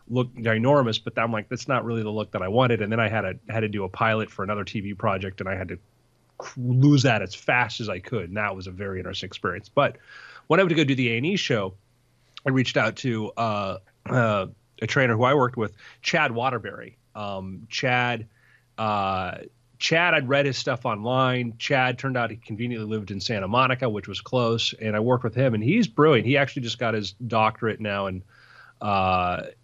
look ginormous. But I'm like, that's not really the look that I wanted. And then I had to do a pilot for another TV project, and I had to lose that as fast as I could. And that was a very interesting experience. But when I went to go do the A&E show, I reached out to a trainer who I worked with, Chad Waterbury. Chad, I'd read his stuff online. Chad turned out he conveniently lived in Santa Monica, which was close, and I worked with him, and he's brilliant. He actually just got his doctorate now, and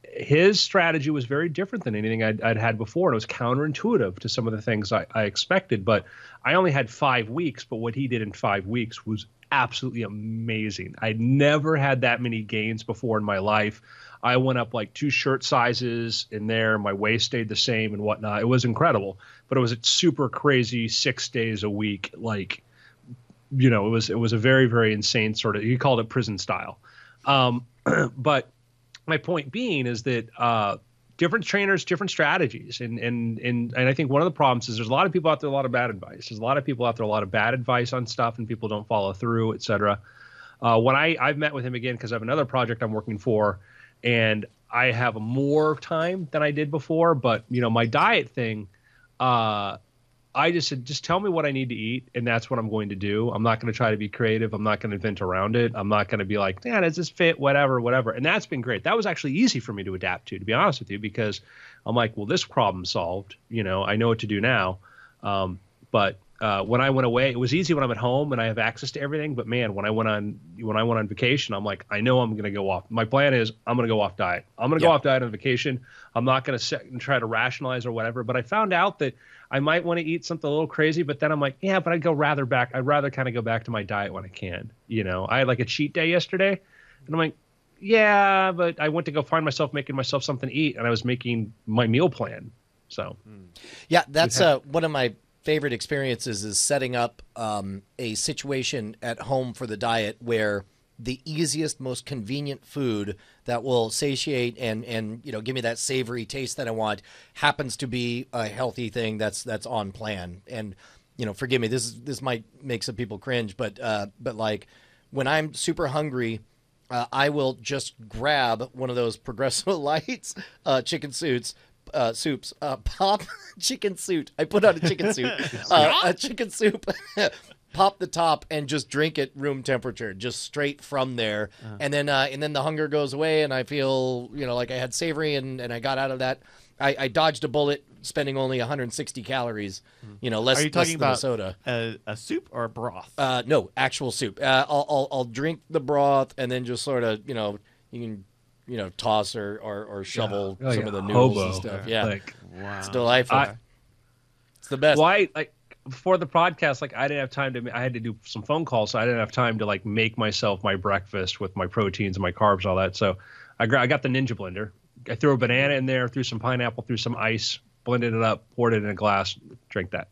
his strategy was very different than anything I'd had before, and it was counterintuitive to some of the things I expected. But I only had 5 weeks, but what he did in 5 weeks was absolutely amazing. I'd never had that many gains before in my life. I went up like 2 shirt sizes in there. My waist stayed the same and whatnot. It was incredible, but it was a super crazy 6 days a week. Like, it was a very, very insane sort of, he called it prison style. But my point being is that different trainers, different strategies. And I think one of the problems is there's a lot of people out there, a lot of bad advice. There's a lot of people out there, a lot of bad advice on stuff, and people don't follow through, et cetera. When I've met with him again, because I have another project I'm working for, and I have more time than I did before. But, my diet thing, I just said, just tell me what I need to eat, and that's what I'm going to do. I'm not going to try to be creative. I'm not going to invent around it. I'm not going to be like, yeah, does this fit? Whatever. And that's been great. That was actually easy for me to adapt to be honest with you, because I'm like, well, this problem solved. I know what to do now. But when I went away, it was easy when I'm at home and I have access to everything. But man, when I went on vacation, I'm like, I know I'm going to go off. My plan is I'm going to go off diet. I'm going to go off diet on vacation. I'm not going to sit and try to rationalize or whatever. But I found out that I might want to eat something a little crazy, but then I'm like, yeah, but I'd rather kind of go back to my diet when I can. I had like a cheat day yesterday, and I'm like, yeah, but I went to go find myself making myself something to eat, and I was making my meal plan. So, yeah, that's one of my favorite experiences is setting up a situation at home for the diet where the easiest, most convenient food that will satiate and give me that savory taste that I want happens to be a healthy thing that's on plan. And forgive me, this might make some people cringe, but like when I'm super hungry, I will just grab one of those Progresso Lights chicken soups, pop chicken suit. I put on a chicken suit, a chicken soup, pop the top, and just drink it room temperature, just straight from there. And then the hunger goes away, and I feel like I had savory, and I got out of that. I dodged a bullet, spending only 160 calories. Less. Are you talking about soda? A soup or a broth? No, actual soup. I'll drink the broth, and then just sort of you can toss or shovel some of the noodles and stuff. Yeah. Wow. It's delightful. It's the best. Well, before the podcast, I didn't have time I had to do some phone calls, so I didn't have time to make myself my breakfast with my proteins and my carbs and all that. So I got the Ninja blender. I threw a banana in there, threw some pineapple, threw some ice, blended it up, poured it in a glass, drank that.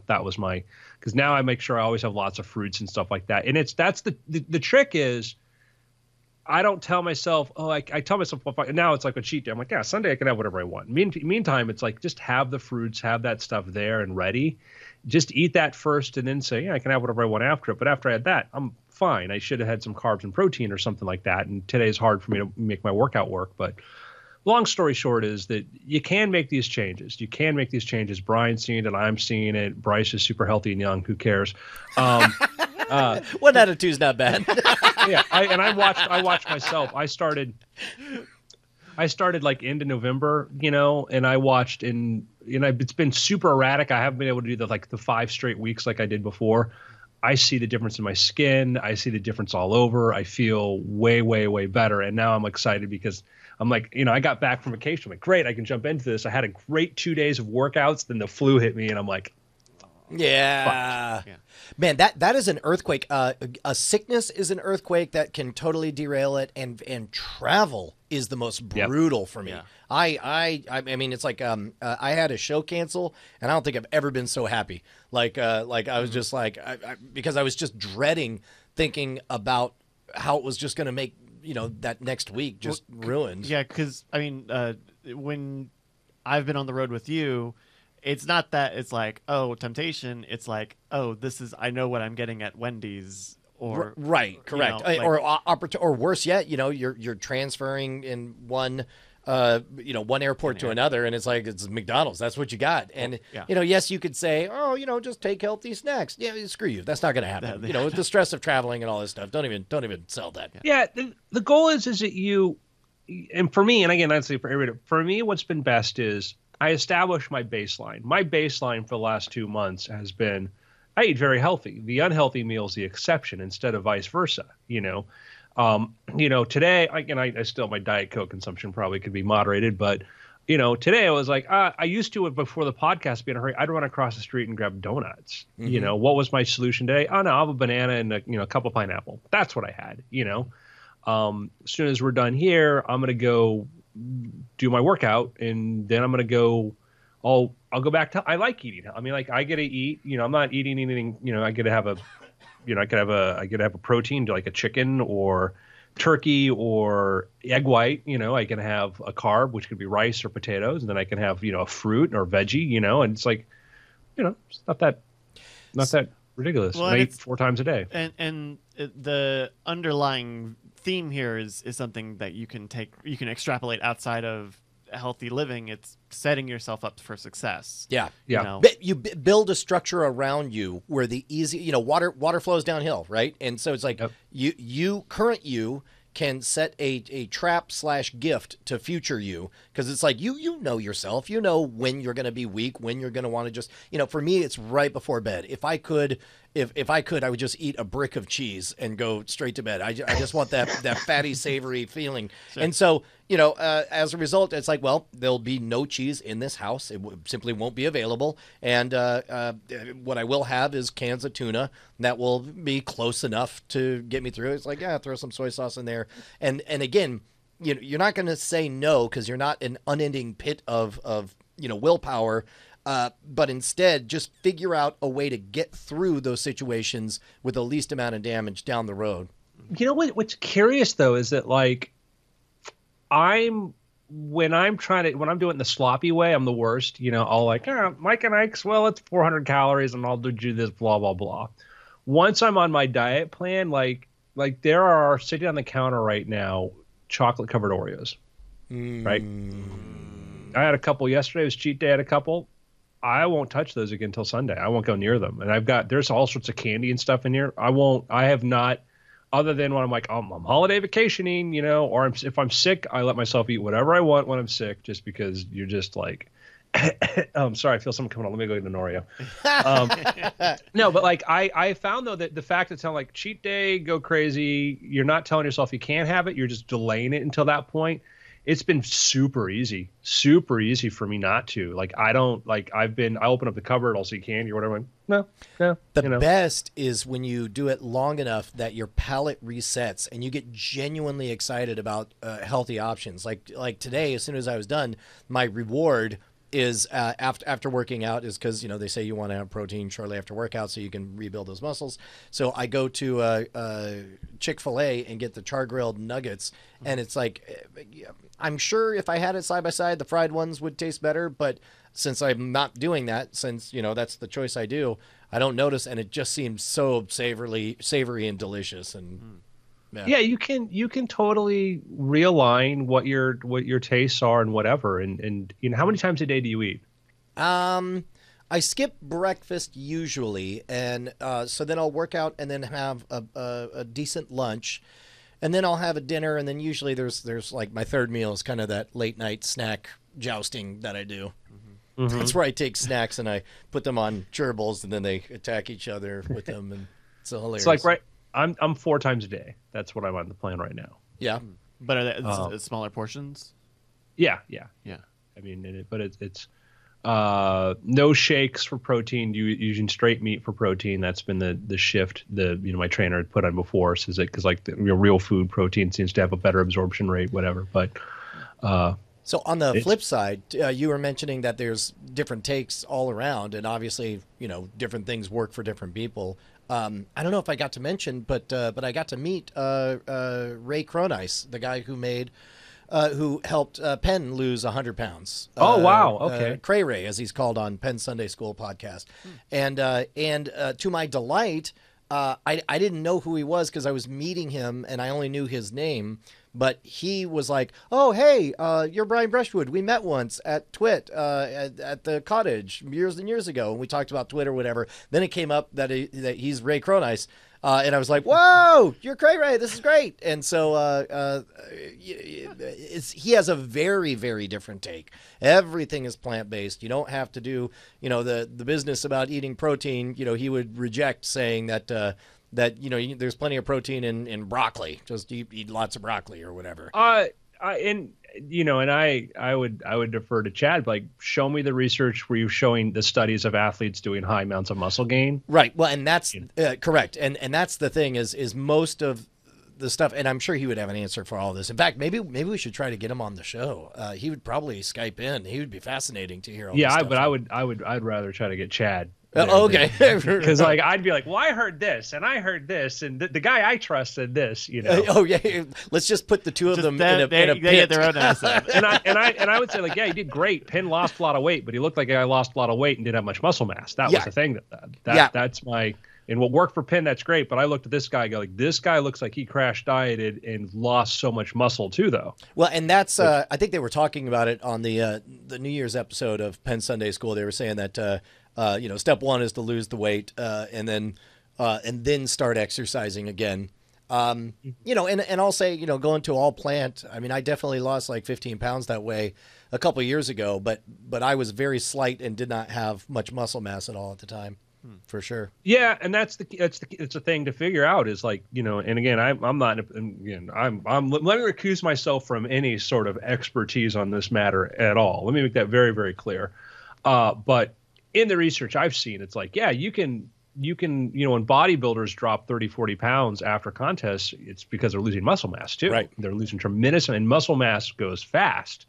That was because now I make sure I always have lots of fruits and stuff like that. And that's the trick is, I don't tell myself, I tell myself, now it's like a cheat day. I'm like, yeah, Sunday I can have whatever I want. Meantime, it's like, just have the fruits, have that stuff there and ready. Just eat that first and then say, yeah, I can have whatever I want after it. But after I had that, I'm fine. I should have had some carbs and protein or something like that. And today's hard for me to make my workout work. But long story short is that you can make these changes. You can make these changes. Brian's seeing it. I'm seeing it. Bryce is super healthy and young. Who cares? One out of two is not bad. Yeah, I watched myself. I started like end of November, and I watched it's been super erratic. I haven't been able to do the 5 straight weeks like I did before. I see the difference in my skin. I see the difference all over. I feel way, way, way better. And now I'm excited because I'm like, I got back from vacation. I'm like, great, I can jump into this. I had a great 2 days of workouts. Then the flu hit me, and I'm like, yeah. Man, that is an earthquake. A sickness is an earthquake that can totally derail it, and travel is the most brutal for me. Yeah. I mean, it's like I had a show cancel, and I don't think I've ever been so happy. Like I was just like, because I was just dreading thinking about how it was just going to make that next week just ruined. Yeah, because I mean, when I've been on the road with you, it's not that it's like, oh, temptation. It's like, oh, I know what I'm getting at Wendy's. Or right, correct, or worse yet, you're transferring in one airport to another, and it's McDonald's. That's what you got, and yes, you could say, oh, just take healthy snacks. Yeah, screw you. That's not going to happen. With the stress of traveling and all this stuff, don't even sell that. Yeah, the goal is that you, and for me, and again, I'd say for everybody, for me, what's been best is I established my baseline. My baseline for the last 2 months has been, I eat very healthy. The unhealthy meal is the exception instead of vice versa. Today, I still, my Diet Coke consumption probably could be moderated, but today I was like, I used to, before the podcast, be in a hurry, I'd run across the street and grab donuts. Mm-hmm. What was my solution today? Oh no, I'll have a banana and a cup of pineapple. That's what I had. As soon as we're done here, I'm gonna go do my workout, and then I'm gonna go. I'll go back to. I like eating. I mean, like I get to eat. I'm not eating anything. I get to have a. I get to have a protein, like a chicken or turkey or egg white. I can have a carb, which could be rice or potatoes, and then I can have a fruit or veggie. And it's like, it's not that ridiculous. Well, I eat 4 times a day. And the underlying theme here is something that you can extrapolate outside of healthy living. It's setting yourself up for success. Yeah. You build a structure around you where the easy, water flows downhill, right? And so it's like you can set a trap / gift to future you, because it's like you know yourself, when you're going to be weak, when you're going to want to just, for me, it's right before bed. If I could, I would just eat a brick of cheese and go straight to bed. I just want that fatty, savory feeling. Sure. And so, as a result, it's like, well, there'll be no cheese in this house. It simply won't be available. And what I will have is cans of tuna that will be close enough to get me through. It's like, throw some soy sauce in there. And again, you're not going to say no because you're not an unending pit of willpower. But instead, just figure out a way to get through those situations with the least amount of damage down the road. What's curious though is that like when I'm doing it in the sloppy way, I'm the worst. I'll like, Mike and Ike's, well, it's 400 calories and I'll do this, blah, blah, blah. Once I'm on my diet plan, like there are sitting on the counter right now, chocolate covered Oreos, right? I had a couple yesterday. It was cheat day. I had a couple. I won't touch those again until Sunday. I won't go near them. And there's all sorts of candy and stuff in here. I have not, other than when I'm like, I'm holiday vacationing, or if I'm sick, I let myself eat whatever I want when I'm sick, just because you're just like, I'm sorry, I feel something coming on. Let me go get an Oreo. No, but like I found though that the fact that it's like cheat day, go crazy, you're not telling yourself you can't have it. You're just delaying it until that point. It's been super easy for me not to. Like, I open up the cupboard, I'll see candy or whatever. No. The best is when you do it long enough that your palate resets and you get genuinely excited about healthy options. Like today, as soon as I was done, my reward is after working out is because they say you want to have protein shortly after workout so you can rebuild those muscles. So I go to Chick-fil-A and get the char-grilled nuggets, and it's like, I'm sure if I had it side by side, the fried ones would taste better, but since I'm not doing that, since that's the choice I do, I don't notice, and it just seems so savory and delicious. And yeah, you can totally realign what your tastes are and whatever. And how many times a day do you eat? I skip breakfast usually, and so then I'll work out and then have a decent lunch, and then I'll have a dinner, and then usually there's like my third meal is kind of that late night snack jousting that I do. Mm-hmm. That's where I take snacks and I put them on gerbils, and then they attack each other with them. And It's hilarious. It's like I'm 4 times a day. That's what I'm on the plan right now. Yeah. But are they smaller portions? Yeah. Yeah. I mean, it's no shakes for protein. Using straight meat for protein. That's been the shift. My trainer had put on before. Says it because like real food protein seems to have a better absorption rate, whatever. But so on the flip side, you were mentioning that there's different takes all around, and obviously, different things work for different people. I don't know if I got to mention, but I got to meet Ray Cronice, the guy who helped Penn lose 100 pounds. Oh, wow. Okay. Cray Ray, as he's called on Penn Sunday School podcast. And to my delight, I didn't know who he was because I was meeting him and I only knew his name. But he was like, "Oh, hey, you're Brian Brushwood. We met once at Twit at the cottage years and years ago, and we talked about Twitter or whatever." Then it came up that he's Ray Cronice, and I was like, "Whoa, you're Cray Ray. This is great." And so he has a very, very different take. Everything is plant based. You don't have to do the business about eating protein. He would reject saying that. There's plenty of protein in broccoli. Just eat lots of broccoli or whatever. I would defer to Chad. Like, show me the research where you're showing the studies of athletes doing high amounts of muscle gain. Right. Well, and that's correct. And that's the thing is most of the stuff. And I'm sure he would have an answer for all this. In fact, maybe we should try to get him on the show. He would probably Skype in. He would be fascinating to hear. All this stuff. But I'd rather try to get Chad. Okay. Because I'd be like, well, I heard this and I heard this and the guy I trust said this, Oh yeah, let's just put the two of them in a they pit. get their own asset. and I would say like, yeah, he did great. Penn lost a lot of weight, but he looked like a guy lost a lot of weight and didn't have much muscle mass. That was the thing that's my. And what worked for Penn, that's great. But I looked at this guy, go like, this guy looks like he crash dieted and lost so much muscle too, though. Well, and that's I think they were talking about it on the New Year's episode of Penn Sunday School. They were saying that step one is to lose the weight and then start exercising again. And I'll say going to all plant. I mean, I definitely lost like 15 pounds that way a couple of years ago, but I was very slight and did not have much muscle mass at all at the time. For sure. Yeah, and it's a thing to figure out is like, and again, I'm not, let me recuse myself from any sort of expertise on this matter at all. Let me make that very, very clear. But in the research I've seen, it's like, yeah, you can, when bodybuilders drop 30, 40 pounds after contests, it's because they're losing muscle mass too. Right. They're losing tremendous, and muscle mass goes fast.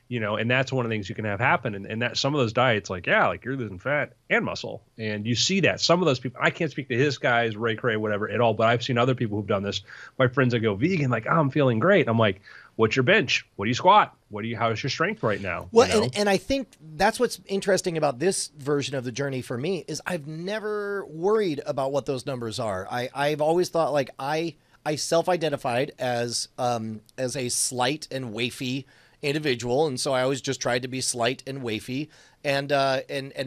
And that's one of the things you can have happen. And that some of those diets, like you're losing fat and muscle. And you see that some of those people, I can't speak to his guys, Ray Cray, whatever at all, but I've seen other people who've done this. My friends that go vegan, like, I'm feeling great. I'm like, what's your bench? What do you squat? How's your strength right now? Well, and I think that's what's interesting about this version of the journey for me is I've never worried about what those numbers are. I've always thought like I self-identified as a slight and wafy individual, and so I always just tried to be slight and wafy, and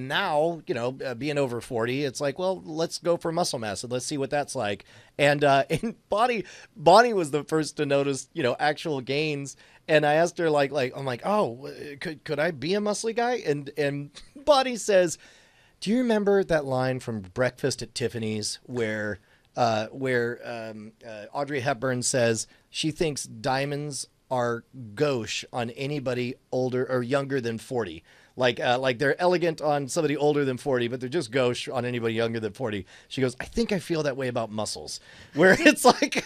now being over 40, it's like, well, let's go for muscle mass and let's see what that's like. And Bonnie was the first to notice actual gains, and I asked her like I'm like, oh, could I be a muscly guy? And Bonnie says, do you remember that line from Breakfast at Tiffany's where Audrey Hepburn says she thinks diamonds are gauche on anybody older or younger than 40. Like they're elegant on somebody older than 40, but they're just gauche on anybody younger than 40. She goes, I think I feel that way about muscles, where it's like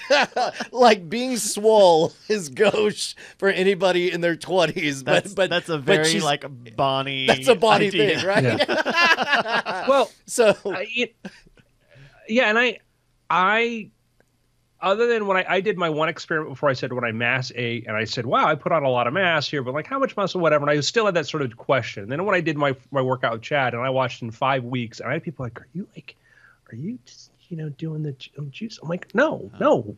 like being swole is gauche for anybody in their 20s. But that's a very like Bonnie. That's a Bonnie idea. thing, right? Yeah. Well, so and I other than when I did my one experiment before, I said when I mass ate, and I said, wow, I put on a lot of mass here, but like how much muscle, whatever. And I still had that sort of question. And then when I did my workout with Chad, and I watched in 5 weeks, and I had people like, are you just, doing the juice? I'm like, no,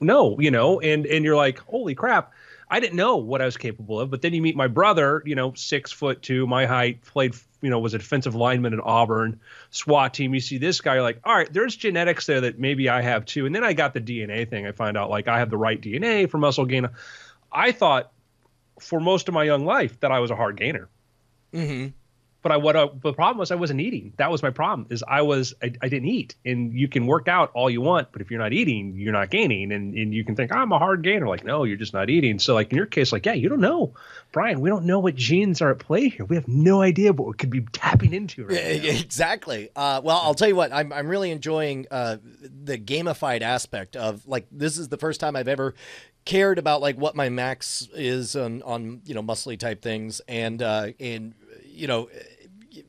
and you're like, holy crap. I didn't know what I was capable of, but then you meet my brother, 6'2", my height, played, was a defensive lineman in Auburn, SWAT team. You see this guy, you're like, all right, there's genetics there that maybe I have too. And then I got the DNA thing. I find out like I have the right DNA for muscle gain. I thought for most of my young life that I was a hard gainer. Mm-hmm. But the problem was I wasn't eating. That was my problem. Is I didn't eat. And you can work out all you want, but if you're not eating, you're not gaining. And you can think I'm a hard gainer. Like, no, you're just not eating. So like in your case, like, yeah, you don't know, Brian. We don't know what genes are at play here. We have no idea what we could be tapping into right now. Exactly. Well, I'll tell you what. I'm really enjoying the gamified aspect of like this is the first time I've ever cared about like what my max is on muscly type things and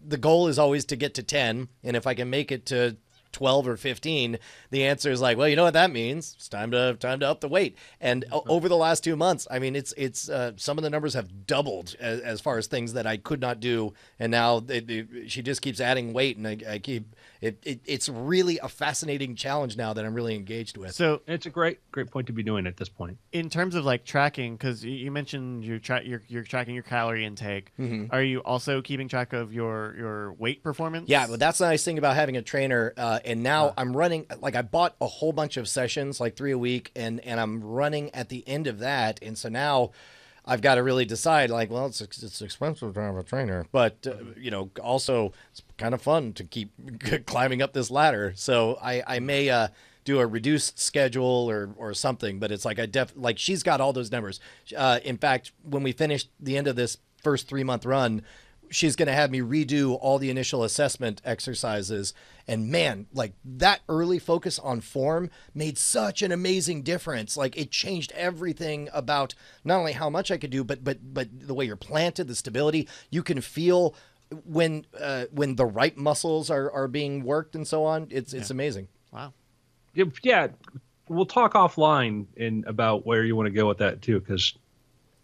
the goal is always to get to 10, and if I can make it to 12 or 15, the answer is like, well, you know what that means? It's time to up the weight. And over the last 2 months, I mean, it's some of the numbers have doubled as far as things that I could not do, and now she just keeps adding weight, and I keep it's really a fascinating challenge now that I'm really engaged with. So it's a great point to be doing at this point. in terms of like tracking, because you mentioned you're tracking your calorie intake, are you also keeping track of your weight performance? Yeah, but that's the nice thing about having a trainer. And now I'm running, like I bought a whole bunch of sessions, like 3 a week, and I'm running at the end of that. And so now I've got to really decide, like, well, it's expensive to have a trainer, but, also it's kind of fun to keep climbing up this ladder. So I may do a reduced schedule or something, but it's like like she's got all those numbers. In fact, when we finish the end of this first 3-month run, she's going to have me redo all the initial assessment exercises. And man, like that early focus on form made such an amazing difference. Like it changed everything about not only how much I could do, but the way you're planted, the stability. You can feel when the right muscles are being worked and so on. It's amazing. Wow. Yeah. We'll talk offline about where you want to go with that too, because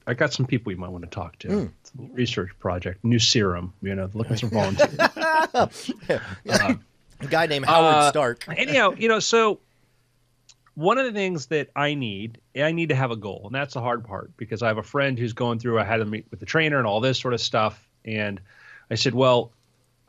I got some people you might want to talk to. It's a research project, new serum, looking for volunteers. A guy named Howard Stark. Anyhow, so one of the things that I need to have a goal, and that's the hard part because I have a friend who's going through, I had to meet with the trainer and all this sort of stuff. And I said, well,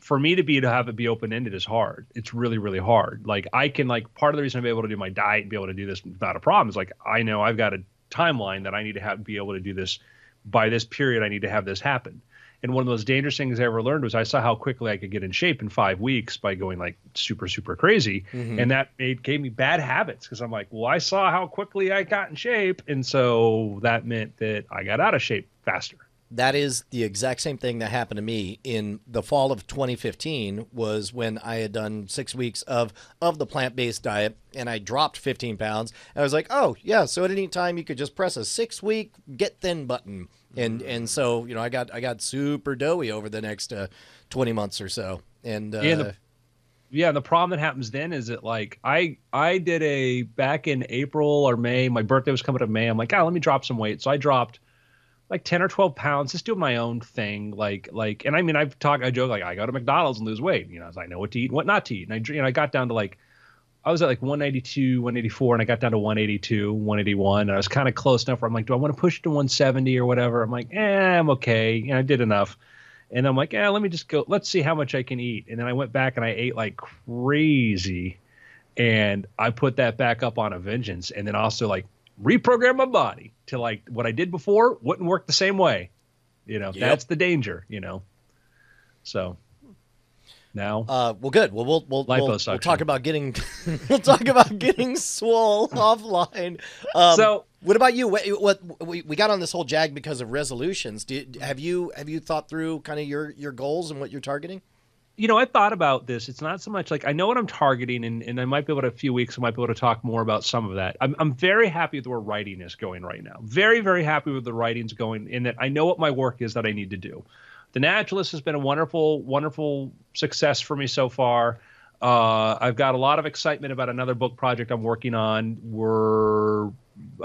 for me to have it be open-ended is hard. It's really, really hard. Like I can part of the reason I'm able to do my diet and be able to do this without a problem is like, I know I've got a timeline that I need to be able to do this by this period. I need to have this happen. And one of those dangerous things I ever learned was I saw how quickly I could get in shape in 5 weeks by going like super, super crazy. And that gave me bad habits because I'm like, well, I saw how quickly I got in shape. And so that meant that I got out of shape faster. That is the exact same thing that happened to me in the fall of 2015 was when I had done 6 weeks of the plant-based diet and I dropped 15 pounds. And I was like, oh, yeah, so at any time you could just press a 6-week get thin button. And so, I got super doughy over the next 20 months or so. And and the problem that happens then is that like I did back in April or May, my birthday was coming up in May. I'm like, let me drop some weight. So I dropped like 10 or 12 pounds, just doing my own thing. And I mean, I joke, like I go to McDonald's and lose weight, so I know what to eat and what not to eat. And I got down to I was at like 192, 184, and I got down to 182, 181. And I was kind of close enough where I'm like, do I want to push it to 170 or whatever? I'm like, I'm okay. I did enough. And I'm like, let me just go. Let's see how much I can eat. And then I went back and I ate like crazy. And I put that back up on a vengeance. And then also like reprogram my body to like what I did before wouldn't work the same way. That's the danger, So now, well, good. Well, we'll talk about getting we'll talk about getting swole offline. So, what about you? What we got on this whole jag because of resolutions. Have you thought through kind of your goals and what you're targeting? I thought about this. It's not so much like I know what I'm targeting, and I might be able to, a few weeks, I might be able to talk more about some of that. I'm very happy with where writing is going right now. Very, very happy with the writing's going in that I know what my work is that I need to do. The Naturalist has been a wonderful, wonderful success for me so far. I've got a lot of excitement about another book project I'm working on.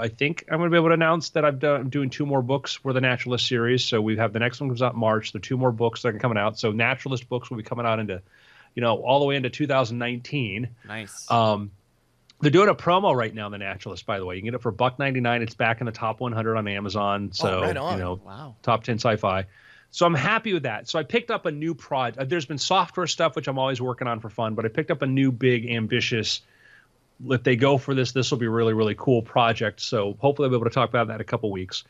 I think I'm going to be able to announce that I'm doing 2 more books for the Naturalist series. So we have the next one comes out in March. There are 2 more books that are coming out. So Naturalist books will be coming out into, all the way into 2019. Nice. They're doing a promo right now, The Naturalist, by the way. You can get it for $1.99. It's back in the top 100 on Amazon. So, right on. Wow. Top 10 sci-fi. So I'm happy with that. So I picked up a new project. There's been software stuff, which I'm always working on for fun, but I picked up a new big, ambitious, if they go for this will be really, really cool project. So hopefully I'll be able to talk about that in a couple weeks.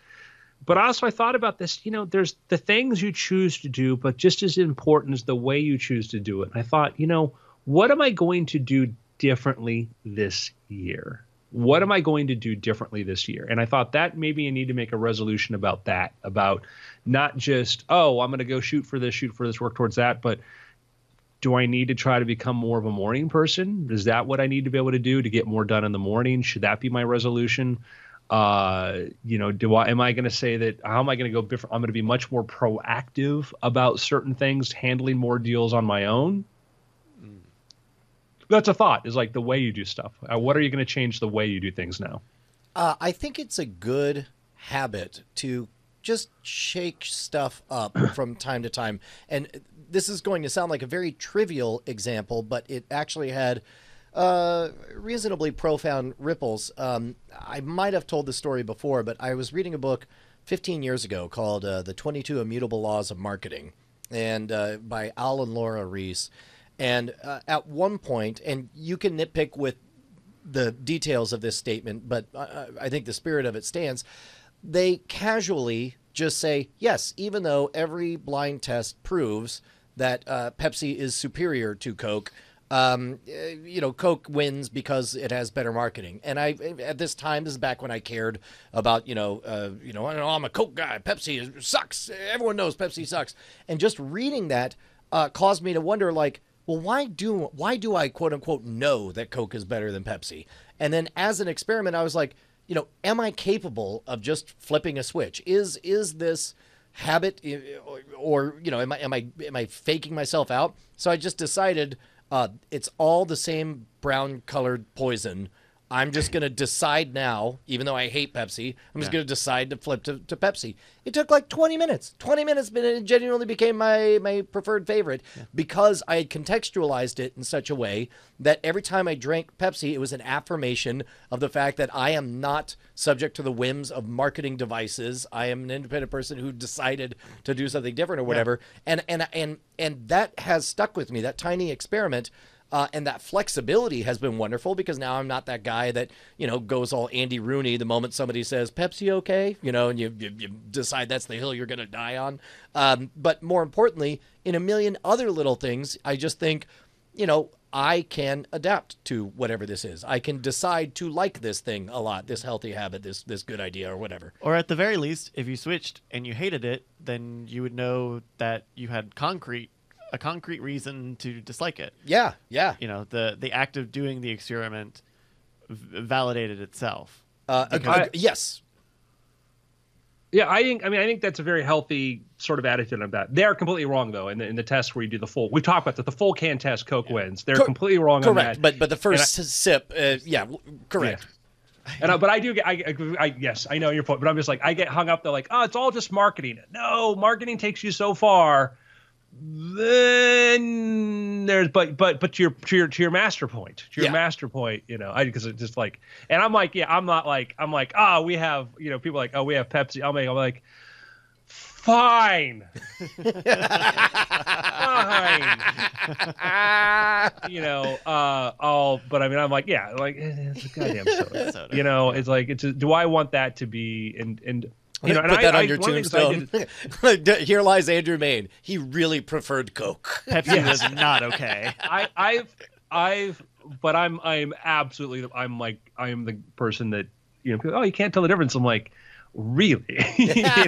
But also I thought about this, there's the things you choose to do, but just as important is the way you choose to do it. And I thought, what am I going to do differently this year? What am I going to do differently this year? And I thought that maybe I need to make a resolution about that, about not just, oh, I'm going to go shoot for this, work towards that, but do I need to try to become more of a morning person? Is that what I need to be able to do to get more done in the morning? Should that be my resolution? Am I going to say that, how am I going to go different? I'm going to be much more proactive about certain things, handling more deals on my own. That's a thought, is like the way you do stuff. What are you going to change the way you do things now? I think it's a good habit to just shake stuff up from time to time. And this is going to sound like a very trivial example, but it actually had reasonably profound ripples. I might have told the story before, but I was reading a book 15 years ago called The 22 Immutable Laws of Marketing, and by Al and Laura Reese. And at one point, and you can nitpick with the details of this statement, but I think the spirit of it stands, they casually just say, yes, even though every blind test proves that Pepsi is superior to Coke, Coke wins because it has better marketing. And at this time, this is back when I cared about, I'm a Coke guy. Pepsi sucks. Everyone knows Pepsi sucks. And just reading that caused me to wonder, like, well, why do I quote unquote know that Coke is better than Pepsi? And then as an experiment, I was like, am I capable of just flipping a switch? Is this habit, or am I faking myself out? So I just decided it's all the same brown colored poison. I'm just going to decide now, even though I hate Pepsi, I'm just going to decide to flip to Pepsi. It took like 20 minutes. 20 minutes, but it genuinely became my preferred favorite because I had contextualized it in such a way that every time I drank Pepsi, it was an affirmation of the fact that I am not subject to the whims of marketing devices. I am an independent person who decided to do something different or whatever. And that has stuck with me, that tiny experiment. And that flexibility has been wonderful because now I'm not that guy that, goes all Andy Rooney the moment somebody says, Pepsi okay? And you decide that's the hill you're going to die on. But more importantly, in a million other little things, I just think, I can adapt to whatever this is. I can decide to like this thing a lot, this healthy habit, this good idea or whatever. Or at the very least, if you switched and you hated it, then you would know that you had a concrete reason to dislike it. Yeah. The act of doing the experiment validated itself. Yes. Yeah, I think that's a very healthy sort of attitude of that. They are completely wrong though in the tests where you do the full. We talked about that. The full can test, Coke wins. They're completely wrong on that. Correct. But the first sip, correct. Yeah. But I do get, yes, I know your point, but I'm just like, I get hung up. They're like, oh, it's all just marketing. No, marketing takes you so far. Then there's but to your master point, because it's just like, and I'm like, I'm like, we have, people are like, oh, we have Pepsi. I'm like, fine. But I mean, I'm like, yeah, like it's a goddamn soda. It's like, do I want that to be and put that on your tombstone. Here lies Andrew Main. He really preferred Coke. Pepsi was not okay. But I'm absolutely, I am the person that, people, oh, you can't tell the difference. I'm like, really?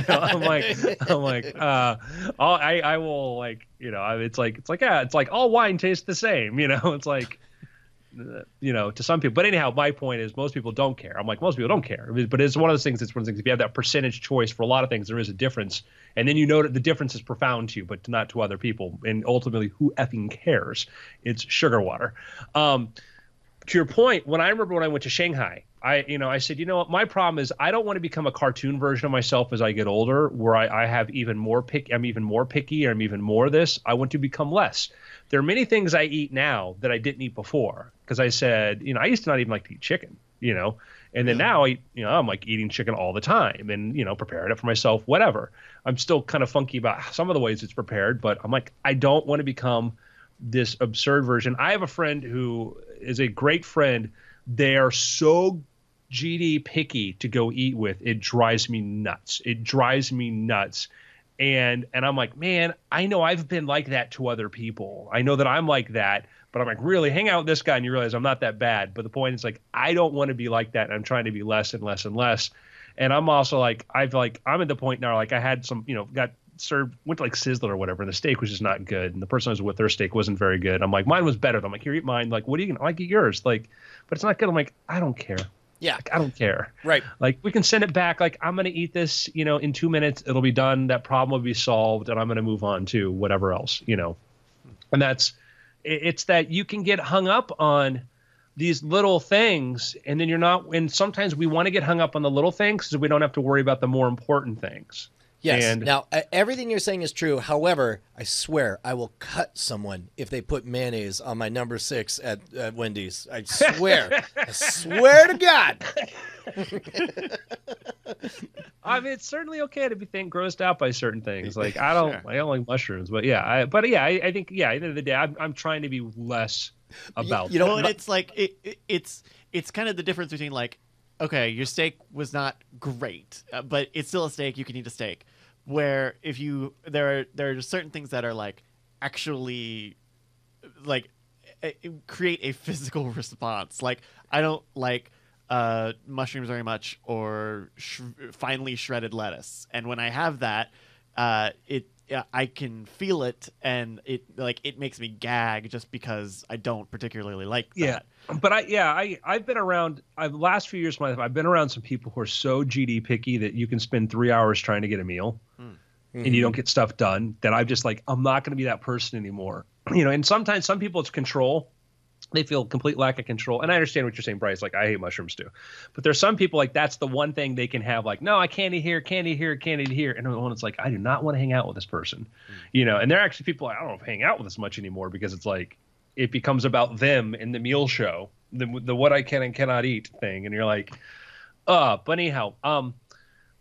I'm like, I will, like, it's like all wine tastes the same. It's like, to some people. But anyhow, my point is most people don't care. I'm like, most people don't care. But it's one of those things. If you have that percentage choice for a lot of things, there is a difference. And then that the difference is profound to you, but not to other people. And ultimately, who effing cares? It's sugar water. To your point, I remember when I went to Shanghai, I said, what, my problem is I don't want to become a cartoon version of myself as I get older, where I have I'm even more picky, or I'm even more this. I want to become less. There are many things I eat now that I didn't eat before because I said, I used to not even like to eat chicken, and then now I'm like eating chicken all the time and, preparing it for myself, whatever. I'm still kind of funky about some of the ways it's prepared, but I'm like, I don't want to become this absurd version. I have a friend who is a great friend. They are so GD picky to go eat with, it drives me nuts. It drives me nuts. And I'm like, man, I know I've been like that to other people. I know that I'm like that, but I'm like, really hang out with this guy and you realize I'm not that bad. But the point is like, I don't want to be like that. And I'm trying to be less and less and less. And I'm also like, I'm at the point now, like I had some, got served, went to like Sizzler or whatever, and the steak was just not good. And the person I was with, their steak wasn't very good. I'm like, mine was better. I'm like, here, eat mine. Like, what are you going to like? Eat yours. Like, but it's not good. I'm like, I don't care. Yeah. Like, I don't care. Right. Like, we can send it back. Like, I'm going to eat this, in 2 minutes. It'll be done. That problem will be solved. And I'm going to move on to whatever else, And it's that you can get hung up on these little things. And then and sometimes we want to get hung up on the little things because we don't have to worry about the more important things. Yes. And now, everything you're saying is true. However, I swear I will cut someone if they put mayonnaise on my number 6 at Wendy's. I swear. I swear to God. I mean, it's certainly okay to be grossed out by certain things. Like I don't like mushrooms, but I think at the end of the day, I'm trying to be less about. Well, and it's like it's kind of the difference between like, okay, your steak was not great, but it's still a steak. You can eat a steak. Where if there are certain things that are like actually like create a physical response. Like I don't like mushrooms very much, or finely shredded lettuce, and when I have that, I can feel it, and it makes me gag just because I don't particularly like that. Yeah, but I've been around. Last few years of my life, I've been around some people who are so GD picky that you can spend 3 hours trying to get a meal, and you don't get stuff done. That I'm just like, I'm not going to be that person anymore. And sometimes some people it's control. They feel complete lack of control. And I understand what you're saying, Bryce. Like, I hate mushrooms too. But there's some people like that's the one thing they can have. Like, no, I can't eat here, can't eat here, can't eat here. And the one it's like, I do not want to hang out with this person. And there are actually people I don't hang out with as much anymore because it's like it becomes about them in the meal show, the what I can and cannot eat thing. And you're like, but anyhow,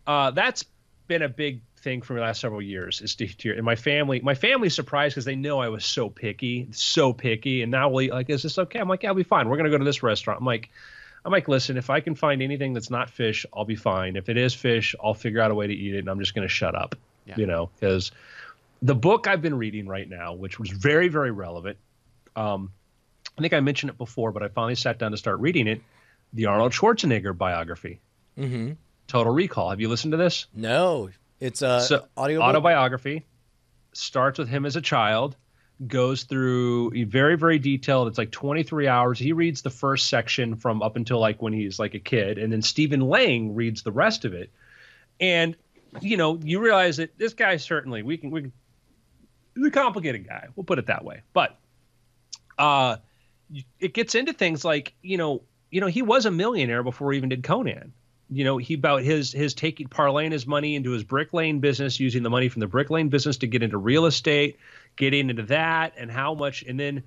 that's been a big thing for the last several years is to hear. And my family's surprised because they know I was so picky. And now we'll eat like, is this okay? I'm like, yeah, I'll be fine. We're going to go to this restaurant. I'm like, listen, if I can find anything that's not fish, I'll be fine. If it is fish, I'll figure out a way to eat it. And I'm just going to shut up, because the book I've been reading right now, which was very, very relevant. I think I mentioned it before, but I finally sat down to start reading it. The Arnold Schwarzenegger biography, Total Recall. Have you listened to this? No. It's a autobiography. Starts with him as a child, goes through very, very detailed. It's like 23 hours. He reads the first section from up until like when he's like a kid, and then Stephen Lang reads the rest of it. And you realize that this guy certainly he's a complicated guy. We'll put it that way. But it gets into things like he was a millionaire before he even did Conan. He about his parlaying his money into his brick lane business, using the money from the brick lane business to get into real estate, getting into that, and how much. And then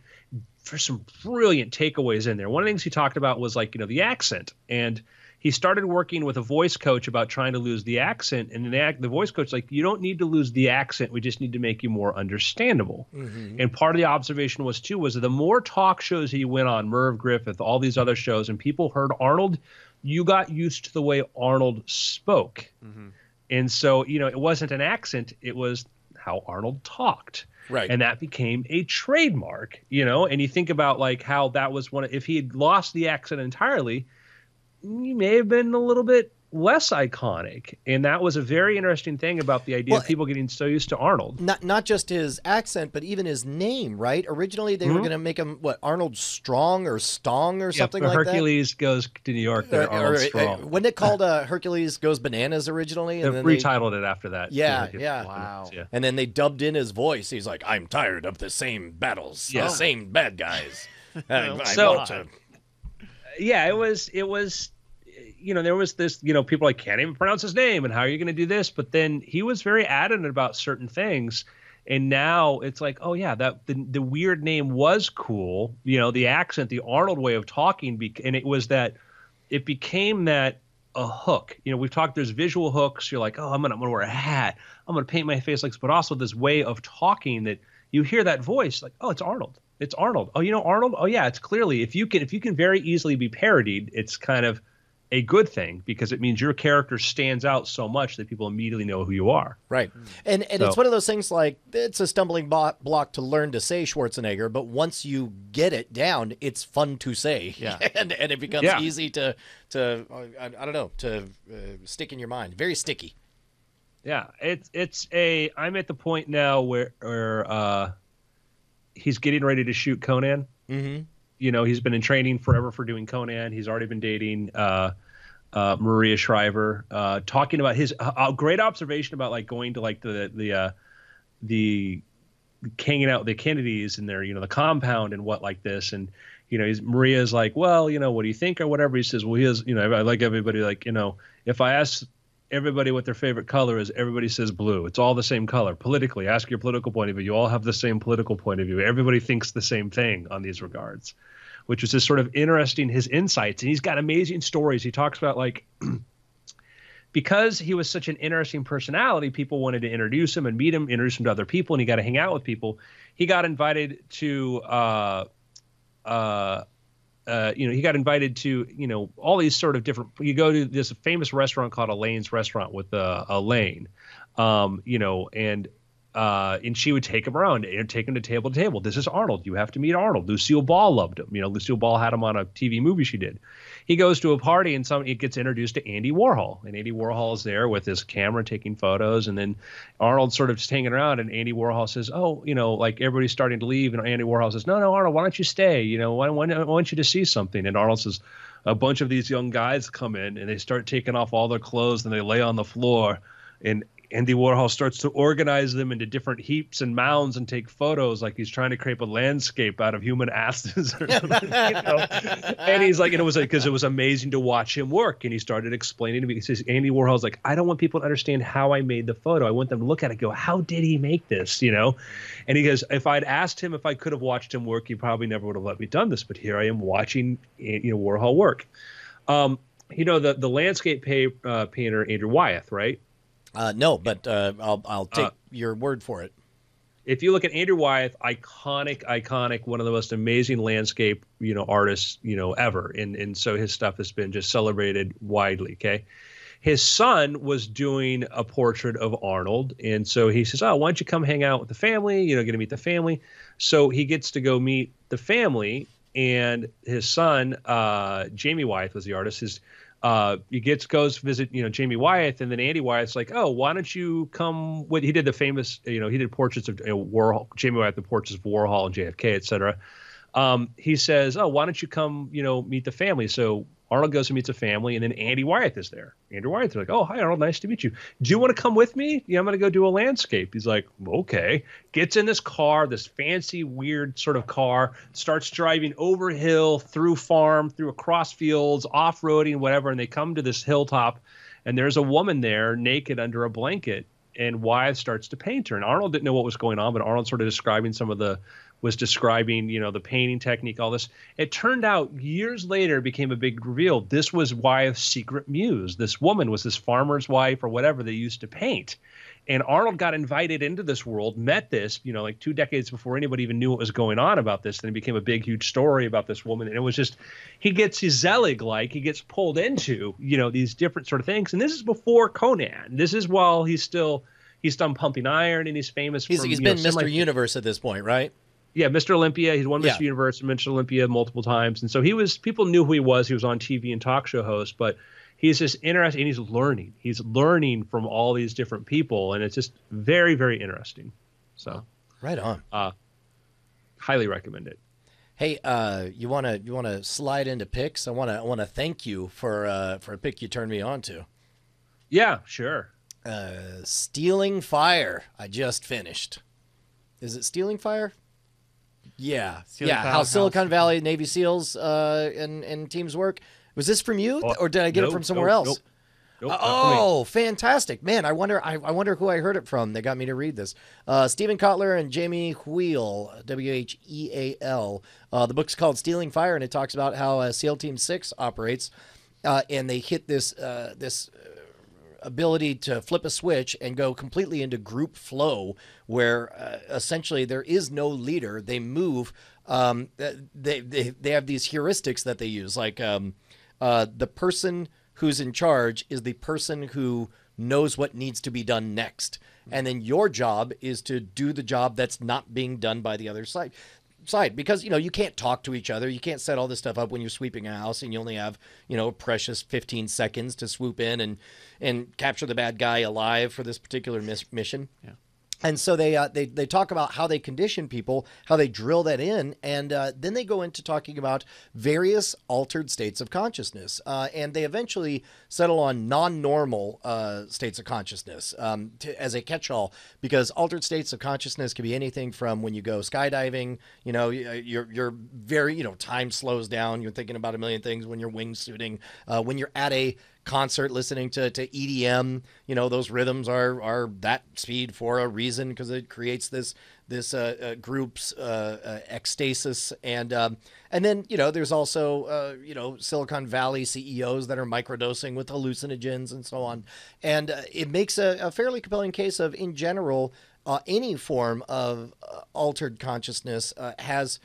for some brilliant takeaways in there. One of the things he talked about was like, the accent. And he started working with a voice coach about trying to lose the accent. And the voice coach like, you don't need to lose the accent. We just need to make you more understandable. And part of the observation was that the more talk shows he went on, Merv Griffith, all these other shows, and people heard Arnold, you got used to the way Arnold spoke. And so, it wasn't an accent. It was how Arnold talked. Right. And that became a trademark, and you think about like how that was if he had lost the accent entirely, he may have been a little bit less iconic. And that was a very interesting thing about the idea of people getting so used to Arnold. Not just his accent, but even his name, right? Originally, they were going to make him, Arnold Strong or Stong or something like Hercules Goes to New York. Arnold Strong. Wasn't it called Hercules Goes Bananas originally? And they then retitled it after that. Yeah. Wow. Yeah. And then they dubbed in his voice. He's like, I'm tired of the same battles, the same bad guys. I want to... Yeah, it was there was this, people like can't even pronounce his name and how are you going to do this? But then he was very adamant about certain things. And now it's like, oh yeah, that the weird name was cool. The accent, the Arnold way of talking. And it was that it became that a hook. We've talked, there's visual hooks. You're like, oh, I'm going to wear a hat. I'm going to paint my face like this, but also this way of talking that you hear that voice like, oh, it's Arnold. It's Arnold. Oh, Arnold. Oh yeah. It's clearly, if you can very easily be parodied, it's kind of a good thing because it means your character stands out so much that people immediately know who you are. Right. And So- it's one of those things like it's a stumbling block to learn to say Schwarzenegger, but once you get it down, it's fun to say. Yeah. and it becomes Yeah. easy to I don't know, to stick in your mind. Very sticky. Yeah, I'm at the point now where he's getting ready to shoot Conan. Mm-hmm. You know, he's been in training forever for doing Conan. He's already been dating Maria Shriver, talking about his great observation about like going to like the hanging out with the Kennedys and their, you know, the compound and what like this. And, you know, Maria's like, well, you know, what do you think or whatever? He says, well, he has, you know, I like everybody, like, you know, if I ask everybody what their favorite color is, everybody says blue. It's all the same color. Politically, ask your political point of view. You all have the same political point of view. Everybody thinks the same thing on these regards, which was just sort of interesting, his insights. And he's got amazing stories. He talks about like, because he was such an interesting personality, people wanted to introduce him and meet him, introduce him to other people, and he got to hang out with people. He got invited to, he got invited to, you know, all these sort of different, you go to this famous restaurant called Elaine's Restaurant with Elaine, you know, and she would take him around and take him to table. This is Arnold. You have to meet Arnold. Lucille Ball loved him. You know, Lucille Ball had him on a TV movie she did. He goes to a party and it gets introduced to Andy Warhol. And Andy Warhol is there with his camera taking photos. And then Arnold's sort of just hanging around. And Andy Warhol says, oh, you know, like everybody's starting to leave. And Andy Warhol says, no, Arnold, why don't you stay? You know, I want you to see something. And Arnold says, a bunch of these young guys come in and they start taking off all their clothes and they lay on the floor. And Andy Warhol starts to organize them into different heaps and mounds and take photos like he's trying to create a landscape out of human asses or something, you know? And he's like, and it was like, because it was amazing to watch him work. And he started explaining to me, he says, Andy Warhol's like, I don't want people to understand how I made the photo. I want them to look at it and go, how did he make this, you know? And he goes, if I'd asked him if I could have watched him work, he probably never would have let me done this. But here I am watching, you know, Warhol work. You know, the landscape painter, Andrew Wyeth, right? No, but I'll take your word for it. If you look at Andrew Wyeth, iconic, one of the most amazing landscape, you know, artists, you know, ever. And so his stuff has been just celebrated widely. Okay. His son was doing a portrait of Arnold. And so he says, oh, why don't you come hang out with the family? You know, get to meet the family. So he gets to go meet the family, and his son, Jamie Wyeth was the artist. He goes visit, you know, Jamie Wyeth, and then Andy Wyeth's like, oh, why don't you come with, he did the famous, you know, he did portraits of Warhol, Jamie Wyeth, the portraits of Warhol and JFK, et cetera. He says, oh, why don't you come, you know, meet the family? So Arnold goes and meets a family, and then Andy Wyeth is there. Andrew Wyeth is like, oh, hi, Arnold, nice to meet you. Do you want to come with me? Yeah, I'm going to go do a landscape. He's like, okay. Gets in this car, this fancy, weird sort of car, starts driving over hill, through farm, through across fields, off-roading, whatever, and they come to this hilltop, and there's a woman there naked under a blanket, and Wyeth starts to paint her. And Arnold didn't know what was going on, but Arnold sort of was describing, you know, the painting technique, all this. It turned out years later became a big reveal. This was Wyeth's secret muse. This woman was this farmer's wife or whatever they used to paint. And Arnold got invited into this world, met this, you know, like 2 decades before anybody even knew what was going on about this. Then it became a big, huge story about this woman. And it was just, he gets Zelig-like, he gets pulled into, you know, these different sort of things. And this is before Conan. This is while he's done Pumping Iron, and he's famous. He's been Mr. Universe at this point, right? Yeah, Mr. Olympia. He's won Mr. Universe and Mr. Olympia multiple times. And so people knew who he was. He was on TV and talk show host, but he's just interesting, and he's learning. He's learning from all these different people, and it's just very, very interesting. So right on. Highly recommend it. Hey, you wanna slide into picks? I wanna thank you for a pick you turned me on to. Yeah, sure. Stealing Fire. I just finished. Is it Stealing Fire? Yeah. How Silicon Valley Navy SEALs and teams work. Was this from you, or did I get it from somewhere else? Nope, oh, fantastic, man! I wonder who I heard it from. They got me to read this. Stephen Kotler and Jamie Wheal, Wheal. The book's called Stealing Fire, and it talks about how SEAL Team 6 operates, and they hit this ability to flip a switch and go completely into group flow, where essentially there is no leader. They move. They have these heuristics that they use, like the person who's in charge is the person who knows what needs to be done next. And then your job is to do the job that's not being done by the other side. Because, you can't talk to each other. You can't set all this stuff up when you're sweeping a house and you only have, a precious 15 seconds to swoop in and capture the bad guy alive for this particular mission. Yeah. And so they talk about how they condition people, how they drill that in, and then they go into talking about various altered states of consciousness, and they eventually settle on non-normal states of consciousness as a catch-all, because altered states of consciousness can be anything from when you go skydiving, you're very, time slows down, you're thinking about a million things when you're wingsuiting, when you're at a concert listening to EDM, those rhythms are that speed for a reason, because it creates this group's ecstasis, and then there's also Silicon Valley CEOs that are microdosing with hallucinogens and so on, and it makes a fairly compelling case of, in general, any form of altered consciousness has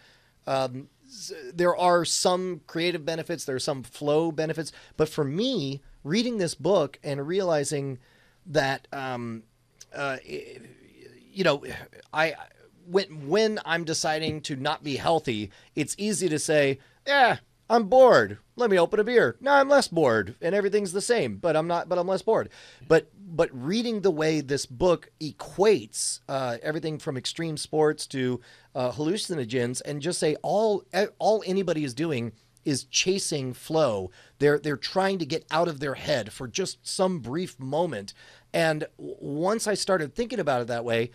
there are some creative benefits, there are some flow benefits, but for me, reading this book and realizing that, when I'm deciding to not be healthy, it's easy to say, yeah, I'm bored. Let me open a beer. No, I'm less bored, and everything's the same, but I'm less bored. But reading the way this book equates everything from extreme sports to hallucinogens, and just say all anybody is doing is chasing flow. They're trying to get out of their head for just some brief moment. And once I started thinking about it that way,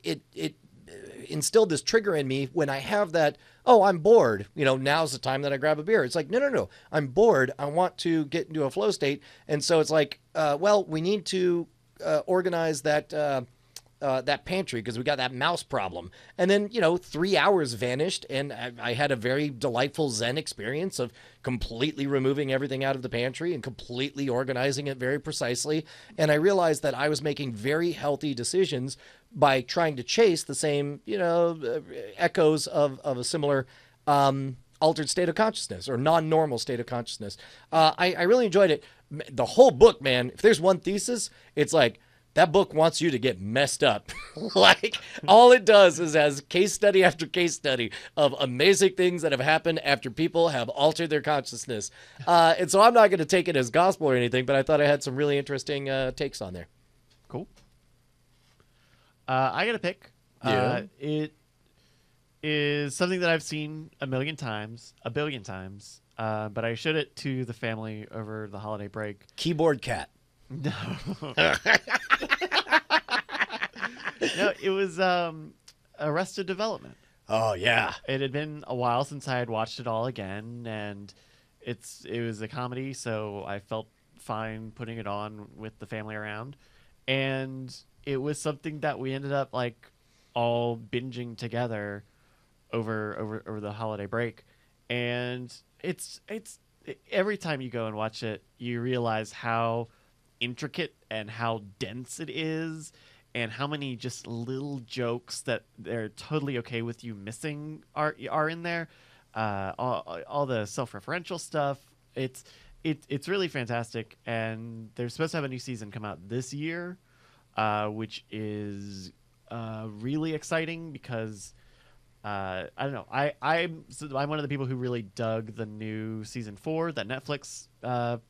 it instilled this trigger in me when I have that, oh, I'm bored, now's the time that I grab a beer. It's like, no, I'm bored. I want to get into a flow state. And so it's like, we need to organize that pantry because we got that mouse problem. And then, 3 hours vanished, and I had a very delightful Zen experience of completely removing everything out of the pantry and completely organizing it very precisely. And I realized that I was making very healthy decisions by trying to chase the same, echoes of a similar altered state of consciousness or non-normal state of consciousness. I really enjoyed it. The whole book, man, if there's one thesis, it's like, that book wants you to get messed up. Like, all it does is has case study after case study of amazing things that have happened after people have altered their consciousness. And so I'm not going to take it as gospel or anything, but I thought I had some really interesting takes on there. Cool. I got to pick. Yeah. It is something that I've seen a billion times, but I showed it to the family over the holiday break. Keyboard Cat. No. No, it was Arrested Development. Oh, yeah. It had been a while since I had watched it all again, and it was a comedy, so I felt fine putting it on with the family around. And it was something that we ended up all binging together over the holiday break. And it's every time you go and watch it, you realize how intricate and how dense it is, and how many just little jokes that they're totally okay with you missing are in there. All the self-referential stuff. It's really fantastic, and they're supposed to have a new season come out this year, which is really exciting because I don't know. I'm one of the people who really dug the new season 4 that Netflix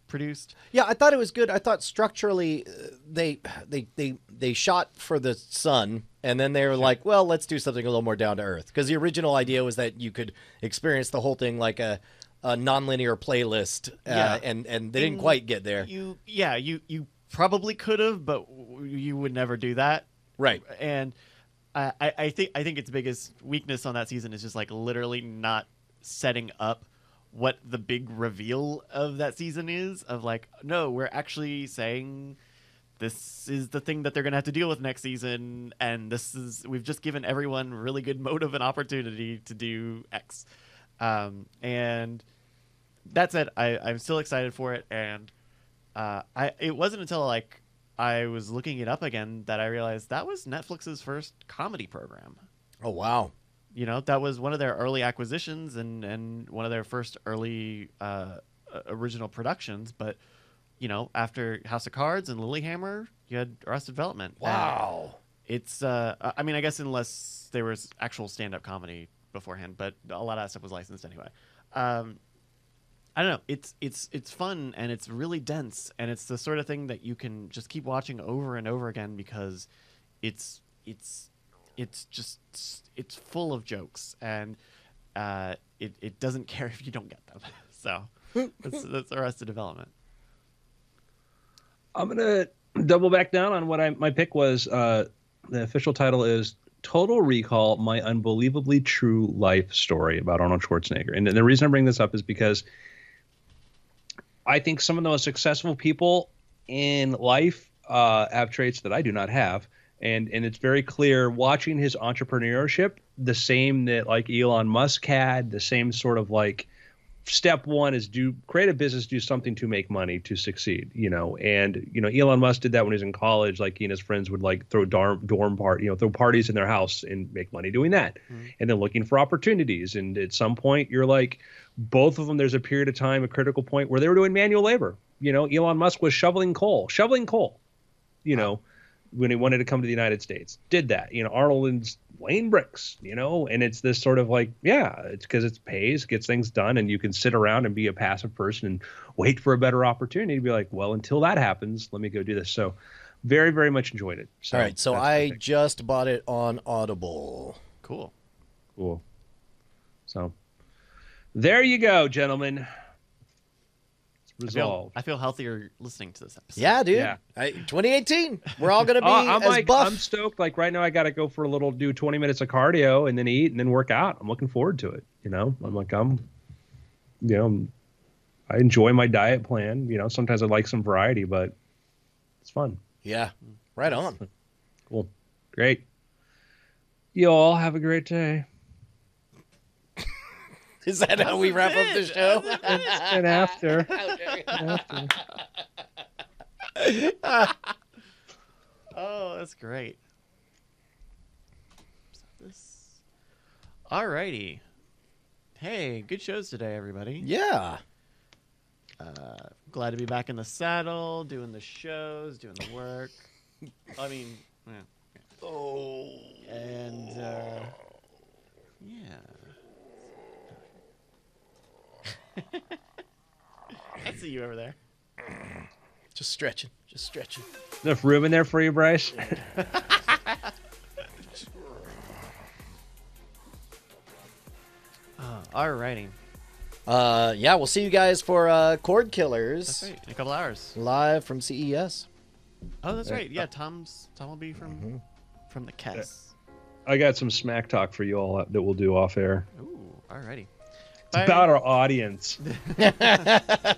produced. Yeah, I thought it was good. I thought structurally they shot for the sun, and then they were like, well, let's do something a little more down to earth, because the original idea was that you could experience the whole thing like a nonlinear playlist, and they didn't quite get there. You probably could have, but you would never do that, right? And I think its biggest weakness on that season is just literally not setting up what the big reveal of that season is. Of no, we're actually saying this is the thing that they're gonna have to deal with next season, and we've just given everyone really good motive and opportunity to do X. And that said, I'm still excited for it, and it wasn't until I was looking it up again that I realized that was Netflix's first comedy program. Oh, wow. That was one of their early acquisitions and one of their first early original productions, but after House of Cards and Lilyhammer, you had Arrested Development. Wow. It's I mean, I guess unless there was actual stand-up comedy beforehand, but a lot of that stuff was licensed anyway. I don't know. It's fun and it's really dense, and it's the sort of thing that you can just keep watching over and over again because it's full of jokes, and it doesn't care if you don't get them. So that's Arrested Development. I'm gonna double back down on what my pick was. The official title is Total Recall: My Unbelievably True Life Story about Arnold Schwarzenegger. And the reason I bring this up is because I think some of the most successful people in life have traits that I do not have. And it's very clear watching his entrepreneurship, the same that like Elon Musk had, the same sort of like step one is create a business, do something to make money, to succeed, and Elon Musk did that when he was in college. Like he and his friends would like throw throw parties in their house and make money doing that. And then looking for opportunities. And at some point you're like, both of them, there's a period of time, a critical point where they were doing manual labor. Elon Musk was shoveling coal, when he wanted to come to the United States, did that. Arnold is laying bricks, and it's this sort of like, it's because it pays, gets things done, and you can sit around and be a passive person and wait for a better opportunity to be like, well, until that happens, let me go do this. So very, very much enjoyed it. So all right, so I just bought it on Audible. Cool. So there you go, gentlemen. Resolved. I feel healthier listening to this episode. Yeah, dude. Yeah. 2018. We're all gonna be buff. I'm stoked. Like right now, I got to go for do 20 minutes of cardio and then eat and then work out. I'm looking forward to it. I'm like I enjoy my diet plan. Sometimes I like some variety, but it's fun. Yeah. Right on. Cool. Great. You all have a great day. Is that how we wrap up the show? And after. Oh, that's great. Alrighty. Hey, good shows today, everybody. Yeah. Glad to be back in the saddle, doing the shows, doing the work. I mean, yeah. Oh. And, yeah. I see you over there. Just stretching. Enough room in there for you, Bryce? Alrighty. Yeah, we'll see you guys for Cord Killers. That's right. In a couple hours. Live from CES. Oh, that's right. Yeah, Tom will be from the Kess. I got some smack talk for you all that we'll do off air. Ooh, alrighty. It's about our audience.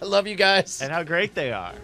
Love you guys. And how great they are.